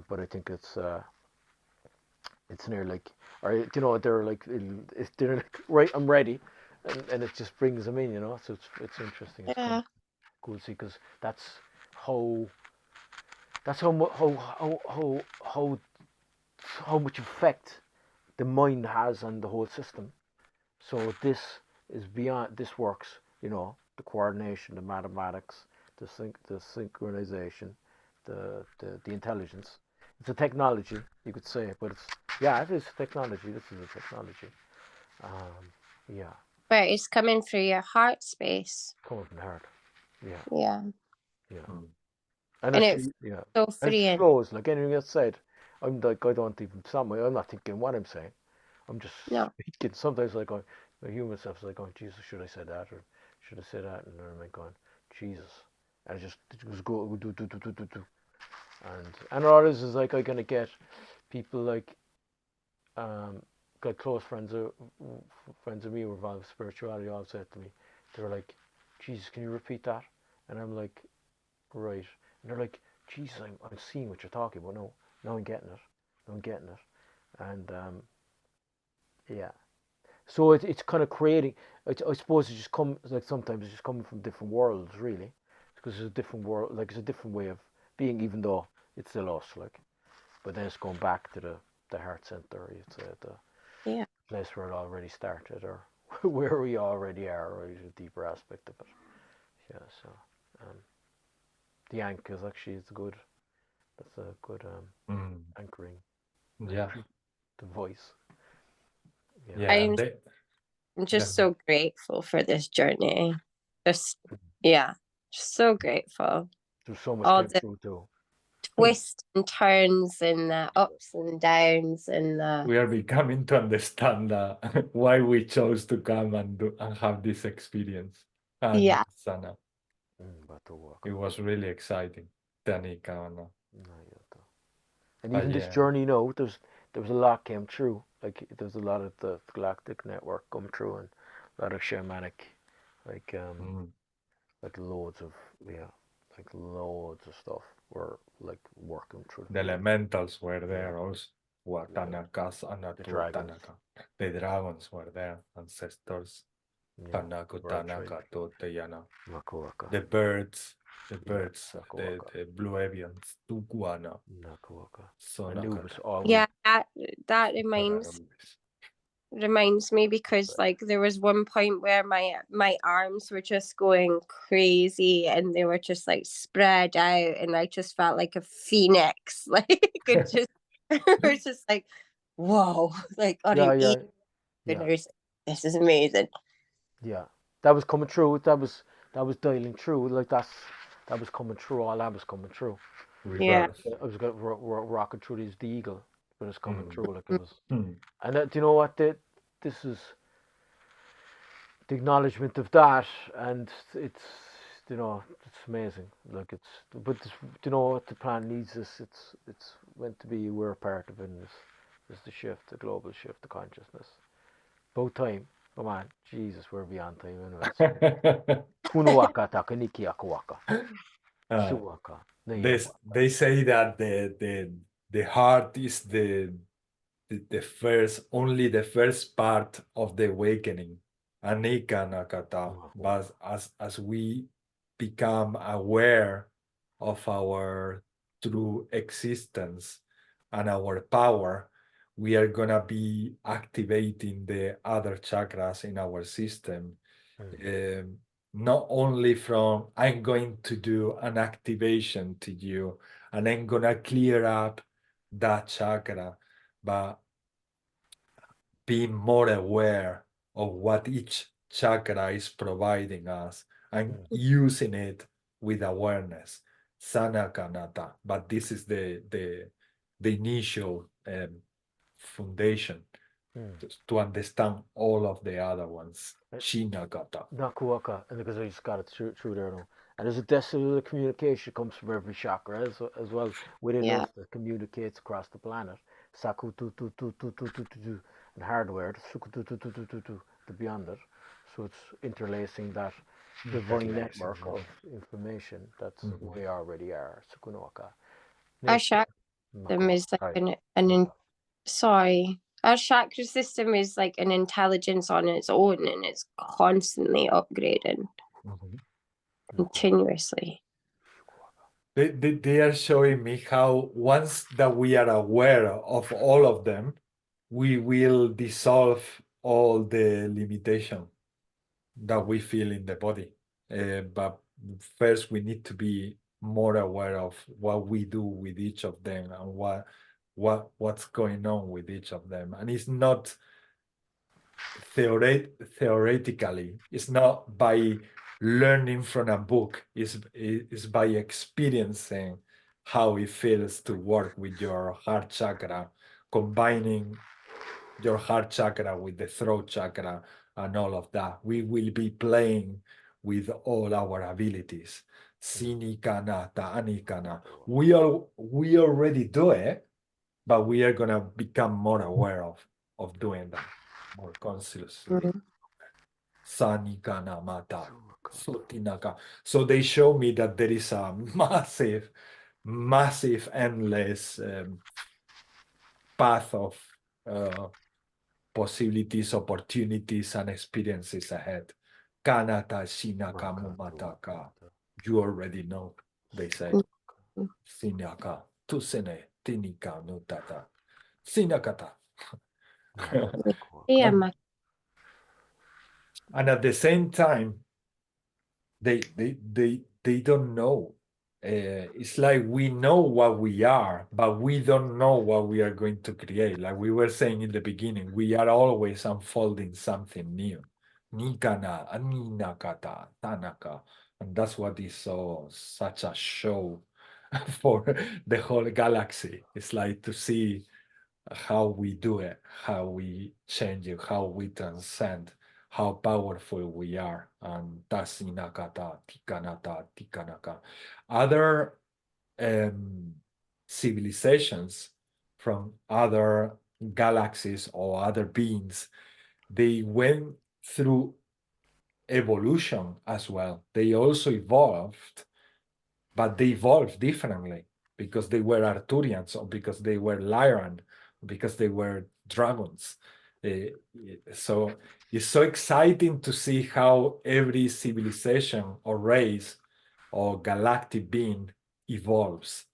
But I think it's near like, or they're like, they're like, right, I'm ready, and it just brings them in, So it's interesting. It's kind Yeah. of cool to see, because how that's how much effect the mind has on the whole system. So this is beyond. This works, the coordination, the mathematics, the synchronization, the intelligence. It's a technology, you could say, but it is technology. This is a technology. Yeah, But it's coming through your heart space. coming from the heart. Yeah, Yeah. yeah. Mm. And And actually, it's yeah, so and it freeing. flows like anything that's said. I'm like, I don't even I'm not thinking what I'm saying. I'm just No. speaking. Sometimes like my human self's like going, Jesus, should I say that, or should I say that? And then I'm like going, Jesus, and it just go do. And all this is like, I'm gonna get people like got close friends of me who were involved with spirituality all said to me, they were like, Jesus, can you repeat that? And I'm like, right. And they're like, Jesus, I'm seeing what you're talking about. No, I'm getting it. No, I'm getting it. And yeah. So it's kind of creating. I suppose it just comes like sometimes it's just coming from different worlds, really, because it's a different world. Like it's a different way of being, even though it's still us. Like, but then it's going back to the heart center. You'd say the Yeah. place where it already started, or where we already are, or a deeper aspect of it. Yeah. So the ANK is actually that's a good anchoring. Yeah, The voice. yeah, I'm and they, just so grateful for this journey. Just, yeah, just so grateful. There's so much All came the through too. twists and turns and the ups and downs and the we are becoming to understand why we chose to come and have this experience. And yeah. Sana, it was really exciting. Tanika, And even this yeah. journey, there was a lot came through. Like there's a lot of the galactic network come through, and a lot of shamanic, like like loads of stuff were like working through The elementals were there Yeah. also. Tanakas, the dragons. Tanaka. The dragons were there, ancestors. Yeah. Tanaka, World Tanaka, Trade. Toteyana. Makuaka. The birds, Sakuaka. the blue avians, Tukuana, Nakuaka. Sonakata. Anubis always. Yeah, that reminds me, because like there was one point where my arms were just going crazy and they were just like spread out, and I just felt like a phoenix. Like it just it was just like, whoa, like on an Yeah. this is amazing. Yeah. That was coming through. That was dialing through. Like that was coming through. All that was coming through. Yeah. Reverse. I was going rocking through the eagle, but it's coming through like it was. Mm. And do you know what? This is the acknowledgement of that, and it's amazing. Like but do you know what the plan needs us? It's meant to be. We're a part of it. And this the shift, the global shift, the consciousness. About time. Come on, Jesus, we're beyond time anyway. Kunuwaka takaniki akuwaka. Suwaka. They say that the heart is the first, only the first part of the awakening. Anika nakata. But as we become aware of our true existence and our power, we are gonna be activating the other chakras in our system. Not only from I'm going to do an activation to you and I'm gonna clear up that chakra, but being more aware of what each chakra is providing us and using it with awareness. Sanakanata. But this is the initial foundation to understand all of the other ones. Shinagata. Nakuaka, and because I just got it through there now. And there's a decimal communication comes from every chakra as well within Yeah. us that communicates across the planet. Saku tu tu tu tu tu tu tu tu, and hardware suku tu tu tu tu tu tu to beyond it. So it's interlacing that divine network of information that's we already are. Sukunoaka. Our chakra system is like sorry. Our chakra system is like an intelligence on its own, and it's constantly upgrading continuously. They are showing me how once that we are aware of all of them, we will dissolve all the limitation that we feel in the body. But first, we need to be more aware of what we do with each of them and what's going on with each of them. And it's not theoretically, it's not by learning from a book, it's by experiencing how it feels to work with your heart chakra, combining your heart chakra with the throat chakra and all of that. We will be playing with all our abilities. Sinikanata, anikana. We already do it, but we are gonna become more aware of doing that more consciously. Sanikana mata. Sutinaka. So they show me that there is a massive, endless path of possibilities, opportunities, and experiences ahead. Kanata Shinaka Mumataka. You already know, they say. Sinaka, Tusene, Tinika Nutata. Sinakata. Yeah, And at the same time, they don't know. It's like we know what we are, but we don't know what we are going to create. Like we were saying in the beginning, we are always unfolding something new. Nikana, Aninakata, Tanaka. And that's what is such a show for the whole galaxy. It's like to see how we do it, how we change it, how we transcend, how powerful we are. And that's inakata, tikanata, tikanaka. Other civilizations from other galaxies or other beings, they went through evolution as well. They also evolved, but they evolved differently because they were Arthurians or because they were Lyran, because they were dragons. So it's so exciting to see how every civilization or race or galactic being evolves.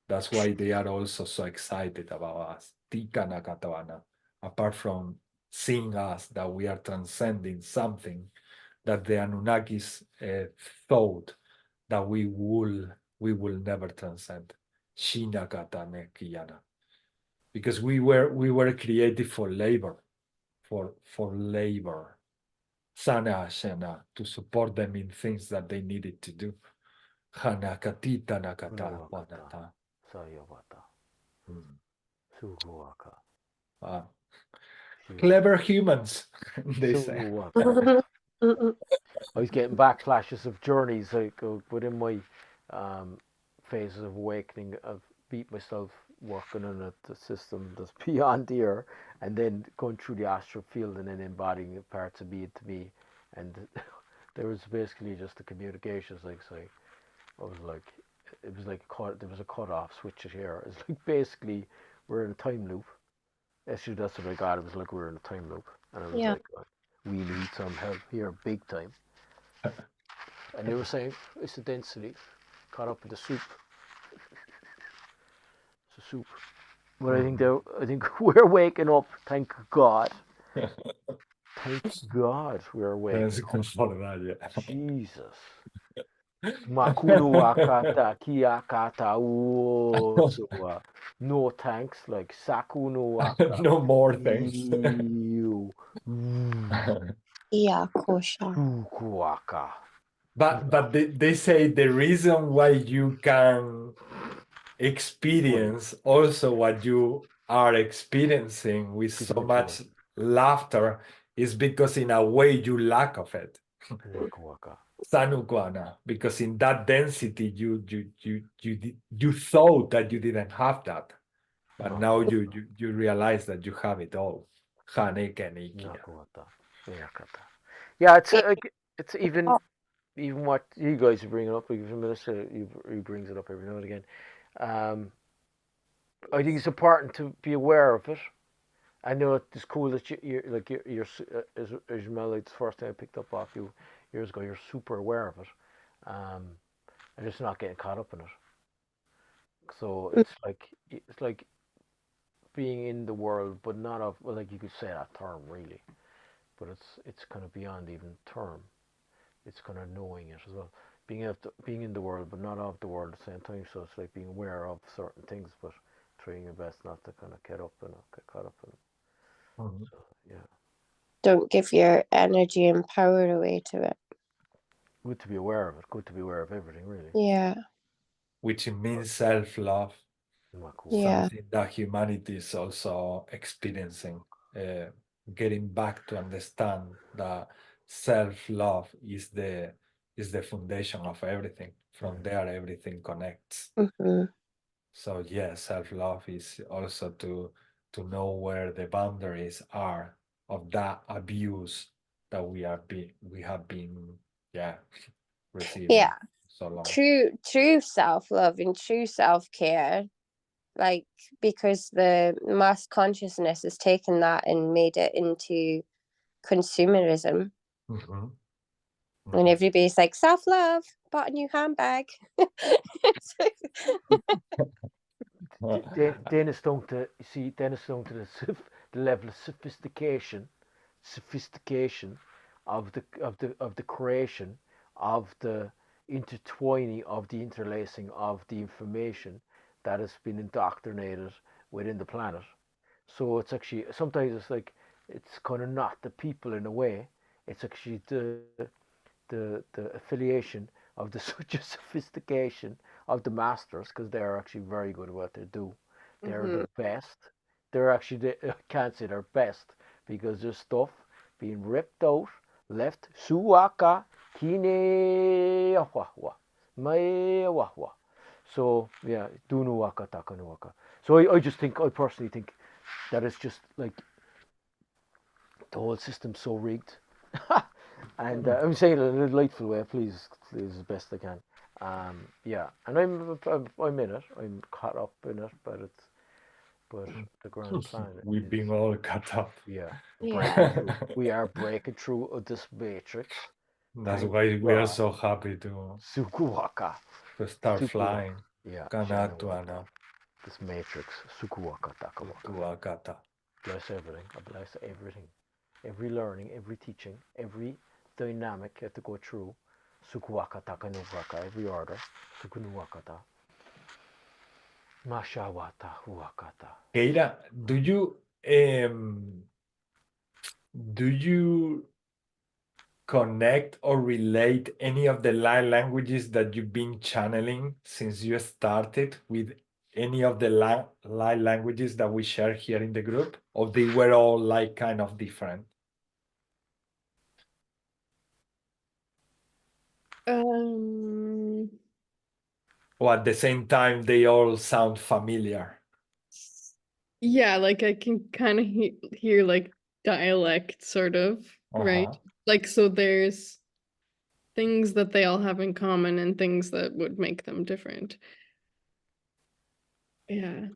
That's why they are also so excited about us. Tika Nakatawana. Apart from seeing us that we are transcending something that the Anunnakis thought that we will never transcend. Shinakata nekiyana. Because we were created for labor, for labor. Sana shana, to support them in things that they needed to do. Hanakatita nakata wanata. Sayavata. Suguaka. Clever humans, they say. I was getting backflashes of journeys like within my phases of awakening. I've beat myself working on a system that's beyond here, and then going through the astral field and then embodying parts of being to me. And there was basically just the communications. Like, so I was like, it was like there was a cut-off switch here. It's like basically we're in a time loop. Actually, that's what I got. It was like we were in a time loop, and I was like, we need some help here big time. And they were saying it's the density caught up in the soup. It's a soup. But I think we're waking up, thank God. Thank God we're Thanks waking up. for that, yeah. Jesus. Makunu wakata kiakata uosua. No thanks, like sakunu waka. No more thanks. Iu. Yeah, kosha. Fukuwaka. But they say the reason why you can experience also what you are experiencing with so much laughter is because in a way you lack of it. Fukuwaka. Sanukwana, because in that density you thought that you didn't have that, but now you realize that you have it all. Nakuwata. Yakata. Yeah, it's even what you guys are bringing up. Even Minister, he brings it up every now and again. I think it's important to be aware of it. I know it's cool that you're as Mel, it's the first time I picked up off you years ago. You're super aware of it, and just not getting caught up in it. So it's like being in the world, but not of, well, like you could say that term really, but it's kind of beyond even term. It's kind of knowing it as well. Being in the world, but not of the world at the same time. So it's like being aware of certain things, but trying your best not to kind of get caught up in it. Mhm. So, yeah. Don't give your energy and power away to it. Good to be aware of it. Good to be aware of everything, really. Yeah. Which means self-love, Yeah. something that humanity is also experiencing, getting back to understand that self-love is the foundation of everything. From there, everything connects. Mm-hmm. So yes, self-love is also to know where the boundaries are of that abuse that we have been receiving Yeah. so long. True self-love and true self-care, like, because the mass consciousness has taken that and made it into consumerism. Mhm. And everybody's like, self-love, bought a new handbag. Then it's down to the level of sophistication of the creation, of the intertwining, of the interlacing of the information that has been indoctrinated within the planet. So it's actually sometimes it's kind of not the people in a way. It's actually the affiliation of the such a sophistication of the masters, because they're actually very good at what they do. They're the best. They're actually I can't say they're best, because there's stuff being ripped out, left suaka kine wahwa mai wahwa. So yeah, dunu waka takanu waka. So I personally think that it's just like the whole system's so rigged. And I'm saying it in a delightful way, please, as best I can. Yeah, and I'm in it. I'm caught up in it, but the grand plan. We've been all cut up. Yeah, Yeah. we are breaking through this matrix. That's Thank why we are God. so happy to Sukuwaka. start Sukuwaka. flying. Yeah, Kana to ana. this matrix. Sukuwaka takawaka. Tuakata. Bless everything. I bless everything. Every learning, every teaching, every dynamic you have to go through. Sukuwaka takanukaka, every order. Sukunuwakata. Mashawata huakata. Keira, do you connect or relate any of the light languages that you've been channeling since you started with any of the light languages that we share here in the group, or they were all like kind of different? Or at the same time they all sound familiar? Yeah, like I can kind of hear like dialect sort of, right? Like, so there's things that they all have in common and things that would make them different. Yeah.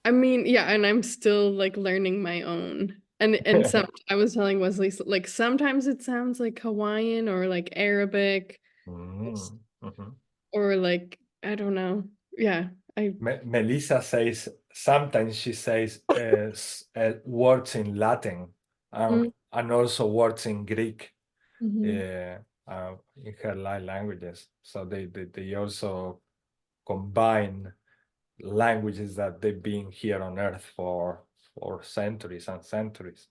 I mean, yeah, and I'm still like learning my own And some I was telling Wesley, like sometimes it sounds like Hawaiian or like Arabic Mm, mhm. or like I don't know. Yeah, Melissa says sometimes she says words in Latin Mm. and also words in Greek Mhm. in her light languages. So they also combine languages that they've been here on Earth for centuries and centuries.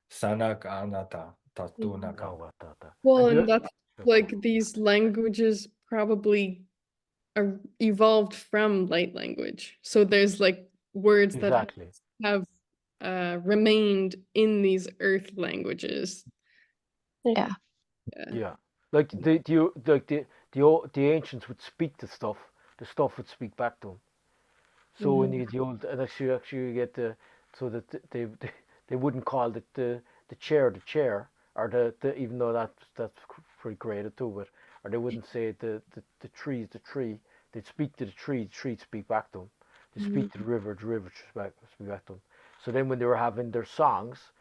Sanak Anata Tatunaka. Well, And and that's like these languages probably are evolved from light language. So there's like words that exactly. have remained in these earth languages. Yeah. Yeah, like the ancients would speak to stuff. The stuff would speak back to them. So when you the old and actually you get the so that they wouldn't call it the chair or the even though that's pretty creative too, but or they wouldn't say the tree's the tree. They'd speak to the tree speak back to them. They speak to the river speak back to them. So then when they were having their songs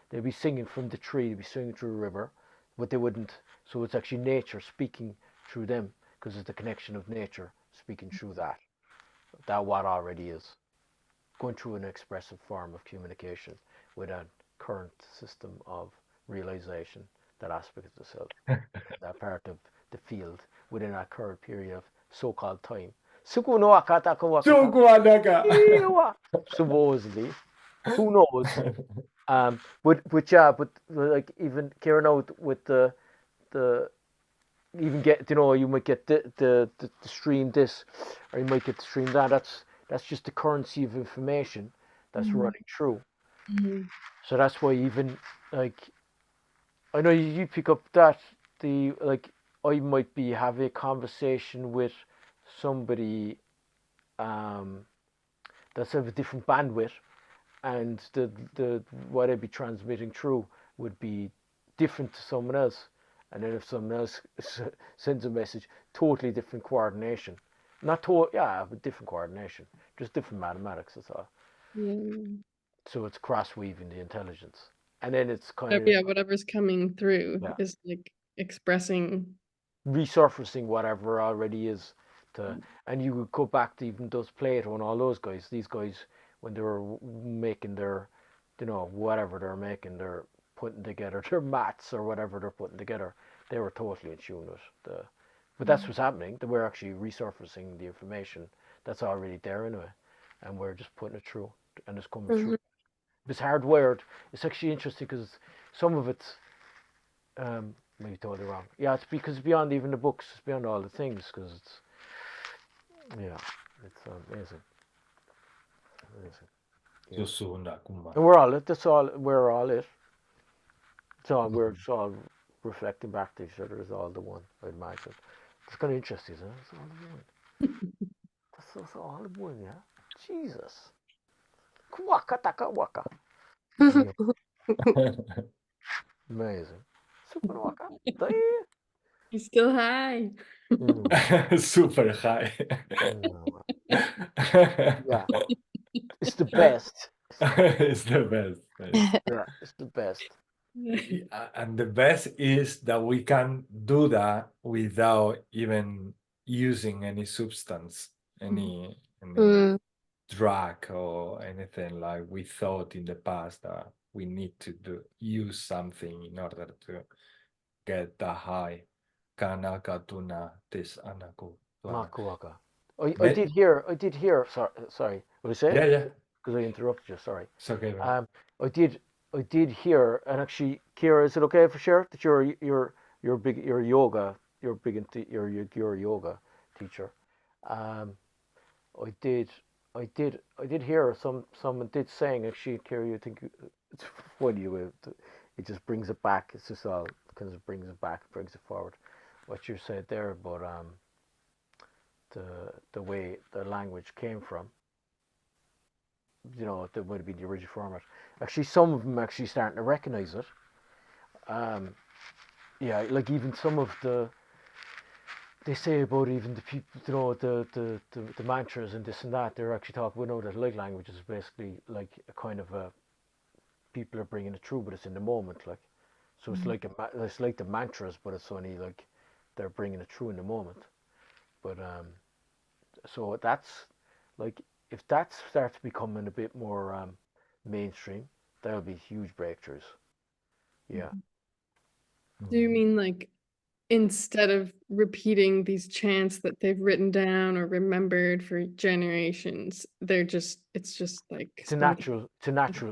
they'd be singing from the tree, they'd be singing through the river, but they wouldn't. So it's actually nature speaking through them because it's the connection of nature speaking through that what already is going through an expressive form of communication with a current system of realization, that aspect of the self, that part of the field within a current period of so-called time. Supposedly, who knows? But yeah, but like even carrying out with the even get you might get the stream this or you might get the stream that. That's just the currency of information that's running through. So that's why even like I know you pick up that the like I might be having a conversation with somebody that's of a different bandwidth, and the what I'd be transmitting through would be different to someone else. And then if someone else sends a message, totally different coordination. Not yeah, but different coordination. Just different mathematics, that's all. Yeah. So it's cross weaving the intelligence. And then it's kind of Yeah, whatever's coming through yeah, is like expressing. resurfacing whatever already is to, and you would go back to even those Plato and all those guys. These guys when they were making their, whatever they're making, they're putting together their maths or whatever they're putting together. They were totally in tune with the. But that's what's happening. That we're actually resurfacing the information that's already there anyway, and we're just putting it through, and it's coming through. It's hardwired. It's actually interesting because some of it's maybe totally wrong. Yeah, it's because it's beyond even the books. It's beyond all the things because it's it's amazing, amazing. Yeah. And we're all it. That's all. We're all it. It's all reflecting back to each other. It's all the one. I'd imagine. It's kind of interesting, isn't it? It's all the one. That's all the one. Yeah. Jesus. Waka taka waka. Amazing. Super waka. He's still high. Super high. Yeah. It's the best. It's the best. Yeah, it's the best. And the best is that we can do that without even using any substance, any drug or anything like we thought in the past that we need to use something in order to get the high. Kanakatuna tis anaku. Makuaka. I did hear. Sorry. What did I say? Yeah. Because I interrupted you. Sorry. It's okay. I did hear, and actually, Kira, is it okay for sure that you're big, you're big into your yoga teacher? I did, I did hear someone did saying actually, Kira, you think it's funny it just brings it back. It's just all kind of brings it back, brings it forward. What you said there about the way the language came from. That would have been the original format. Actually, some of them actually starting to recognize it. Yeah, like even some of they say about even the people, the mantras and this and that. They're actually talking. We know that light language is basically like a kind of people are bringing it through, but it's in the moment, like. So it's like it's like the mantras, but it's only like they're bringing it through in the moment. But so that's like, if that starts becoming a bit more mainstream, that'll be huge breakthroughs. Yeah. Do you mean like instead of repeating these chants that they've written down or remembered for generations, it's just like It's a natural.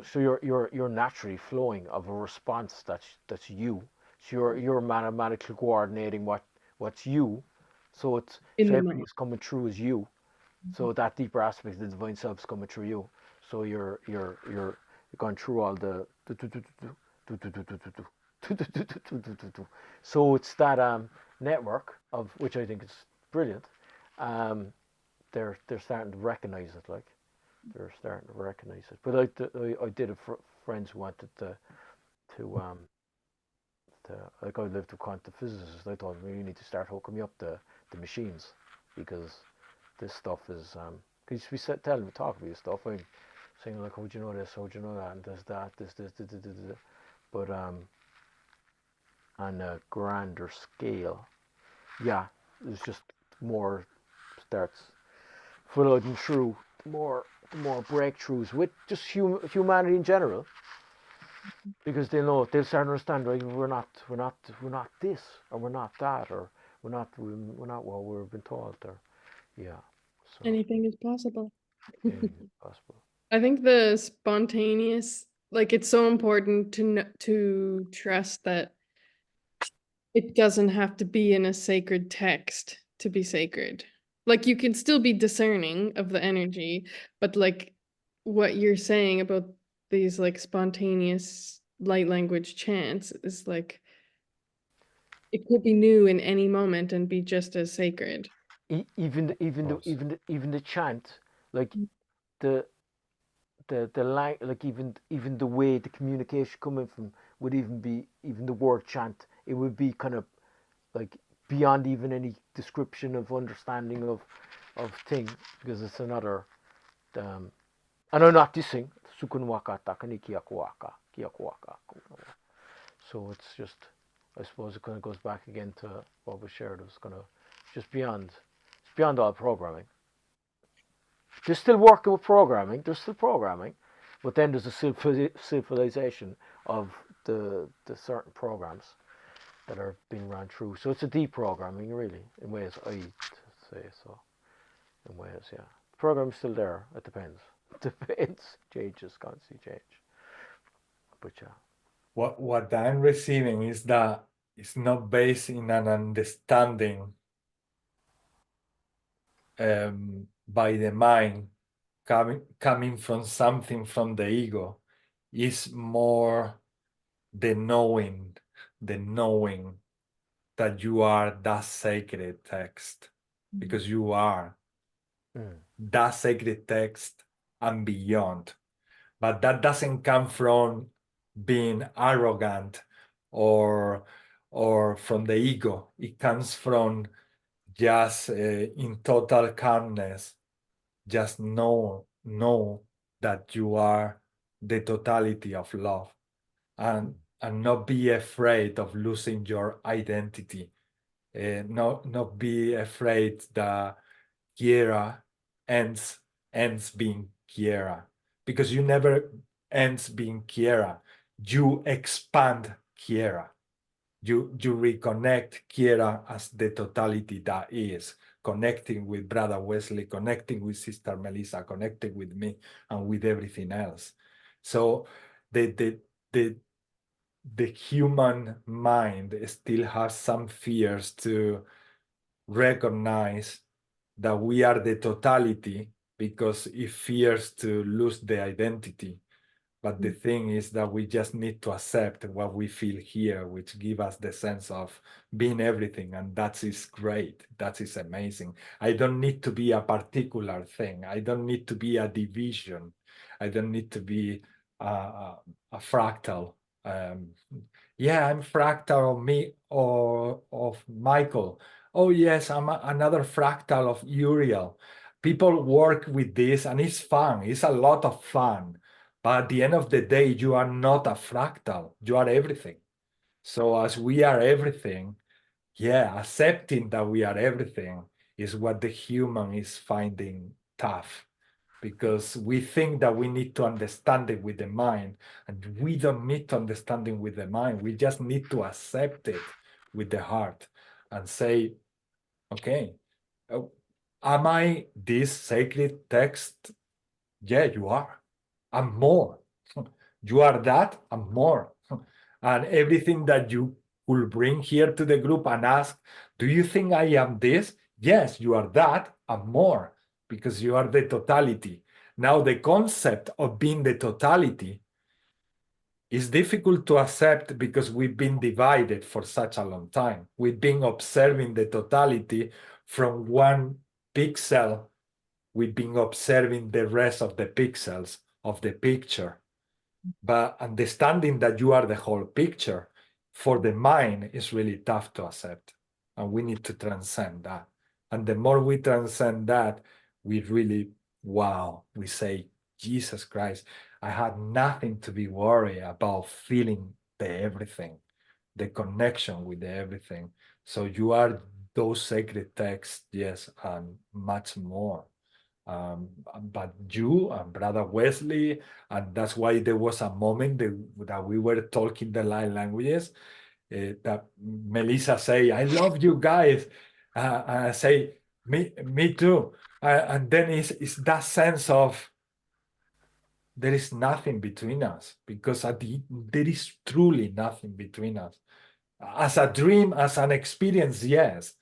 So you're naturally flowing of a response that's you. So you're mathematically coordinating what's you. So it's in so the everything moment. is coming through as you. So that deeper aspect of the divine self is coming through you. So you're going through all the. So it's that network of which I think is brilliant. They're starting to recognize it, like. They're starting to recognize it. But I did have friends who wanted to like, I lived with quantum physicists. I told them, you need to start hooking me up the machines, because this stuff is because we tell them, talk about this stuff. I'm saying, like, how would you know this? How would you know that? And there's that, this. But on a grander scale, yeah, there's just more starts flooding through. The more breakthroughs with just humanity in general, because they'll start to understand, right? We're not this, or we're not that, or we're not what we've been taught, or yeah. So Anything is possible. anything is possible. I think the spontaneous, like, it's so important to trust that it doesn't have to be in a sacred text to be sacred. Like, you can still be discerning of the energy, but like what you're saying about these like spontaneous light language chants is like, it could be new in any moment and be just as sacred. Even the chant, like the like even the way the communication coming from would even be, even the word chant, it would be kind of like beyond even any description of understanding of thing, because it's another and I'm not dissing sukunwaka takani kiakuaka. So it's just, I suppose it kind of goes back again to what was shared. It was kind of just beyond, it's beyond all programming. They're still working with programming. They're still programming, but then there's a civilization of the certain programs that are being run through. So it's a deprogramming, really, in ways, I'd say. So in ways, yeah, the program's still there. It depends. It depends. Changes, constantly change. But yeah. What I'm receiving is that it's not based in an understanding by the mind, coming from something from the ego. Is more the knowing that you are that sacred text, because you are that sacred text and beyond. But that doesn't come from being arrogant or from the ego. It comes from just in total calmness, just know that you are the totality of love, and not be afraid of losing your identity, not be afraid that Kiera ends being Kiera, because you never ends being Kiera. You expand Kiera. You reconnect Kiera as the totality that is, connecting with Brother Wesley, connecting with Sister Melissa, connecting with me, and with everything else. So the human mind still has some fears to recognize that we are the totality, because it fears to lose the identity. But the thing is that we just need to accept what we feel here, which give us the sense of being everything. And that is great. That is amazing. I don't need to be a particular thing. I don't need to be a division. I don't need to be a fractal. Yeah, I'm fractal of me or of Michael. Oh yes, I'm another fractal of Uriel. People work with this and it's fun. It's a lot of fun. But at the end of the day, you are not a fractal, you are everything. So as we are everything, yeah, accepting that we are everything is what the human is finding tough, because we think that we need to understand it with the mind, and we don't need to understand it with the mind. We just need to accept it with the heart and say, okay, am I this sacred text? Yeah, you are. I'm more. You are that, I'm more. And everything that you will bring here to the group and ask, do you think I am this? Yes, you are that, and more, because you are the totality. Now, the concept of being the totality is difficult to accept because we've been divided for such a long time. We've been observing the totality from one pixel. We've been observing the rest of the pixels of the picture. But understanding that you are the whole picture for the mind is really tough to accept. And we need to transcend that. And the more we transcend that, we really, wow, we say, Jesus Christ, I had nothing to be worried about feeling the everything, the connection with the everything. So you are those sacred texts, yes, and much more. But you and Brother Wesley, and that's why there was a moment that we were talking the light languages, that Melissa say, I love you guys. And I say, me too. And then it's that sense of there is nothing between us, because there is truly nothing between us. As a dream, as an experience, yes,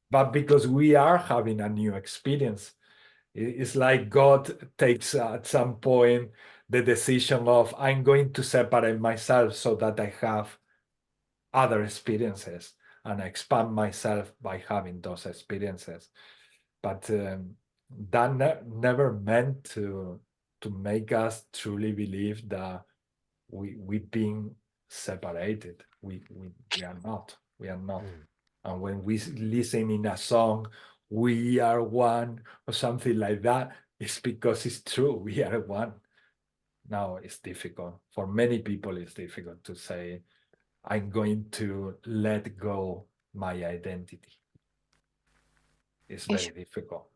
but because we are having a new experience. It's like God takes at some point the decision of, I'm going to separate myself so that I have other experiences and I expand myself by having those experiences. But that never meant to make us truly believe that we've been separated. We are not. We are not. And when we listen in a song, we are one, or something like that, it's because it's true, we are one. Now it's difficult. For many people, it's difficult to say, I'm going to let go my identity. It's very difficult.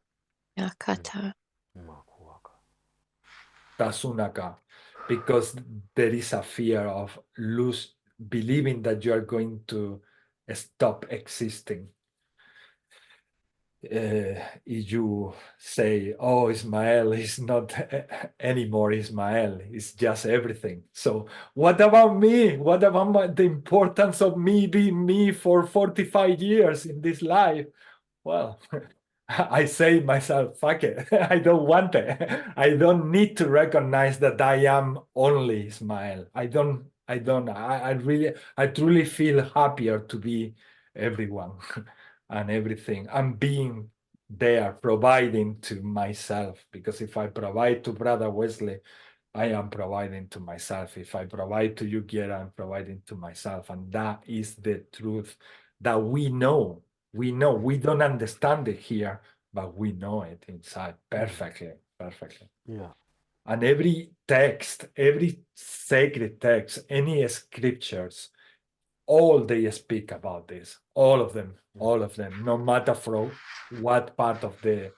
Tasunaka, because there is a fear of believing that you are going to stop existing. If you say, oh, Ismael is not anymore Ismael, it's just everything. So what about me? What about the importance of me being me for 45 years in this life? Well, I say myself, fuck it, I don't want it. I don't need to recognize that I am only Ismael. I truly feel happier to be everyone. And everything. I'm being there, providing to myself, because if I provide to Brother Wesley, I am providing to myself. If I provide to you, Kiera, I'm providing to myself. And that is the truth that we know. We know. We don't understand it here, but we know it inside perfectly. Perfectly. Yeah. And every text, every sacred text, any scriptures, all they speak about this, all of them, no matter from what part of the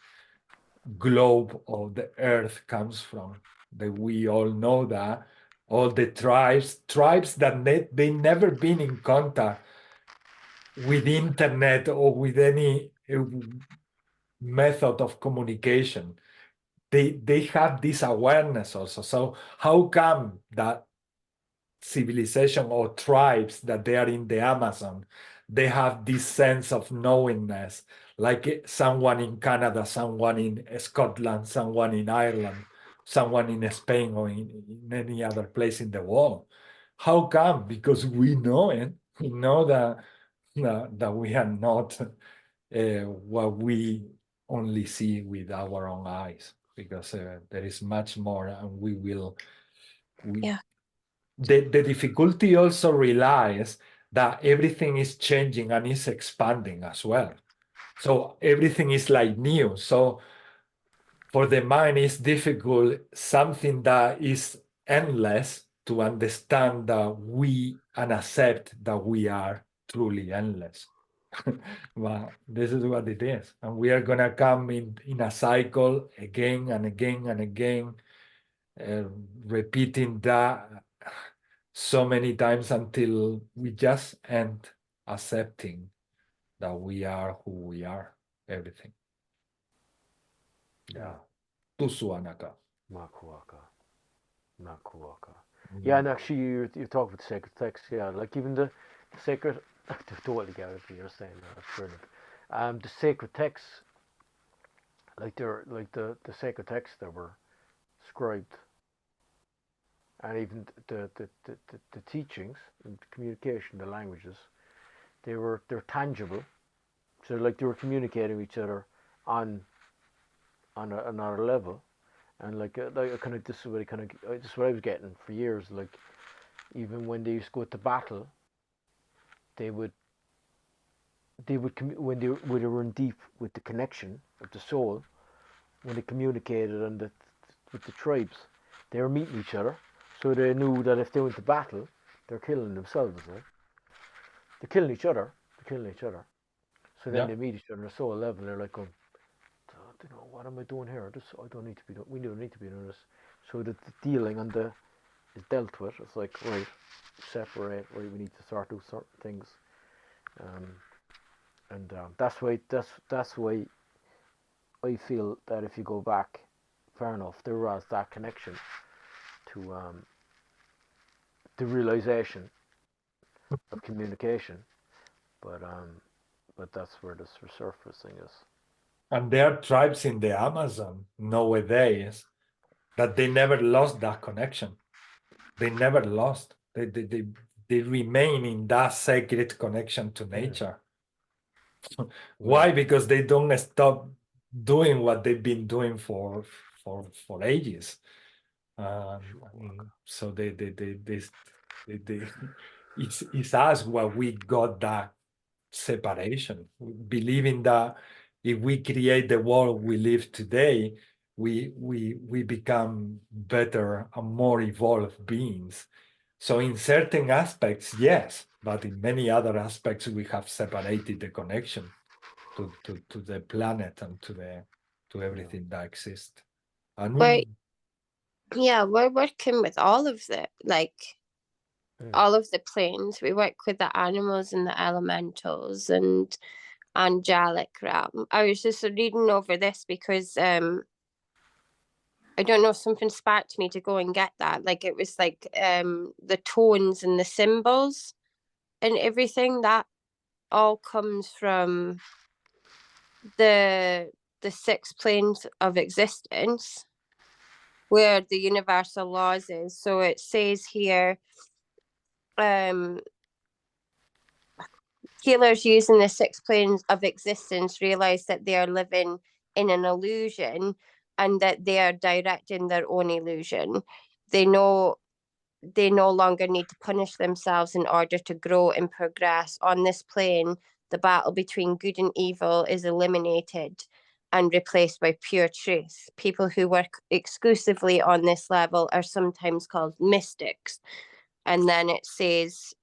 globe of the earth comes from. That we all know that all the tribes that they never been in contact with internet or with any method of communication. They have this awareness also. So how come that civilization or tribes that they are in the Amazon, they have this sense of knowingness, like someone in Canada, someone in Scotland, someone in Ireland, someone in Spain, or in any other place in the world? How come? Because we know it. We know that we are not what we only see with our own eyes, because there is much more, and the difficulty also relies that everything is changing and is expanding as well. So everything is like new. So for the mind, it's difficult, something that is endless to understand that we and accept that we are truly endless. But this is what it is. And we are going to come in a cycle again and again and again, repeating that so many times until we just end accepting that we are who we are, everything. Yeah. Tusuanaka. Makuaka. Makuaka. Yeah, and actually, you talk about the sacred text. Yeah, like even the sacred. I totally get what you're saying. That's brilliant. The sacred texts, like the sacred texts that were scribed, and even the teachings and communication, the languages, they're tangible. So like they were communicating with each other on another level, and like kind of this is what I was getting for years. Like even when they used to go to battle, when they were in deep with the connection of the soul, when they communicated with the tribes, they were meeting each other, so they knew that if they went to battle, they're killing themselves. Right? They're killing each other. So then they meet each other on a soul level. They're like, going, you know, what am I doing here? I don't need to be. We don't need to be doing this. So that the dealing is dealt with. It's like, right, separate. Right, we need to start do certain things. That's why I feel that if you go back far enough, there was that connection to the realization of communication, but that's where this resurfacing is. And there are tribes in the Amazon nowadays that they never lost that connection. They never lost. They remain in that sacred connection to nature. Why? Because they don't stop doing what they've been doing for ages. So it's us where we got that separation, believing that if we create the world we live today, we become better and more evolved beings. So in certain aspects, yes, but in many other aspects, we have separated the connection to the planet and to everything that exists. And we're working with all of the all of the planes. We work with the animals and the elementals and angelic realm. I was just reading over this because I don't know, something sparked me to go and get that. Like it was like the tones and the symbols and everything that all comes from the 6 planes of existence where the universal laws is. So it says here, healers using the 6 planes of existence realize that they are living in an illusion and that they are directing their own illusion. They no longer need to punish themselves in order to grow and progress. On this plane, the battle between good and evil is eliminated and replaced by pure truth. People who work exclusively on this level are sometimes called mystics. And then it says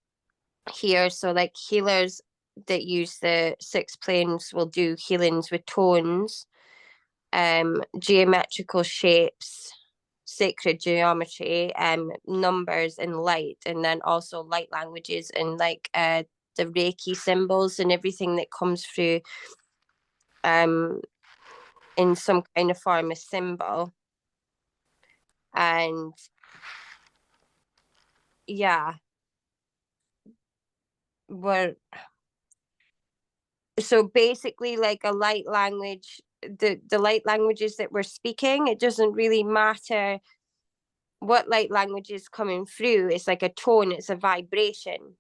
here, so like healers that use the 6 planes will do healings with tones, geometrical shapes, sacred geometry, numbers and light, and then also light languages and like the Reiki symbols and everything that comes through in some kind of form of symbol. And yeah, so basically like a light language, the light languages that we're speaking, it doesn't really matter what light language is coming through. It's like a tone, it's a vibration.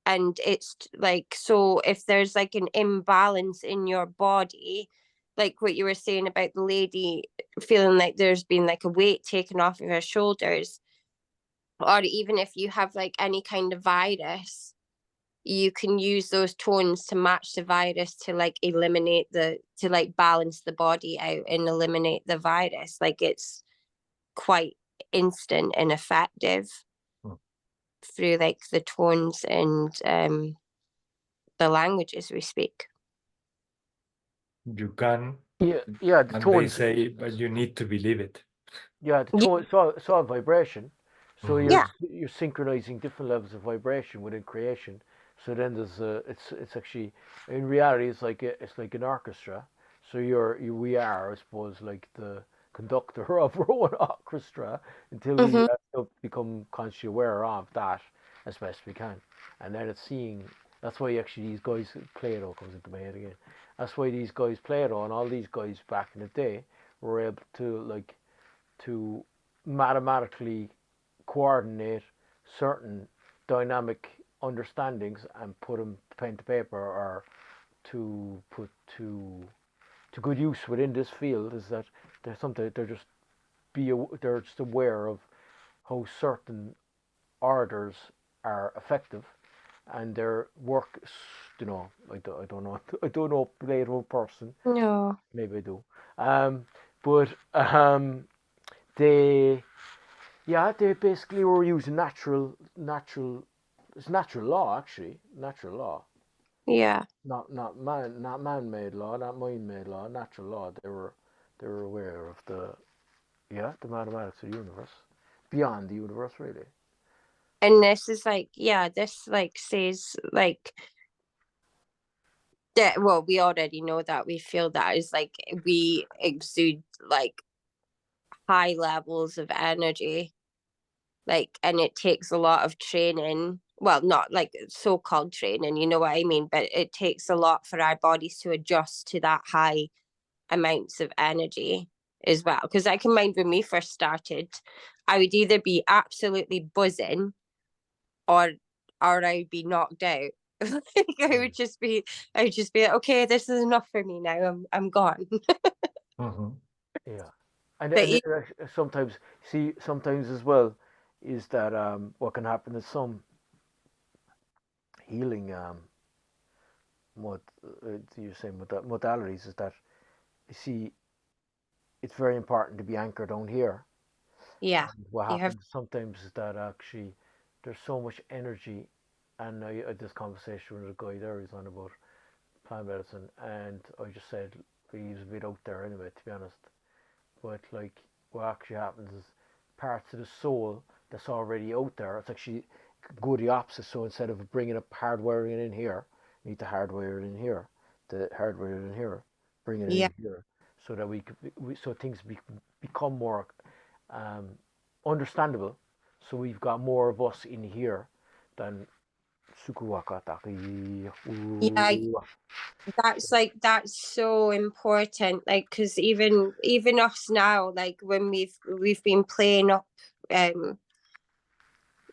And it's like, so if there's like an imbalance in your body, like what you were saying about the lady feeling like there's been like a weight taken off of her shoulders, or even if you have like any kind of virus, you can use those tones to match the virus to like eliminate to like balance the body out and eliminate the virus. Like it's quite instant and effective through like the tones and the languages we speak. You can, The and they tones. say, but you need to believe it. Yeah, the tone. It's all vibration. So Yeah. you're synchronizing different levels of vibration within creation. So then there's it's actually, in reality, it's like an orchestra. So we are, I suppose, like the conductor of our own orchestra until we become consciously aware of that as best we can. And then it's seeing. That's why actually these guys play it all comes into my head again. That's why these guys play it all, and all these guys back in the day were able to mathematically coordinate certain dynamic understandings and put them pen to paper, or to put to good use within this field. Is that they're just aware of how certain orders are effective, and their work. You know, I don't know. I don't know Plato person. No. Maybe I do. But they basically were using natural. It's natural law, actually. Natural law. Yeah. Not man-made law, not mind-made law. Natural law. They were aware of the mathematics of the universe, beyond the universe, really. And this is like, this like says like that, well, we already know that, we feel that is like we exude like high levels of energy, like, and it takes a lot of training, well, not like so-called training, you know what I mean, but it takes a lot for our bodies to adjust to that high amounts of energy as well. Because I can mind when we first started, I would either be absolutely buzzing or I'd be knocked out. Like, I would just be like, okay, this is enough for me now. I'm gone. Yeah, and, But sometimes as well is that what can happen is some healing what you're saying with that modalities is that you see it's very important to be anchored down here. yeah, And what you have happens sometimes is that actually there's so much energy, and I had this conversation with a guy there. He's on about plant medicine, and I just said he was a bit out there anyway, to be honest. But like what actually happens is parts of the soul that's already out there, it's actually go the opposite. So instead of bringing up hardwiring in here, you need to hardwire it in here, the hardwire it in here, bring it yeah. in here, so that so things become more understandable. So we've got more of us in here than Sukuwakataki. Yeah, that's so important, like, because even us now, like when we've been playing up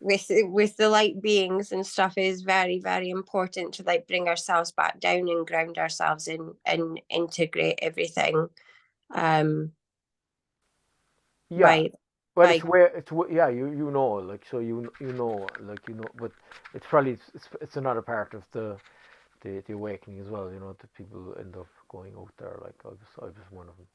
with the light beings and stuff, is very, very important to like bring ourselves back down and ground ourselves in and integrate everything Yeah. by Well, you know, like, so you know, like, you know, but it's probably it's another part of the awakening as well. You know, that people end up going out there. Like I was one of them,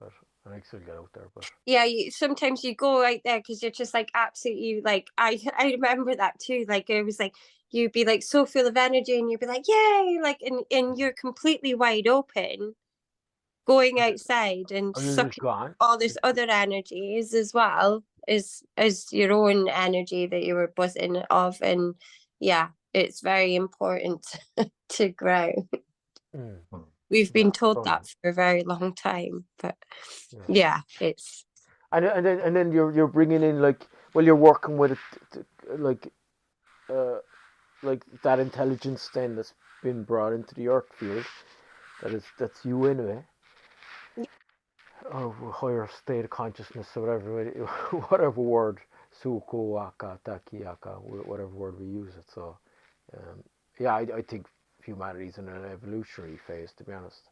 but and I still get out there. But yeah, sometimes you go out there because you're just like absolutely, like, I remember that too, like it was like you'd be like so full of energy and you'd be like, yay, like, and you're completely wide open going outside and are you just sucking gone? all this other energies as well as your own energy that you were buzzing of. And yeah, it's very important to grow. Mm. We've Yeah, been told totally. that for a very long time, but Yeah. yeah, it's And then you're bringing in, like, well, you're working with it, like that intelligence then that's been brought into the earth field. That's you anyway. Or higher state of consciousness, or whatever word, suko aka takiaka, whatever word we use it. So yeah, I think humanity's in an evolutionary phase, to be honest.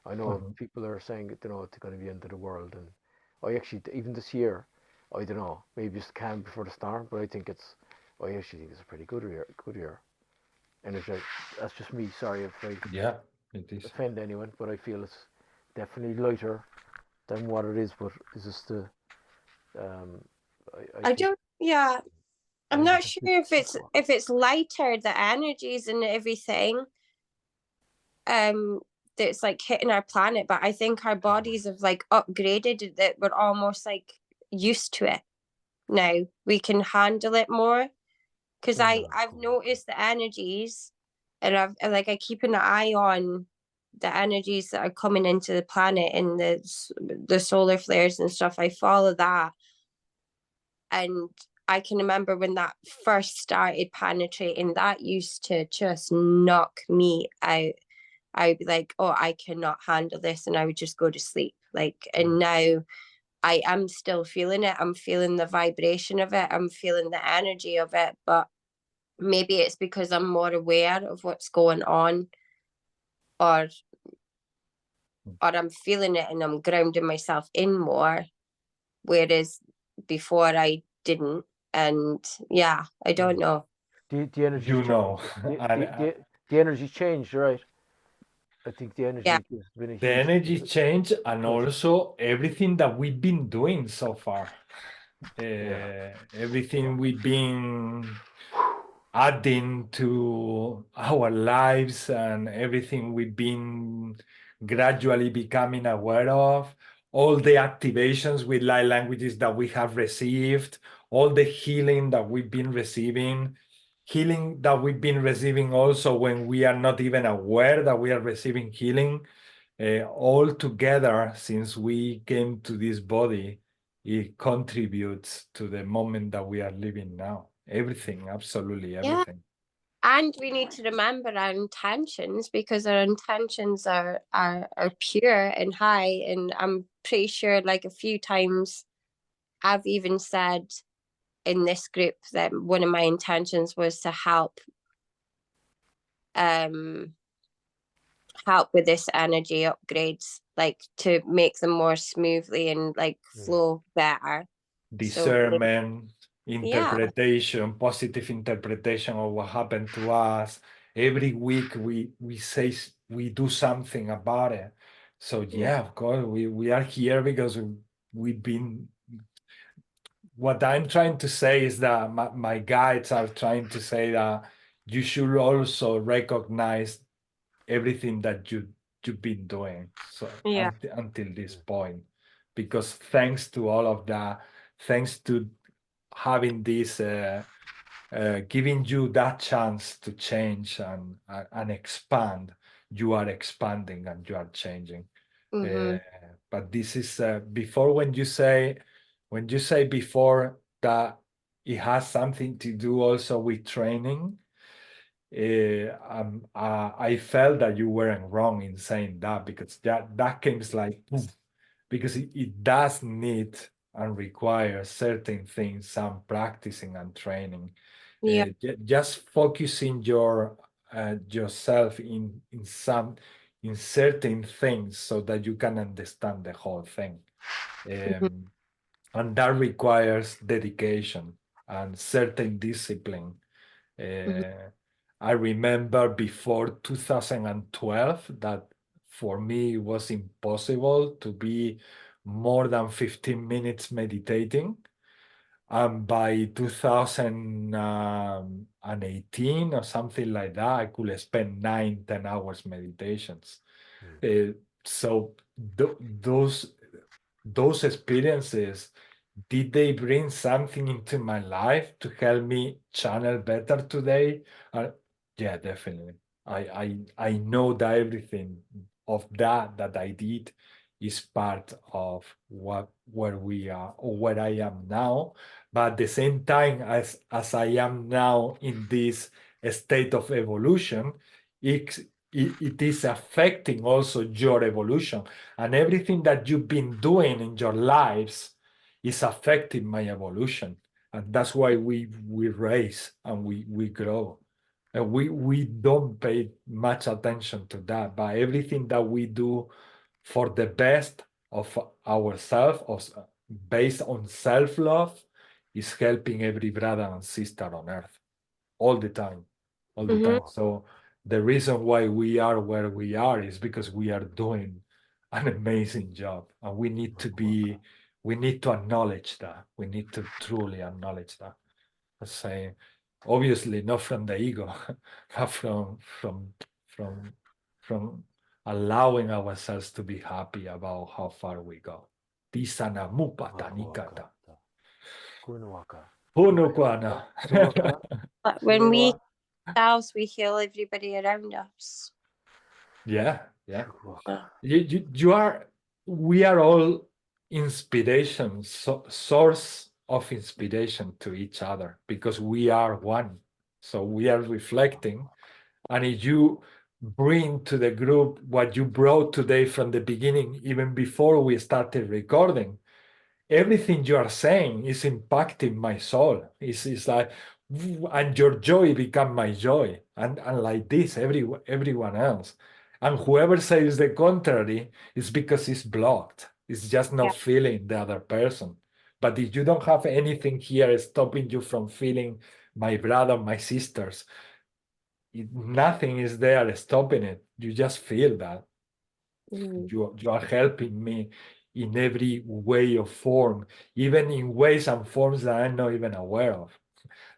I know people are saying, you know, it's going to be end of the world, and I actually, even this year, I don't know, maybe it's the calm before the storm, but I actually think it's a pretty good year. And that's just me. Sorry if I it is. offend anyone, but I feel it's definitely lighter than what it is. But it's just I think don't, yeah, I'm I not think sure if it's lighter, the energies and everything, that's like hitting our planet, but I think our bodies have like upgraded, that we're almost like used to it now. We can handle it more, because I've noticed the energies, and I keep an eye on the energies that are coming into the planet and the solar flares and stuff. I follow that, and I can remember when that first started penetrating, that used to just knock me out. I'd be like, oh, I cannot handle this, and I would just go to sleep. Like, and now I am still feeling it. I'm feeling the vibration of it. I'm feeling the energy of it. But maybe it's because I'm more aware of what's going on, or I'm feeling it and I'm grounding myself in more, whereas before I didn't. And yeah, I don't know. the energy. You know, The energy changed, right? I think the energy Yeah. has been a huge. the energy change, and Good. also everything that we've been doing so far. Everything we've been adding to our lives, and everything we've been gradually becoming aware of, all the activations with light languages that we have received, all the healing that we've been receiving, healing that we've been receiving also when we are not even aware that we are receiving healing, all together since we came to this body. It contributes to the moment that we are living now. Everything, absolutely everything. And we need to remember our intentions, because our intentions are pure and high. And I'm pretty sure, like, a few times I've even said in this group that one of my intentions was to help with this energy upgrades, like to make them more smoothly and like flow better. Discernment, Yeah. interpretation, positive interpretation of what happened to us. Every week we say, we do something about it. So yeah, of course, we are here because we've been. What I'm trying to say is that my guides are trying to say that you should also recognize everything that you've been doing, so Yeah. until this point, because thanks to all of that, thanks to having this giving you that chance to change and expand, you are expanding and you are changing. But this is before, when you say before that it has something to do also with training, I felt that you weren't wrong in saying that, because that comes like, because it does need and require certain things, some practicing and training. Yeah. Just focusing yourself in certain things so that you can understand the whole thing. And that requires dedication and certain discipline. I remember before 2012 that for me it was impossible to be more than 15 minutes meditating. And by 2018 or something like that, I could spend 9-10 hours meditations. So those experiences, did they bring something into my life to help me channel better today? Yeah, definitely. I know that everything of that I did is part of where we are, or where I am now. But at the same time, as I am now in this state of evolution, it is affecting also your evolution, and everything that you've been doing in your lives is affecting my evolution. And that's why we raise and we grow. And we don't pay much attention to that, but everything that we do for the best of ourselves, based on self-love, is helping every brother and sister on earth all the time. So the reason why we are where we are is because we are doing an amazing job, and we need to be we need to acknowledge that. We need to truly acknowledge that. Let's say, obviously not from the ego, but from allowing ourselves to be happy about how far we go. Tisana mupata nikata. Hunukwana. But when we ourselves, we heal everybody around us. Yeah. We are all inspiration, source of inspiration to each other, because we are one. So we are reflecting, and if you bring to the group what you brought today from the beginning, even before we started recording, everything you are saying is impacting my soul. It's like, and your joy become my joy, and like this, everyone else. And whoever says the contrary is because it's blocked. It's just not feeling the other person. But if you don't have anything here stopping you from feeling my brother, my sisters, nothing is there stopping it. You just feel that. You are helping me in every way or form, even in ways and forms that I'm not even aware of.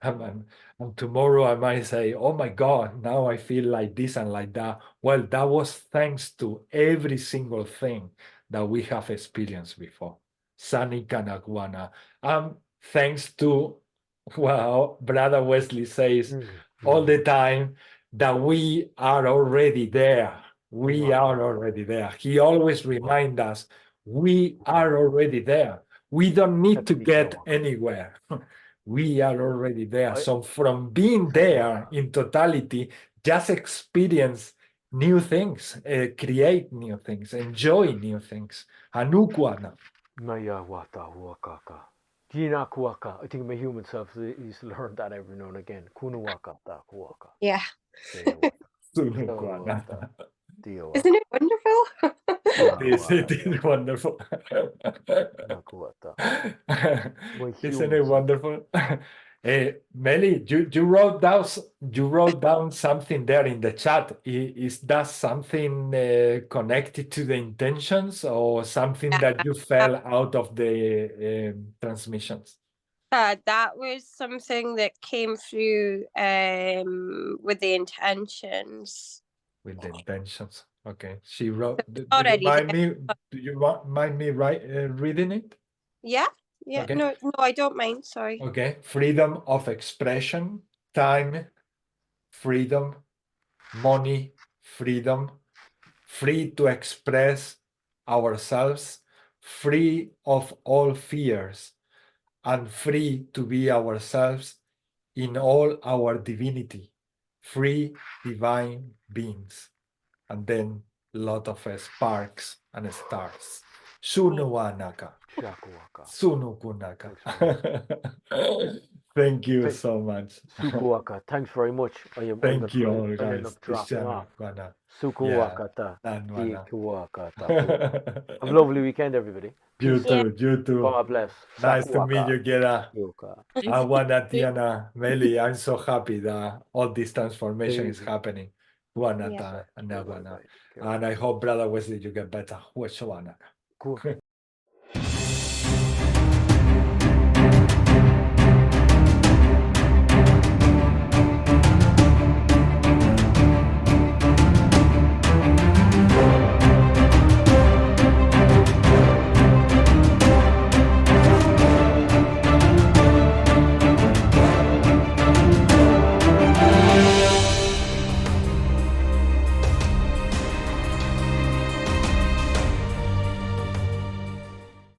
And tomorrow I might say, oh my God, now I feel like this and like that. Well, that was thanks to every single thing that we have experienced before. Sani Kanagwana. Thanks to, well, Brother Wesley says all the time that we are already there. We are already there. He always reminds us, we are already there. We don't need to get anywhere. We are already there. So from being there in totality, just experience new things, create new things, enjoy new things. Anukwana. I think my human self is learn that every now and again. Yeah. Sunukwana. Isn't it wonderful? It is wonderful. Isn't it wonderful? Meli, you wrote down something there in the chat. Is that something connected to the intentions, or something that you fell out of the transmissions? That was something that came through with the intentions. With the intentions. Okay. She wrote. Do Already you mind me reading it? Yeah. Okay. No, I don't mind. Sorry. Okay. Freedom of expression, time, freedom, money, freedom, free to express ourselves, free of all fears, and free to be ourselves in all our divinity, free divine beings. And then a lot of sparks and stars. Sunuwanaka. Sunukunaka. Thank you so much. Sukuwaka, thanks very much. Thank you all, I'll end guys. up dropping off. Sukuwakata. Have a lovely weekend, everybody. You too, you too. God bless. Nice to meet you, Gera. Sukuwaka. Awanatiana, Meli, I'm so happy that all this transformation is happening. Wanata and Nawana. And I hope, Brother Wesley, you get better.